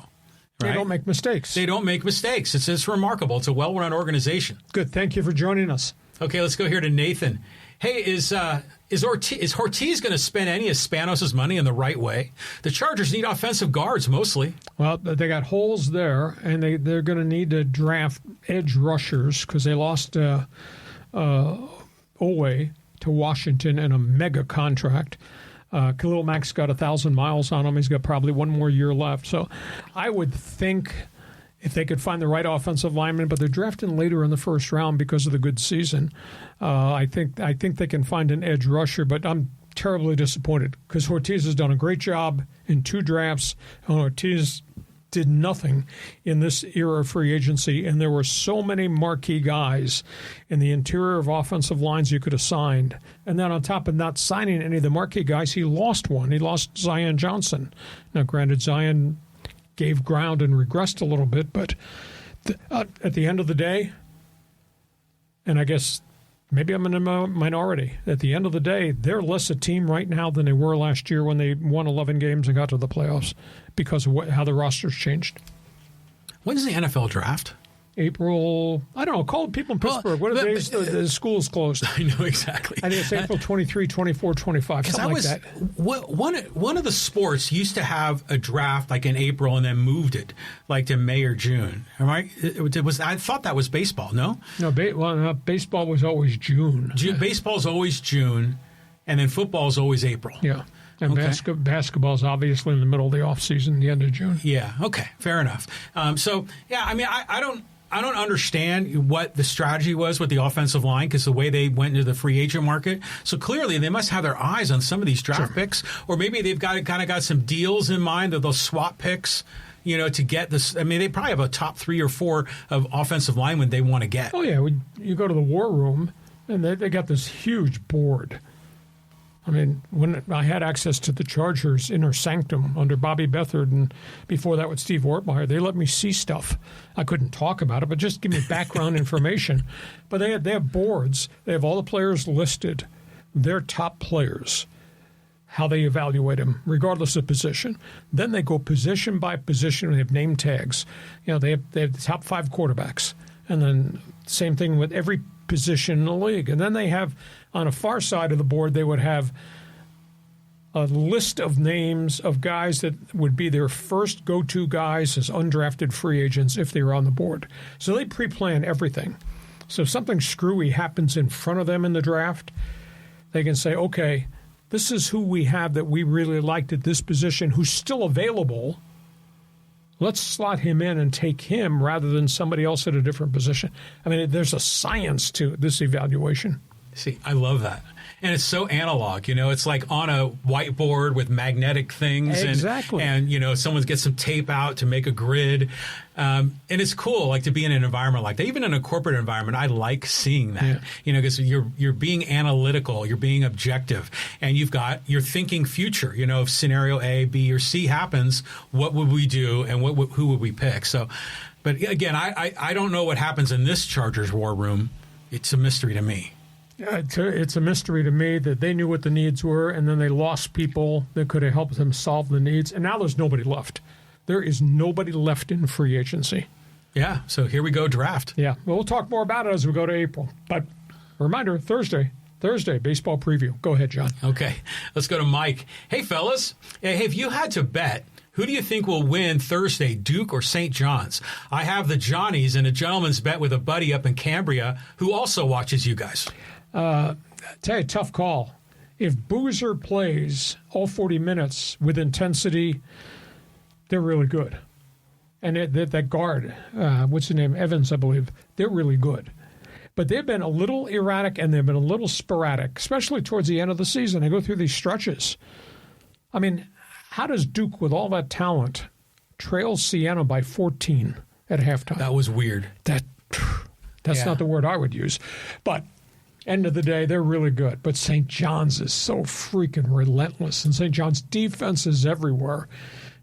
They don't make mistakes. They don't make mistakes. It's remarkable. It's a well-run organization. Good. Thank you for joining us. Okay, let's go here to Nathan. Hey, is Ortiz going to spend any of Spanos' money in the right way? The Chargers need offensive guards mostly. Well, they got holes there, and they're going to need to draft edge rushers because they lost Owe to Washington in a mega contract. Khalil Mack's got 1,000 miles on him. He's got probably one more year left. So I would think if they could find the right offensive lineman, but they're drafting later in the first round because of the good season. I think they can find an edge rusher, but I'm terribly disappointed because Ortiz has done a great job in 2 drafts. Ortiz did nothing in this era of free agency, and there were so many marquee guys in the interior of offensive lines you could have signed. And then on top of not signing any of the marquee guys, he lost one. He lost Zion Johnson. Now, granted, Zion gave ground and regressed a little bit, but at the end of the day, and I guess maybe I'm in a minority, at the end of the day, they're less a team right now than they were last year when they won 11 games and got to the playoffs because of how the roster's changed. When's the NFL draft? April, I don't know, call people in Pittsburgh. What are days the school's closed? I know exactly. I think it's April 23, 24, 25, something like that. One of the sports used to have a draft like in April and then moved it like to May or June. Am I? I thought that was baseball, no? No, baseball was always June. Baseball's always June, and then football's always April. Yeah. And Okay. basketball's obviously in the middle of the offseason, the end of June. Yeah. Okay. Fair enough. I don't understand what the strategy was with the offensive line because the way they went into the free agent market. So clearly they must have their eyes on some of these draft picks, or maybe they've got some deals in mind that they'll swap picks, to get this. I mean, they probably have a top 3 or 4 of offensive linemen they want to get. Oh, yeah. You go to the war room, and they got this huge board. I mean, when I had access to the Chargers' inner sanctum under Bobby Beathard and before that with Steve Ortmeyer, they let me see stuff. I couldn't talk about it, but just give me background information. But they have boards. They have all the players listed, their top players, how they evaluate them, regardless of position. Then they go position by position. They have name tags. They have the top 5 quarterbacks. And then same thing with every position in the league. And then they have, on a far side of the board, they would have a list of names of guys that would be their first go-to guys as undrafted free agents if they were on the board. So they pre-plan everything. So if something screwy happens in front of them in the draft, they can say, okay, this is who we have that we really liked at this position who's still available. Let's slot him in and take him rather than somebody else at a different position. I mean, there's a science to this evaluation. See, I love that. And it's so analog, it's like on a whiteboard with magnetic things. Exactly. And someone gets some tape out to make a grid. And it's cool, like, to be in an environment like that. Even in a corporate environment, I like seeing that, because you're being analytical, you're being objective, and you're thinking future, if scenario A, B, or C happens, what would we do and who would we pick? So, but again, I don't know what happens in this Chargers war room. It's a mystery to me. It's a mystery to me that they knew what the needs were, and then they lost people that could have helped them solve the needs. And now there's nobody left. There is nobody left in free agency. Yeah, so here we go, draft. Yeah, well, we'll talk more about it as we go to April. But reminder, Thursday, baseball preview. Go ahead, John. Okay, let's go to Mike. Hey, fellas. Hey, if you had to bet, who do you think will win Thursday, Duke or St. John's? I have the Johnnies in a gentleman's bet with a buddy up in Cambria who also watches you guys. Tell you, tough call. If Boozer plays all 40 minutes with intensity, they're really good. And that guard, what's his name, Evans, I believe, they're really good. But they've been a little erratic and they've been a little sporadic, especially towards the end of the season. They go through these stretches. I mean, how does Duke, with all that talent, trail Siena by 14 at halftime? That was weird. That's not the word I would use. But end of the day, they're really good. But St. John's is so freaking relentless, and St. John's defense is everywhere.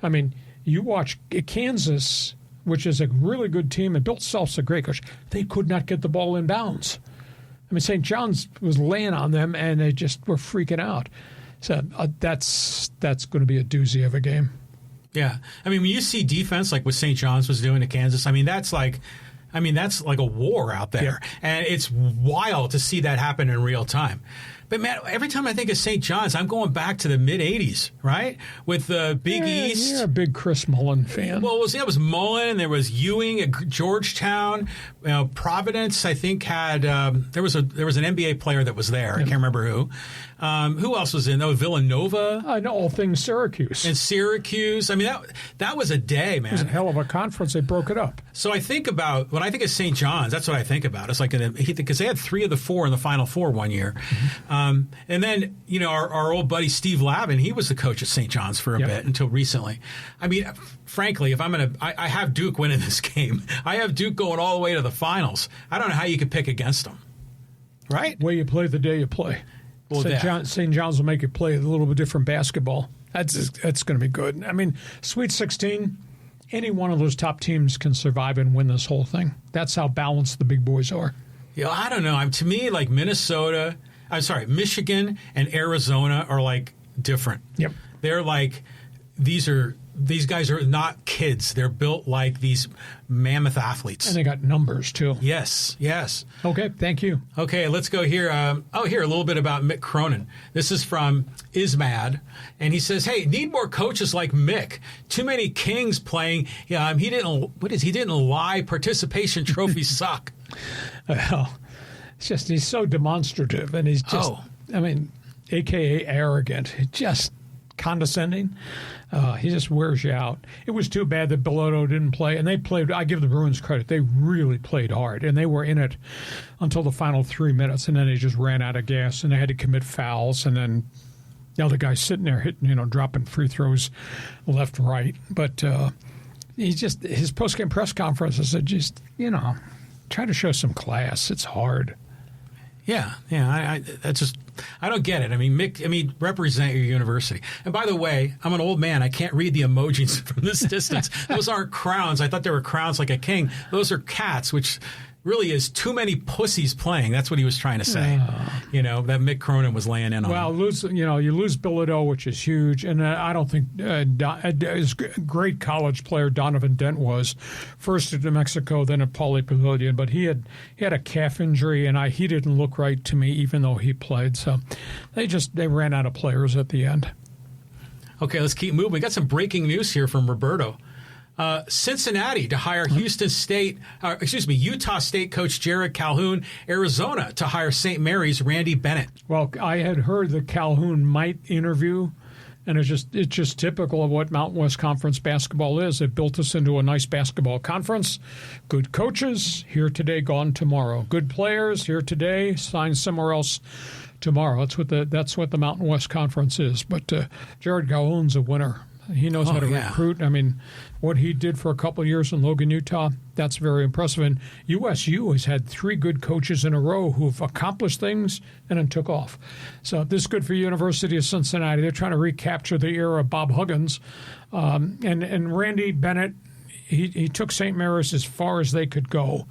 I mean, you watch Kansas, which is a really good team, and Bill Self's a great coach. They could not get the ball in bounds. I mean, St. John's was laying on them, and they just were freaking out. So that's going to be a doozy of a game. Yeah. I mean, when you see defense like what St. John's was doing to Kansas, that's like a war out there. Yeah. And it's wild to see that happen in real time. But, man, every time I think of St. John's, I'm going back to the mid-'80s, right? With the Big East. You're a big Chris Mullen fan. Well, it was Mullen. There was Ewing at Georgetown. Providence, I think, had there was an NBA player that was there. I can't remember who. Who else was in? Oh, Villanova. I know, all things Syracuse. And Syracuse. I mean, that was a day, man. It was a hell of a conference. They broke it up. So when I think of St. John's, that's what I think about. It's like, because they had 3 of the 4 in the Final Four one year. Mm-hmm. And then, our old buddy Steve Lavin, he was the coach at St. John's for a bit until recently. I mean, frankly, if I have Duke winning this game. I have Duke going all the way to the finals. I don't know how you could pick against them. Right? Way you play the day you play. Well, St. John's will make you play a little bit different basketball. That's going to be good. I mean, Sweet 16, any one of those top teams can survive and win this whole thing. That's how balanced the big boys are. Yeah, I don't know. To me, like Michigan and Arizona are like different. Yep. They're like, these guys are not kids. They're built like these mammoth athletes. And they got numbers, too. Yes. Okay, thank you. Okay, let's go here. Here, a little bit about Mick Cronin. This is from Ismad, and he says, hey, need more coaches like Mick. Too many Kings playing. He didn't lie. Participation trophies suck. Well, it's just he's so demonstrative, and he's just, a.k.a. arrogant. Just condescending. He just wears you out. It was too bad that Bilodeau didn't play, and they played. I give the Bruins credit; they really played hard, and they were in it until the final 3 minutes, and then they just ran out of gas, and they had to commit fouls, and then the other guy sitting there hitting, dropping free throws left and right. But his post-game press conferences are just, try to show some class. It's hard. Yeah. I don't get it. I mean, represent your university. And by the way, I'm an old man. I can't read the emojis from this distance. Those aren't crowns. I thought they were crowns like a king. Those are cats, which really is too many pussies playing. That's what he was trying to say. That Mick Cronin was laying in on. Well, you lose Bilodeau, which is huge, and I don't think as great college player Donovan Dent was, first at New Mexico, then at Pauley Pavilion, but he had a calf injury, and he didn't look right to me, even though he played. So they ran out of players at the end. Okay, let's keep moving. We got some breaking news here from Roberto. Cincinnati to hire Utah State coach Jared Calhoun, Arizona to hire St. Mary's Randy Bennett. Well, I had heard that Calhoun might interview, and it's just typical of what Mountain West Conference basketball is. It built us into a nice basketball conference. Good coaches, here today, gone tomorrow. Good players, here today, signed somewhere else tomorrow. That's what the Mountain West Conference is. But Jared Calhoun's a winner. He knows how to recruit. I mean, what he did for a couple of years in Logan, Utah, that's very impressive. And USU has had 3 good coaches in a row who've accomplished things and then took off. So this is good for University of Cincinnati. They're trying to recapture the era of Bob Huggins. And Randy Bennett, he took St. Mary's as far as they could go.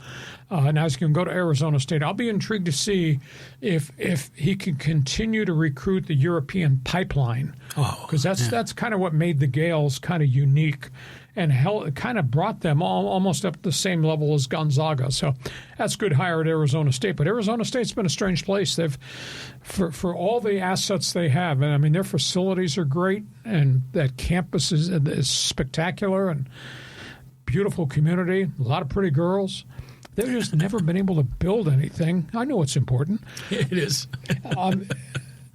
Now he's going to go to Arizona State. I'll be intrigued to see if he can continue to recruit the European pipeline. Because that's kind of what made the Gales kind of unique and kind of brought them almost up to the same level as Gonzaga. So that's good hire at Arizona State. But Arizona State's been a strange place. They've for all the assets they have, and I mean their facilities are great, and that campus is spectacular and beautiful community, a lot of pretty girls. They've just never been able to build anything. I know it's important. It is.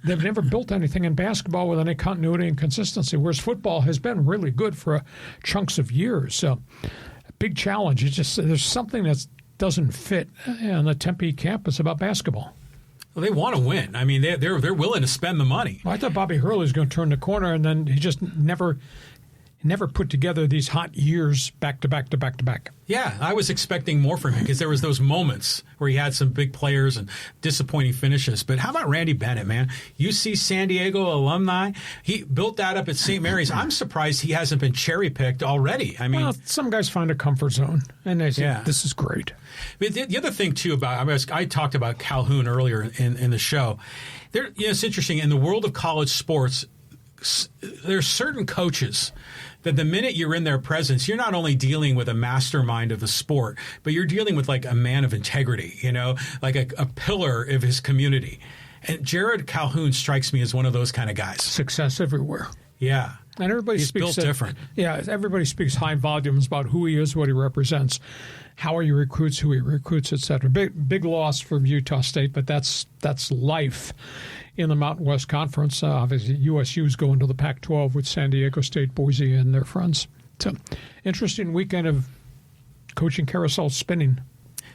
They've never built anything in basketball with any continuity and consistency, whereas football has been really good for chunks of years. So, a big challenge. It's just there's something that doesn't fit on the Tempe campus about basketball. Well, they want to win. I mean, they're willing to spend the money. Well, I thought Bobby Hurley was going to turn the corner, and then he just never put together these hot years back to back to back to back. Yeah, I was expecting more from him because there was those moments where he had some big players and disappointing finishes. But how about Randy Bennett, man? UC San Diego alumni. He built that up at St. Mary's. I'm surprised he hasn't been cherry-picked already. I mean, some guys find a comfort zone, and they say, this is great. The other thing, too, I talked about Calhoun earlier in the show. It's interesting. In the world of college sports, there's certain coaches that the minute you're in their presence, you're not only dealing with a mastermind of the sport, but you're dealing with like a man of integrity, like a pillar of his community. And Jared Calhoun strikes me as one of those kind of guys. Success everywhere. Yeah. And everybody He's built different. Yeah, everybody speaks high volumes about who he is, what he represents, how he recruits, who he recruits, et cetera. Big loss from Utah State, but that's life in the Mountain West Conference. Obviously, USU's going to the Pac-12 with San Diego State, Boise, and their friends. So, interesting weekend of coaching carousel spinning.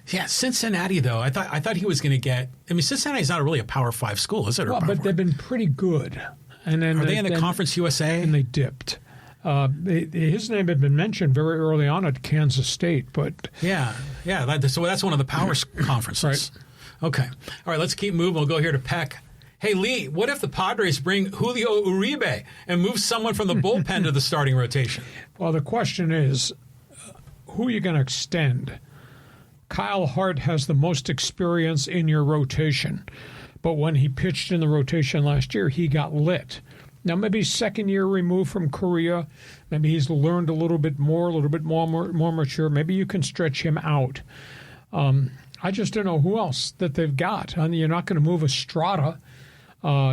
Yeah, Cincinnati, though, I thought he was going to get. I mean, Cincinnati's not really a Power 5 school, is it? Well, but they've been pretty good. And then are they in the Conference USA? And they dipped. His name had been mentioned very early on at Kansas State, but so that's one of the power conferences. Right. Okay, all right. Let's keep moving. We'll go here to Peck. Hey, Lee, what if the Padres bring Julio Uribe and move someone from the bullpen to the starting rotation? Well, the question is, who are you going to extend? Kyle Hart has the most experience in your rotation, but when he pitched in the rotation last year, he got lit. Now, maybe second year removed from Korea, maybe he's learned a little bit more mature. Maybe you can stretch him out. I just don't know who else that they've got. I mean, you're not going to move Estrada.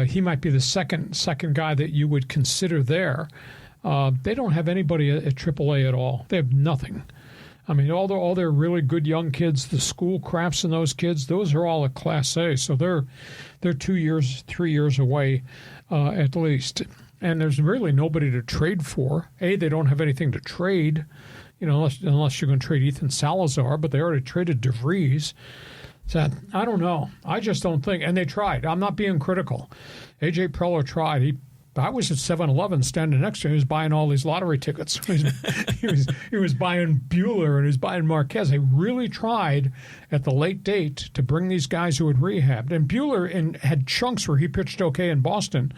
He might be the second guy that you would consider there. They don't have anybody at AAA at all. They have nothing. I mean, all their really good young kids, the school crafts in those kids, those are all at Class A. So they're 2 years, 3 years away at least. and there's really nobody to trade for. They don't have anything to trade, unless you're going to trade Ethan Salazar, but they already traded DeVries. So I don't know. I just don't think, and they tried. I'm not being critical. A.J. Preller tried. I was at 7-Eleven standing next to him. He was buying all these lottery tickets. He was buying Buehler and he was buying Marquez. They really tried at the late date to bring these guys who had rehabbed. And Buehler had chunks where he pitched okay in Boston.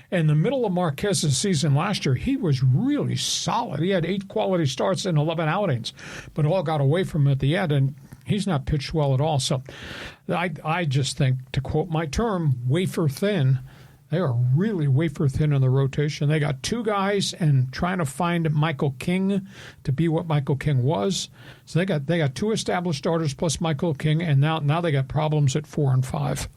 In the middle of Marquez's season last year, he was really solid. He had 8 quality starts and 11 outings, but all got away from him at the end, and he's not pitched well at all. So I just think, to quote my term, wafer thin. They are really wafer thin in the rotation. They got 2 guys and trying to find Michael King to be what Michael King was. So they got 2 established starters plus Michael King, and now they got problems at 4 and 5.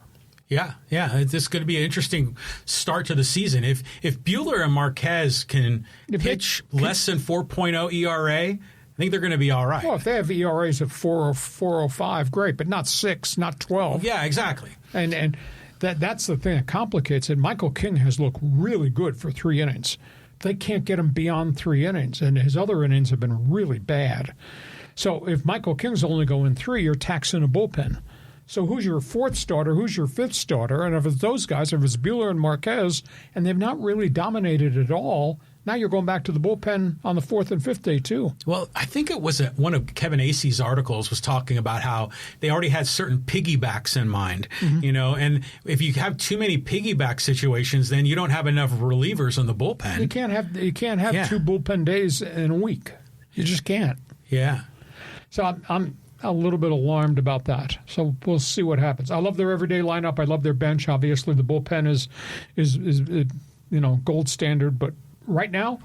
Yeah. This is going to be an interesting start to the season. If Buehler and Marquez can pitch less than 4.0 ERA, I think they're going to be all right. Well, if they have ERAs of 4 or 4.05, great, but not 6, not 12. Yeah, exactly. And that's the thing that complicates it. Michael King has looked really good for 3 innings. They can't get him beyond 3 innings, and his other innings have been really bad. So if Michael King's only going 3, you're taxing a bullpen. So who's your 4th starter? Who's your 5th starter? And if it's those guys, if it's Buehler and Marquez, and they've not really dominated at all, now you're going back to the bullpen on the 4th and 5th day, too. Well, I think it was one of Kevin Acey's articles was talking about how they already had certain piggybacks in mind, and if you have too many piggyback situations, then you don't have enough relievers in the bullpen. You can't have 2 bullpen days in a week. You just can't. Yeah. So I'm a little bit alarmed about that. So we'll see what happens. I love their everyday lineup. I love their bench. Obviously, the bullpen is gold standard, but right now,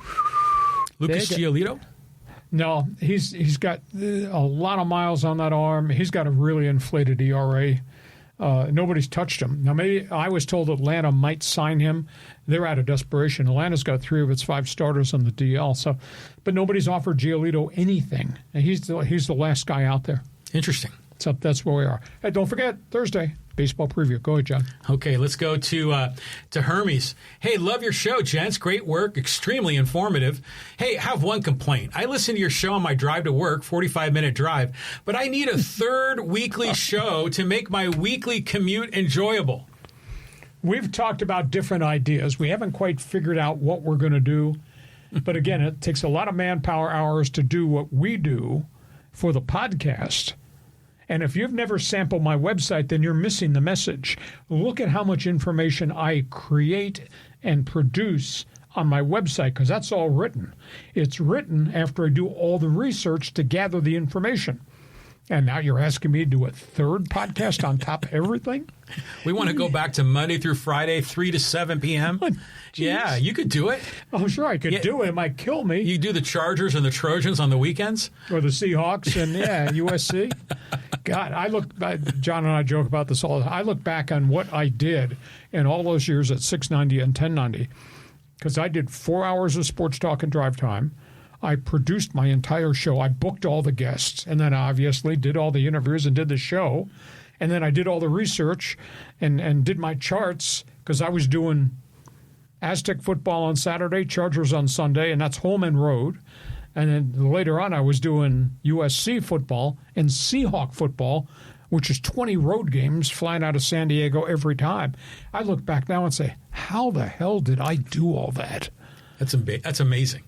Lucas Giolito? No, he's got a lot of miles on that arm. He's got a really inflated ERA. Nobody's touched him. Now, maybe I was told Atlanta might sign him. They're out of desperation. Atlanta's got 3 of its 5 starters on the DL. But nobody's offered Giolito anything. And he's the last guy out there. Interesting. So that's where we are. Hey, don't forget, Thursday, baseball preview. Go ahead, John. Okay, let's go to Hermes. Hey, love your show, gents. Great work. Extremely informative. Hey, I have one complaint. I listen to your show on my drive to work, 45-minute drive, but I need a 3rd weekly show to make my weekly commute enjoyable. We've talked about different ideas. We haven't quite figured out what we're going to do. But again, it takes a lot of manpower hours to do what we do for the podcast. And if you've never sampled my website, then you're missing the message. Look at how much information I create and produce on my website, because that's all written. It's written after I do all the research to gather the information. And now you're asking me to do a 3rd podcast on top of everything? We want to go back to Monday through Friday, 3 to 7 p.m. Yeah, you could do it. Oh, sure, I could do it. It might kill me. You do the Chargers and the Trojans on the weekends? Or the Seahawks and, USC. God, John and I joke about this all the time. I look back on what I did in all those years at 690 and 1090, because I did 4 hours of sports talk and drive time. I produced my entire show. I booked all the guests, and then obviously did all the interviews and did the show. And then I did all the research and did my charts, because I was doing Aztec football on Saturday, Chargers on Sunday, and that's home and road. And then later on I was doing USC football and Seahawk football, which is 20 road games flying out of San Diego every time. I look back now and say, how the hell did I do all that? That's amazing.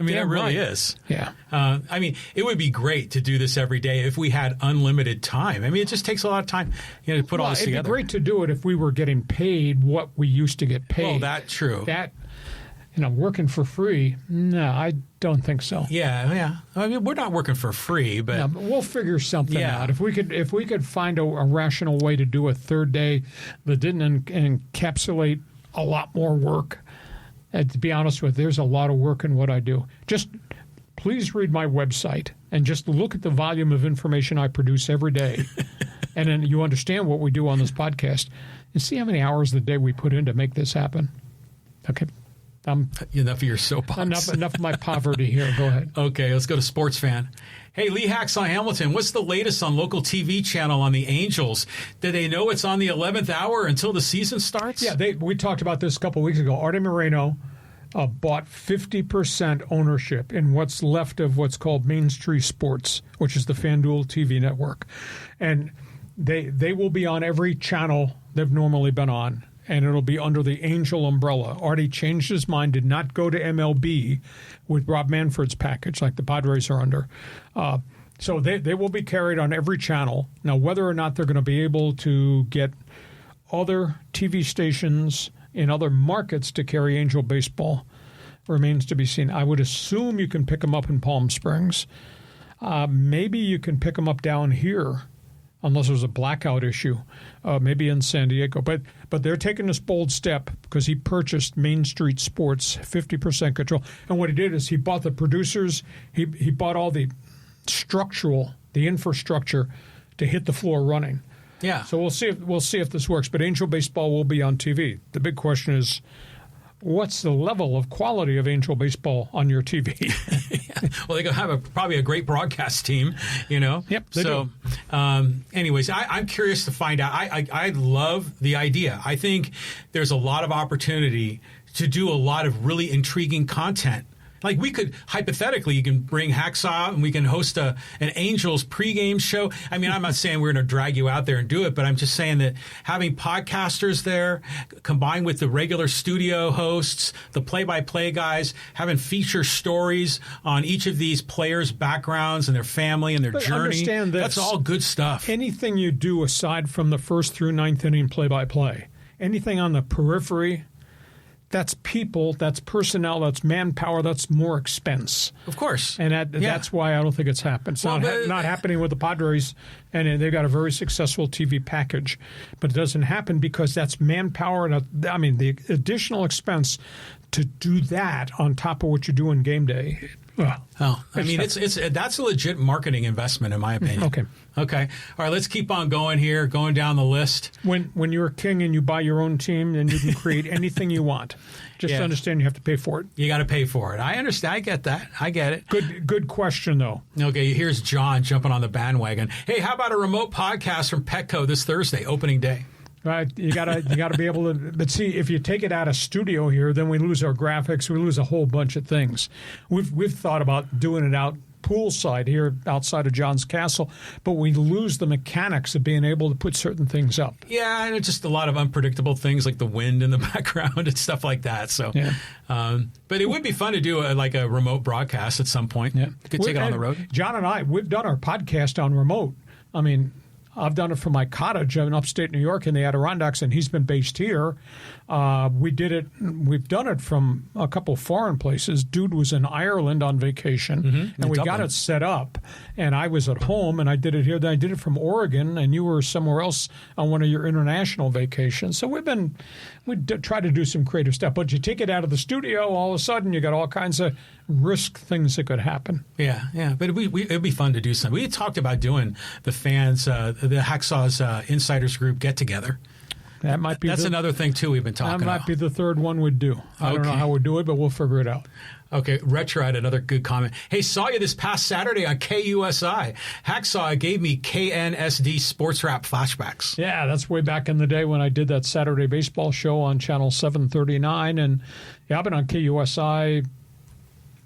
I mean, it really is. Yeah. It would be great to do this every day if we had unlimited time. I mean, it just takes a lot of time, to put all this together. It'd be great to do it if we were getting paid what we used to get paid. Oh, that's true. Working for free, no, I don't think so. Yeah. I mean, we're not working for free, but but we'll figure something out. If we could find a rational way to do a 3rd day that didn't encapsulate a lot more work. To be honest with you, there's a lot of work in what I do. Just please read my website and just look at the volume of information I produce every day. And then you understand what we do on this podcast and see how many hours a day we put in to make this happen. Okay. Enough of your soapbox. Enough of my poverty here. Go ahead. Okay, let's go to Sports Fan. Hey, Lee Hacksaw Hamilton, what's the latest on local TV channel on the Angels? Do they know it's on the 11th hour until the season starts? Yeah, we talked about this a couple weeks ago. Artie Moreno bought 50% ownership in what's left of what's called Main Street Sports, which is the FanDuel TV network. And they will be on every channel they've normally been on, and it'll be under the Angel umbrella. Artie changed his mind, did not go to MLB with Rob Manfred's package like the Padres are under. So they will be carried on every channel. Now, whether or not they're going to be able to get other TV stations in other markets to carry Angel Baseball remains to be seen. I would assume you can pick them up in Palm Springs. Maybe you can pick them up down here, unless there's a blackout issue, maybe in San Diego. But they're taking this bold step because he purchased Main Street Sports, 50% control. And what he did is he bought the producers. He bought all the infrastructure to hit the floor running. Yeah. So we'll see if this works. But Angel Baseball will be on TV. The big question is, what's the level of quality of Angel Baseball on your TV? Yeah. Well, they're going to have probably a great broadcast team, you know? Yep, they do. Anyways, I'm curious to find out. I love the idea. I think there's a lot of opportunity to do a lot of really intriguing content. Like we could, hypothetically, you can bring Hacksaw and we can host an Angels pregame show. I mean, I'm not saying we're going to drag you out there and do it, but I'm just saying that having podcasters there combined with the regular studio hosts, the play-by-play guys, having feature stories on each of these players' backgrounds and their family and their journey. Understand this. That's all good stuff. Anything you do aside from the first through ninth inning play-by-play, anything on the periphery, that's people, that's personnel, that's manpower, that's more expense. Of course. And that's why I don't think it's happened. It's not happening with the Padres, and they've got a very successful TV package. But it doesn't happen because that's manpower. And the additional expense to do that on top of what you do in game day. That's a legit marketing investment, in my opinion. Okay. All right, let's keep on going here, going down the list. When you're a king and you buy your own team, then you can create anything you want. Just understand you have to pay for it. You got to pay for it. I understand. I get that. I get it. Good question, though. Okay, here's John jumping on the bandwagon. Hey, how about a remote podcast from Petco this Thursday, opening day? Right, you gotta be able to. But see, if you take it out of studio here, then we lose our graphics. We lose a whole bunch of things. We've thought about doing it out poolside here outside of John's Castle, but we lose the mechanics of being able to put certain things up. Yeah, and it's just a lot of unpredictable things like the wind in the background and stuff like that. So, but it would be fun to do a remote broadcast at some point. Yeah, you could take it on the road. John and I, we've done our podcast on remote. I mean, I've done it from my cottage in upstate New York in the Adirondacks, and he's been based here. We've done it from a couple foreign places. Dude was in Ireland on vacation, and we got it set up. And I was at home, and I did it here. Then I did it from Oregon, and you were somewhere else on one of your international vacations. So we try to do some creative stuff. But you take it out of the studio, all of a sudden you got all kinds of risk things that could happen. Yeah. But it'd be fun to do something. We had talked about doing the fans, the Hacksaw's Insiders Group get-together. That might be. That's another thing, too, we've been talking about. That might be the third one we'd do. I don't know how we'd do it, but we'll figure it out. Okay, Retro had another good comment. Hey, saw you this past Saturday on KUSI. Hacksaw gave me KNSD sports rap flashbacks. Yeah, that's way back in the day when I did that Saturday baseball show on Channel 739. And I've been on KUSI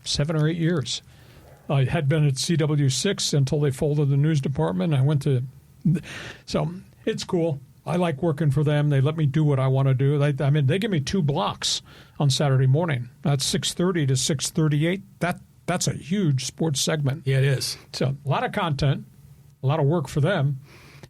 7 or 8 years. I had been at CW6 until they folded the news department. I went to... So it's cool. I like working for them. They let me do what I want to do. They give me 2 blocks on Saturday morning. That's 6:30 to 6:38. That's a huge sports segment. Yeah, it is. So a lot of content, a lot of work for them,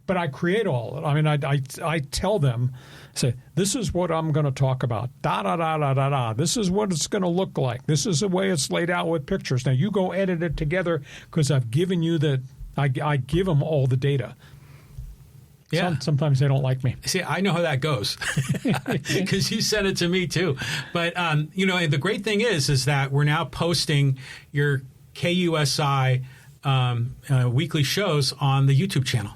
but I create all of it. I mean, I tell them, say, this is what I'm going to talk about. Da-da-da-da-da-da. This is what it's going to look like. This is the way it's laid out with pictures. Now, you go edit it together because I've given you I give them all the data. Yeah. Sometimes they don't like me. See, I know how that goes because you sent it to me too. But, and the great thing is that we're now posting your KUSI weekly shows on the YouTube channel,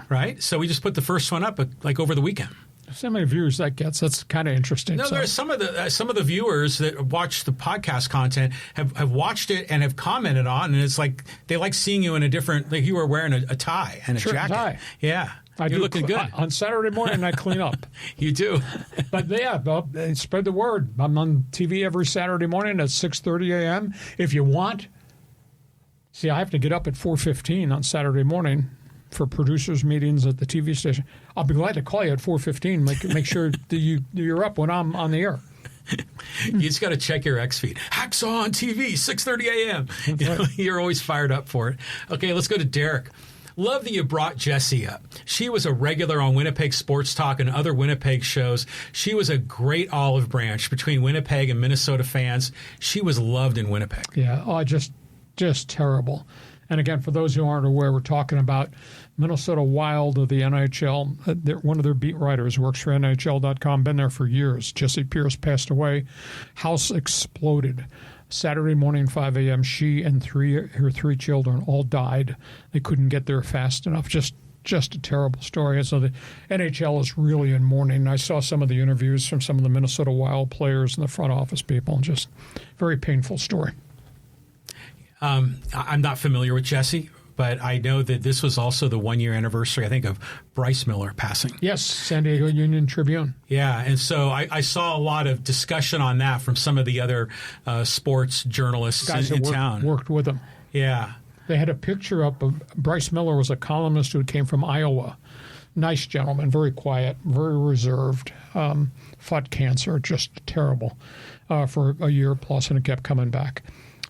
right? So we just put the first one up over the weekend. So many viewers that gets. That's kind of interesting. No, there's some of the viewers that watch the podcast content have watched it and have commented on, and it's like they like seeing you in a different, like you were wearing a tie and a jacket. Tie. Yeah. You're looking good. On Saturday morning, I clean up. You do. But yeah, spread the word. I'm on TV every Saturday morning at 6:30 a.m. If you want. See, I have to get up at 4:15 on Saturday morning for producers' meetings at the TV station. I'll be glad to call you at 4:15. Make sure that you're up when I'm on the air. You just got to check your X feed. Hacksaw on TV, 6:30 a.m. You're always fired up for it. Okay, let's go to Derek. Love that you brought Jessie up. She was a regular on Winnipeg Sports Talk and other Winnipeg shows. She was a great olive branch between Winnipeg and Minnesota fans. She was loved in Winnipeg. Yeah, just terrible. And again, for those who aren't aware, we're talking about Minnesota Wild of the NHL. One of their beat writers works for NHL.com, been there for years. Jesse Pierce passed away. House exploded. Saturday morning, 5 a.m., she and her three children all died. They couldn't get there fast enough. Just a terrible story. And so the NHL is really in mourning. I saw some of the interviews from some of the Minnesota Wild players and the front office people. Just very painful story. I'm not familiar with Jesse, but I know that this was also the one-year anniversary, I think, of Bryce Miller passing. Yes, San Diego Union Tribune. Yeah, and so I saw a lot of discussion on that from some of the other sports journalists in town. Worked with him. Yeah. They had a picture up of Bryce Miller was a columnist who came from Iowa. Nice gentleman, very quiet, very reserved, fought cancer, just terrible for a year plus, and it kept coming back.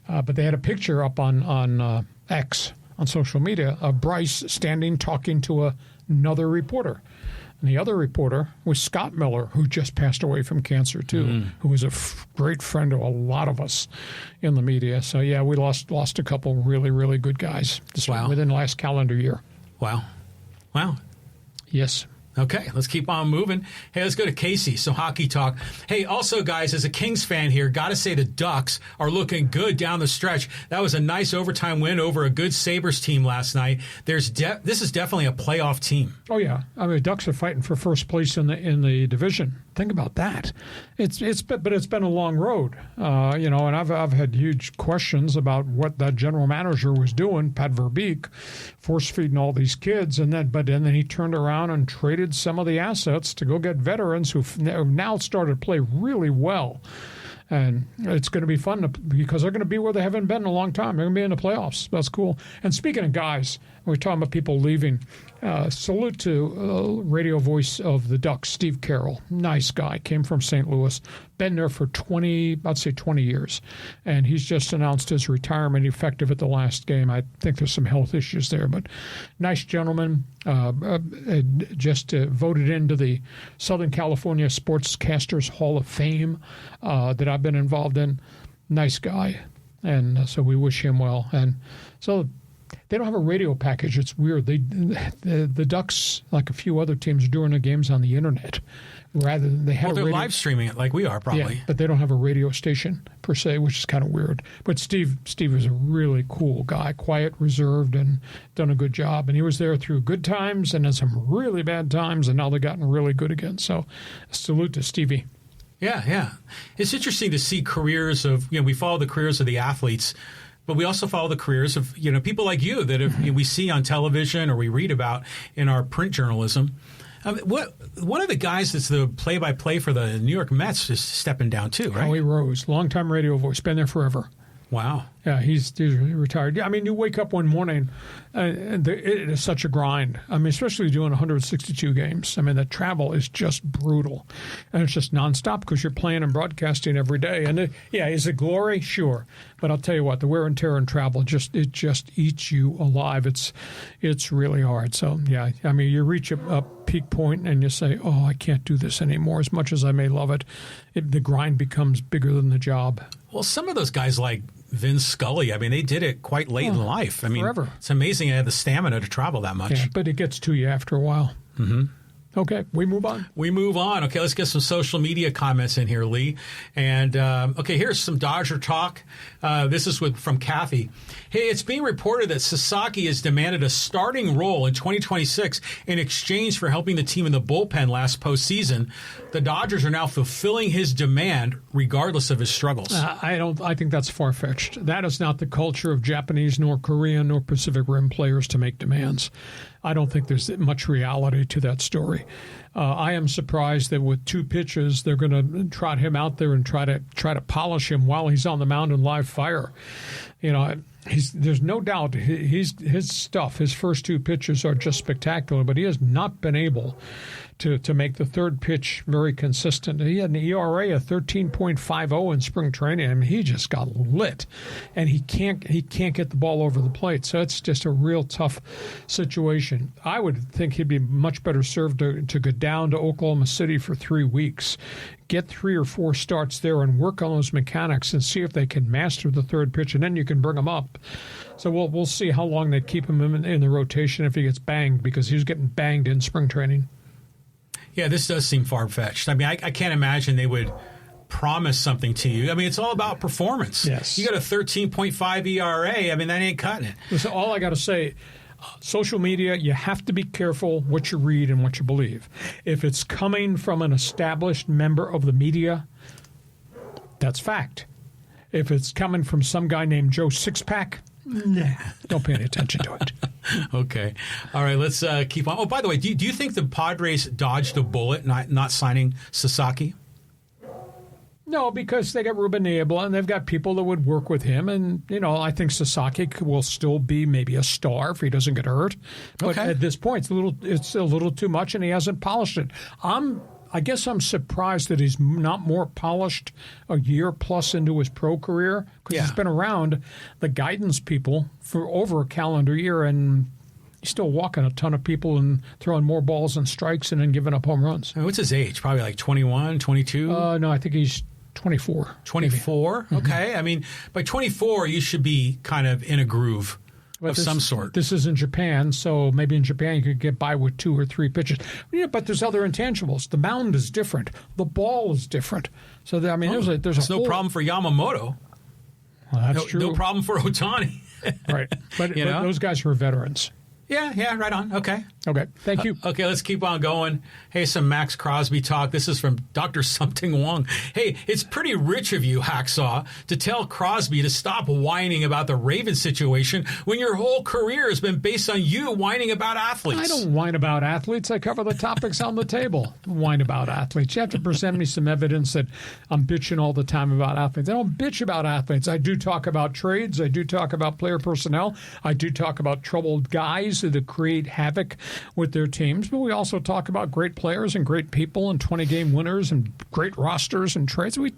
But they had a picture up on X, on social media, of Bryce standing talking to another reporter. And the other reporter was Scott Miller, who just passed away from cancer, too, who was a great friend to a lot of us in the media. So, yeah, we lost a couple really, really good guys within the last calendar year. Wow. Yes. Okay, let's keep on moving. Hey, let's go to Casey, some hockey talk. Hey, also, guys, as a Kings fan here, got to say the Ducks are looking good down the stretch. That was a nice overtime win over a good Sabres team last night. This is definitely a playoff team. Oh, yeah. I mean, the Ducks are fighting for first place in the division. Think about that. But it's been a long road, and I've had huge questions about what that general manager was doing, Pat Verbeek, force feeding all these kids, and then he turned around and traded some of the assets to go get veterans who've now started to play really well. And it's going to be fun because they're going to be where they haven't been in a long time. They're going to be in the playoffs. That's cool. And speaking of guys, we're talking about people leaving. Salute to radio voice of the Ducks, Steve Carroll. Nice guy. Came from St. Louis. Been there for 20 years. And he's just announced his retirement effective at the last game. I think there's some health issues there. But nice gentleman. Just voted into the Southern California Sportscasters Hall of Fame that I've been involved in. Nice guy. And so we wish him well. And so they don't have a radio package. It's weird. The Ducks, like a few other teams, are doing their games on the internet rather than they have. Well, they're live streaming it like we are, probably. Yeah, but they don't have a radio station per se, which is kind of weird. But Steve is a really cool guy, quiet, reserved, and done a good job. And he was there through good times and then some really bad times, and now they've gotten really good again. So, salute to Stevie. Yeah. It's interesting to see careers of, we follow the careers of the athletes, but we also follow the careers of, people like you that we see on television or we read about in our print journalism. One of the guys that's the play-by-play for the New York Mets is stepping down too, right? Howie Rose, longtime radio voice, been there forever. Wow. Yeah, he's retired. I mean, you wake up one morning, and it is such a grind. I mean, especially doing 162 games. I mean, the travel is just brutal. And it's just nonstop because you're playing and broadcasting every day. And, is it glory? Sure. But I'll tell you what, the wear and tear and travel, it just eats you alive. It's really hard. So, yeah, I mean, you reach a peak point and you say, oh, I can't do this anymore. As much as I may love it, the grind becomes bigger than the job. Well, some of those guys like Vince Scully, I mean, they did it quite late in life. I mean, forever. It's amazing they had the stamina to travel that much. Yeah, but it gets to you after a while. Mm-hmm. Okay, we move on. Okay, let's get some social media comments in here, Lee. And, here's some Dodger talk. This is from Kathy. Hey, it's being reported that Sasaki has demanded a starting role in 2026 in exchange for helping the team in the bullpen last postseason. The Dodgers are now fulfilling his demand regardless of his struggles. I think that's far-fetched. That is not the culture of Japanese nor Korean nor Pacific Rim players to make demands. I don't think there's much reality to that story. I am surprised that with 2 pitches, they're going to trot him out there and try to polish him while he's on the mound in live fire. There's no doubt his stuff, his first 2 pitches are just spectacular, but he has not been able to make the third pitch very consistent. He had an ERA of 13.50 in spring training. I mean, he just got lit, and he can't get the ball over the plate. So it's just a real tough situation. I would think he'd be much better served to go down to Oklahoma City for 3 weeks, get 3 or 4 starts there, and work on those mechanics and see if they can master the third pitch, and then you can bring him up. So we'll see how long they keep him in the rotation if he gets banged, because he was getting banged in spring training. Yeah, this does seem far-fetched. I mean, I can't imagine they would promise something to you. I mean, it's all about performance. Yes. You got a 13.5 ERA. I mean, that ain't cutting it. So all I got to say, social media, you have to be careful what you read and what you believe. If it's coming from an established member of the media, that's fact. If it's coming from some guy named Joe Sixpack, nah, don't pay any attention to it. Okay. All right, let's keep on. Oh, by the way, do you think the Padres dodged a bullet not signing Sasaki? No, because they got Ruben Niebla, and they've got people that would work with him. And, I think Sasaki will still be maybe a star if he doesn't get hurt. But at this point, it's a little too much, and he hasn't polished it. I guess I'm surprised that he's not more polished a year plus into his pro career, because he's been around the guidance people for over a calendar year, and he's still walking a ton of people and throwing more balls and strikes and then giving up home runs. I mean, what's his age? Probably like 21, 22? No, I think he's 24. 24? Okay. Mm-hmm. I mean, by 24, you should be kind of in a groove. Of some sort. This is in Japan, so maybe in Japan you could get by with 2 or 3 pitches. Yeah, but there's other intangibles. The mound is different. The ball is different. So there's no problem for Yamamoto. Well, that's true. No problem for Ohtani. Right, but those guys are veterans. Yeah, right on. Okay. Thank you. Okay, let's keep on going. Hey, some Max Crosby talk. This is from Dr. Something Wong. Hey, it's pretty rich of you, Hacksaw, to tell Crosby to stop whining about the Ravens situation when your whole career has been based on you whining about athletes. I don't whine about athletes. I cover the topics on the table. Whine about athletes. You have to present me some evidence that I'm bitching all the time about athletes. I don't bitch about athletes. I do talk about trades. I do talk about player personnel. I do talk about troubled guys that create havoc with their teams, but we also talk about great players and great people and 20-game winners and great rosters and trades. We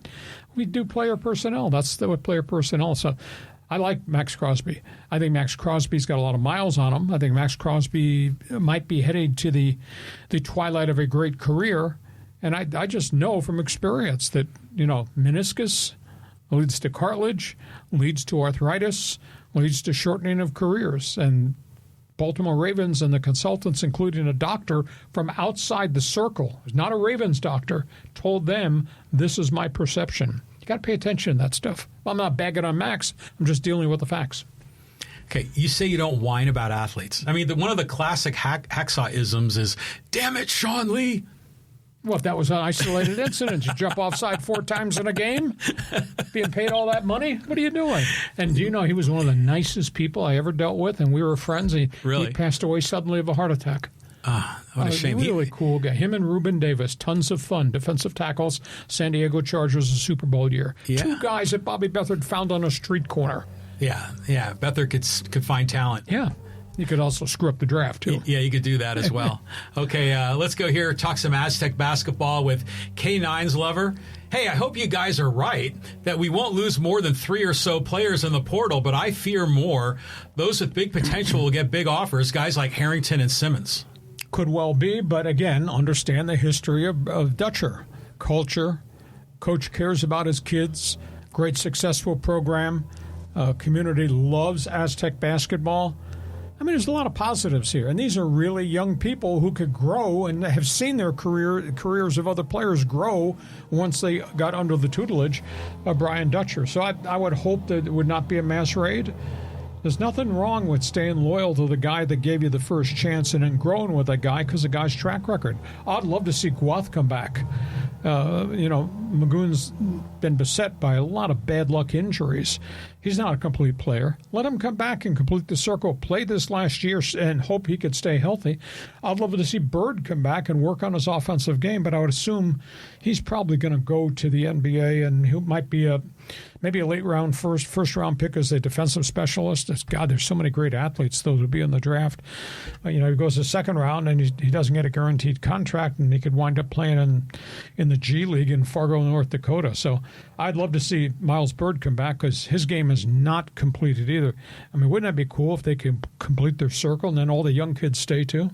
do player personnel. That's what player personnel. So I like Max Crosby. I think Max Crosby's got a lot of miles on him. I think Max Crosby might be heading to the twilight of a great career, and I just know from experience that meniscus leads to cartilage, leads to arthritis, leads to shortening of careers, and Baltimore Ravens and the consultants, including a doctor from outside the circle, who's not a Ravens doctor, told them, this is my perception. You got to pay attention to that stuff. I'm not bagging on Max. I'm just dealing with the facts. Okay, you say you don't whine about athletes. I mean, one of the classic hacksaw-isms is, damn it, Sean Lee. Well, if that was an isolated incident, you jump offside 4 times in a game, being paid all that money, what are you doing? And do you know he was one of the nicest people I ever dealt with, and we were friends. He passed away suddenly of a heart attack. What a shame. Really cool guy. Him and Ruben Davis, tons of fun. Defensive tackles, San Diego Chargers, a Super Bowl year. Yeah. 2 guys that Bobby Beathard found on a street corner. Yeah. Beathard could find talent. Yeah. You could also screw up the draft, too. Yeah, you could do that as well. Okay, let's go here, talk some Aztec basketball with K9's Lover. Hey, I hope you guys are right that we won't lose more than 3 or so players in the portal, but I fear more. Those with big potential will get big offers, guys like Harrington and Simmons. Could well be, but again, understand the history of Dutcher. Culture, coach cares about his kids, great successful program, community loves Aztec basketball. I mean, there's a lot of positives here, and these are really young people who could grow and have seen their careers of other players grow once they got under the tutelage of Brian Dutcher. So I would hope that it would not be a mass raid. There's nothing wrong with staying loyal to the guy that gave you the first chance and then growing with that guy because the guy's track record. I'd love to see Guath come back. Magoon's been beset by a lot of bad luck injuries. He's not a complete player. Let him come back and complete the circle. Play this last year and hope he could stay healthy. I'd love to see Bird come back and work on his offensive game, but I would assume he's probably going to go to the NBA, and he might be maybe a late round first round pick as a defensive specialist. God, there's so many great athletes those would be in the draft. He goes to second round and he doesn't get a guaranteed contract, and he could wind up playing in the G League in Fargo, North Dakota. So I'd love to see Miles Bird come back because his game is not completed either. I mean, wouldn't that be cool if they could complete their circle and then all the young kids stay too?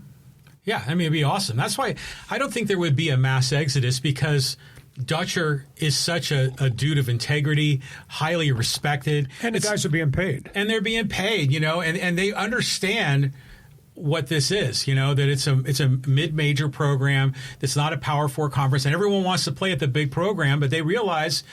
Yeah, I mean, it'd be awesome. That's why I don't think there would be a mass exodus, because Dutcher is such a dude of integrity, highly respected. And the guys are being paid. And they're being paid, and they understand what this is, that it's a mid-major program. It's not a Power 4 conference, and everyone wants to play at the big program, but they realize,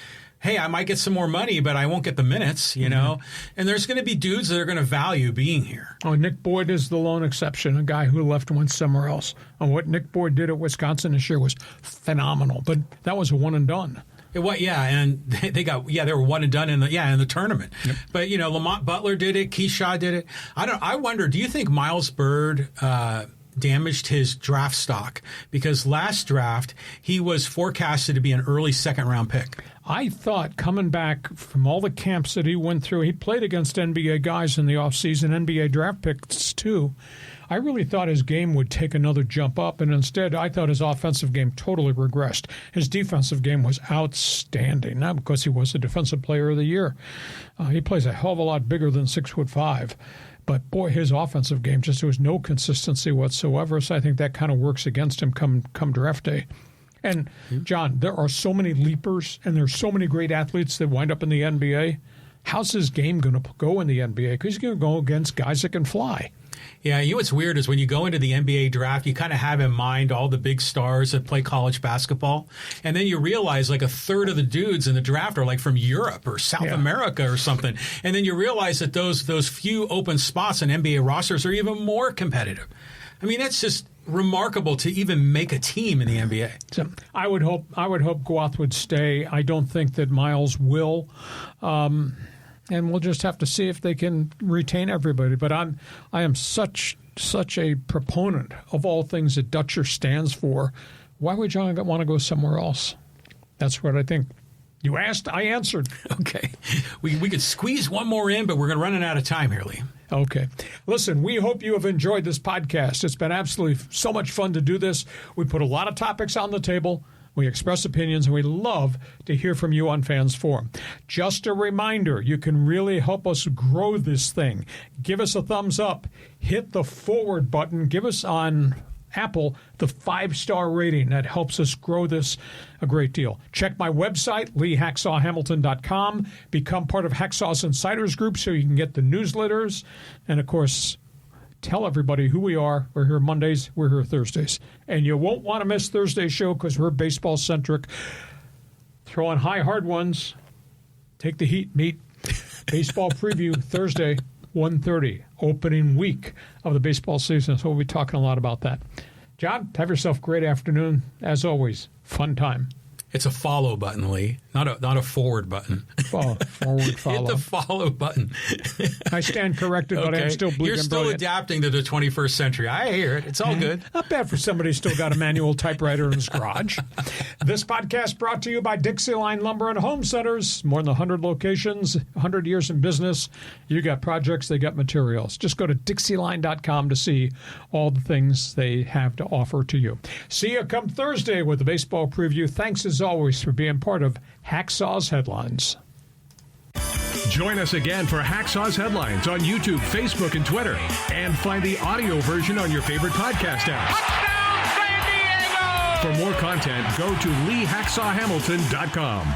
hey, I might get some more money, but I won't get the minutes, And there's going to be dudes that are going to value being here. Oh, Nick Boyd is the lone exception, a guy who left and went somewhere else. And what Nick Boyd did at Wisconsin this year was phenomenal, but that was a one and done. And they were one and done in the tournament. Yep. But Lamont Butler did it, Keyshaw did it. I wonder, do you think Miles Bird damaged his draft stock? Because last draft he was forecasted to be an early second round pick. I thought coming back from all the camps that he went through, he played against NBA guys in the offseason, NBA draft picks too. I really thought his game would take another jump up, and instead I thought his offensive game totally regressed. His defensive game was outstanding, not because he was the Defensive Player of the Year. He plays a hell of a lot bigger than 6'5", but boy, his offensive game, there was no consistency whatsoever, so I think that kind of works against him come draft day. And, John, there are so many leapers, and there's so many great athletes that wind up in the NBA. How's his game going to go in the NBA? Because he's going to go against guys that can fly. Yeah, what's weird is when you go into the NBA draft, you kind of have in mind all the big stars that play college basketball. And then you realize like a third of the dudes in the draft are like from Europe or South America or something. And then you realize that those few open spots in NBA rosters are even more competitive. I mean, that's just remarkable to even make a team in the NBA. So I would hope Guath would stay. I don't think that Miles will. And we'll just have to see if they can retain everybody. But I am such a proponent of all things that Dutcher stands for. Why would John want to go somewhere else? That's what I think. You asked, I answered. Okay. We could squeeze one more in, but we're running out of time here, Lee. Okay. Listen, we hope you have enjoyed this podcast. It's been absolutely so much fun to do this. We put a lot of topics on the table. We express opinions, and we love to hear from you on Fans Forum. Just a reminder, you can really help us grow this thing. Give us a thumbs up. Hit the forward button. Give us on Apple the 5-star rating. That helps us grow this a great deal. Check my website, LeeHacksawHamilton.com. Become part of Hacksaw's Insiders Group so you can get the newsletters. And, of course, tell everybody who we are. We're here Mondays. We're here Thursdays. And you won't want to miss Thursday's show because we're baseball-centric. Throw on high, hard ones. Take the heat, meet. Baseball preview Thursday, 1:30. Opening week of the baseball season. So we'll be talking a lot about that. John, have yourself a great afternoon. As always, fun time. It's a follow button, Lee, not a forward button. Forward follow. Hit the follow button. I stand corrected, but I'm still bleeding. You're still adapting to the 21st century. I hear it. It's all good. Not bad for somebody who's still got a manual typewriter in his garage. This podcast brought to you by DIXIELINE Lumber and Home Centers. More than 100 locations, 100 years in business. You got projects, they got materials. Just go to DIXIELINE.com to see all the things they have to offer to you. See you come Thursday with the baseball preview. Thanks as always for being part of Hacksaw's Headlines. Join us again for Hacksaw's Headlines on YouTube, Facebook, and Twitter. And find the audio version on your favorite podcast app. Touchdown, San Diego! For more content, go to LeeHacksawHamilton.com.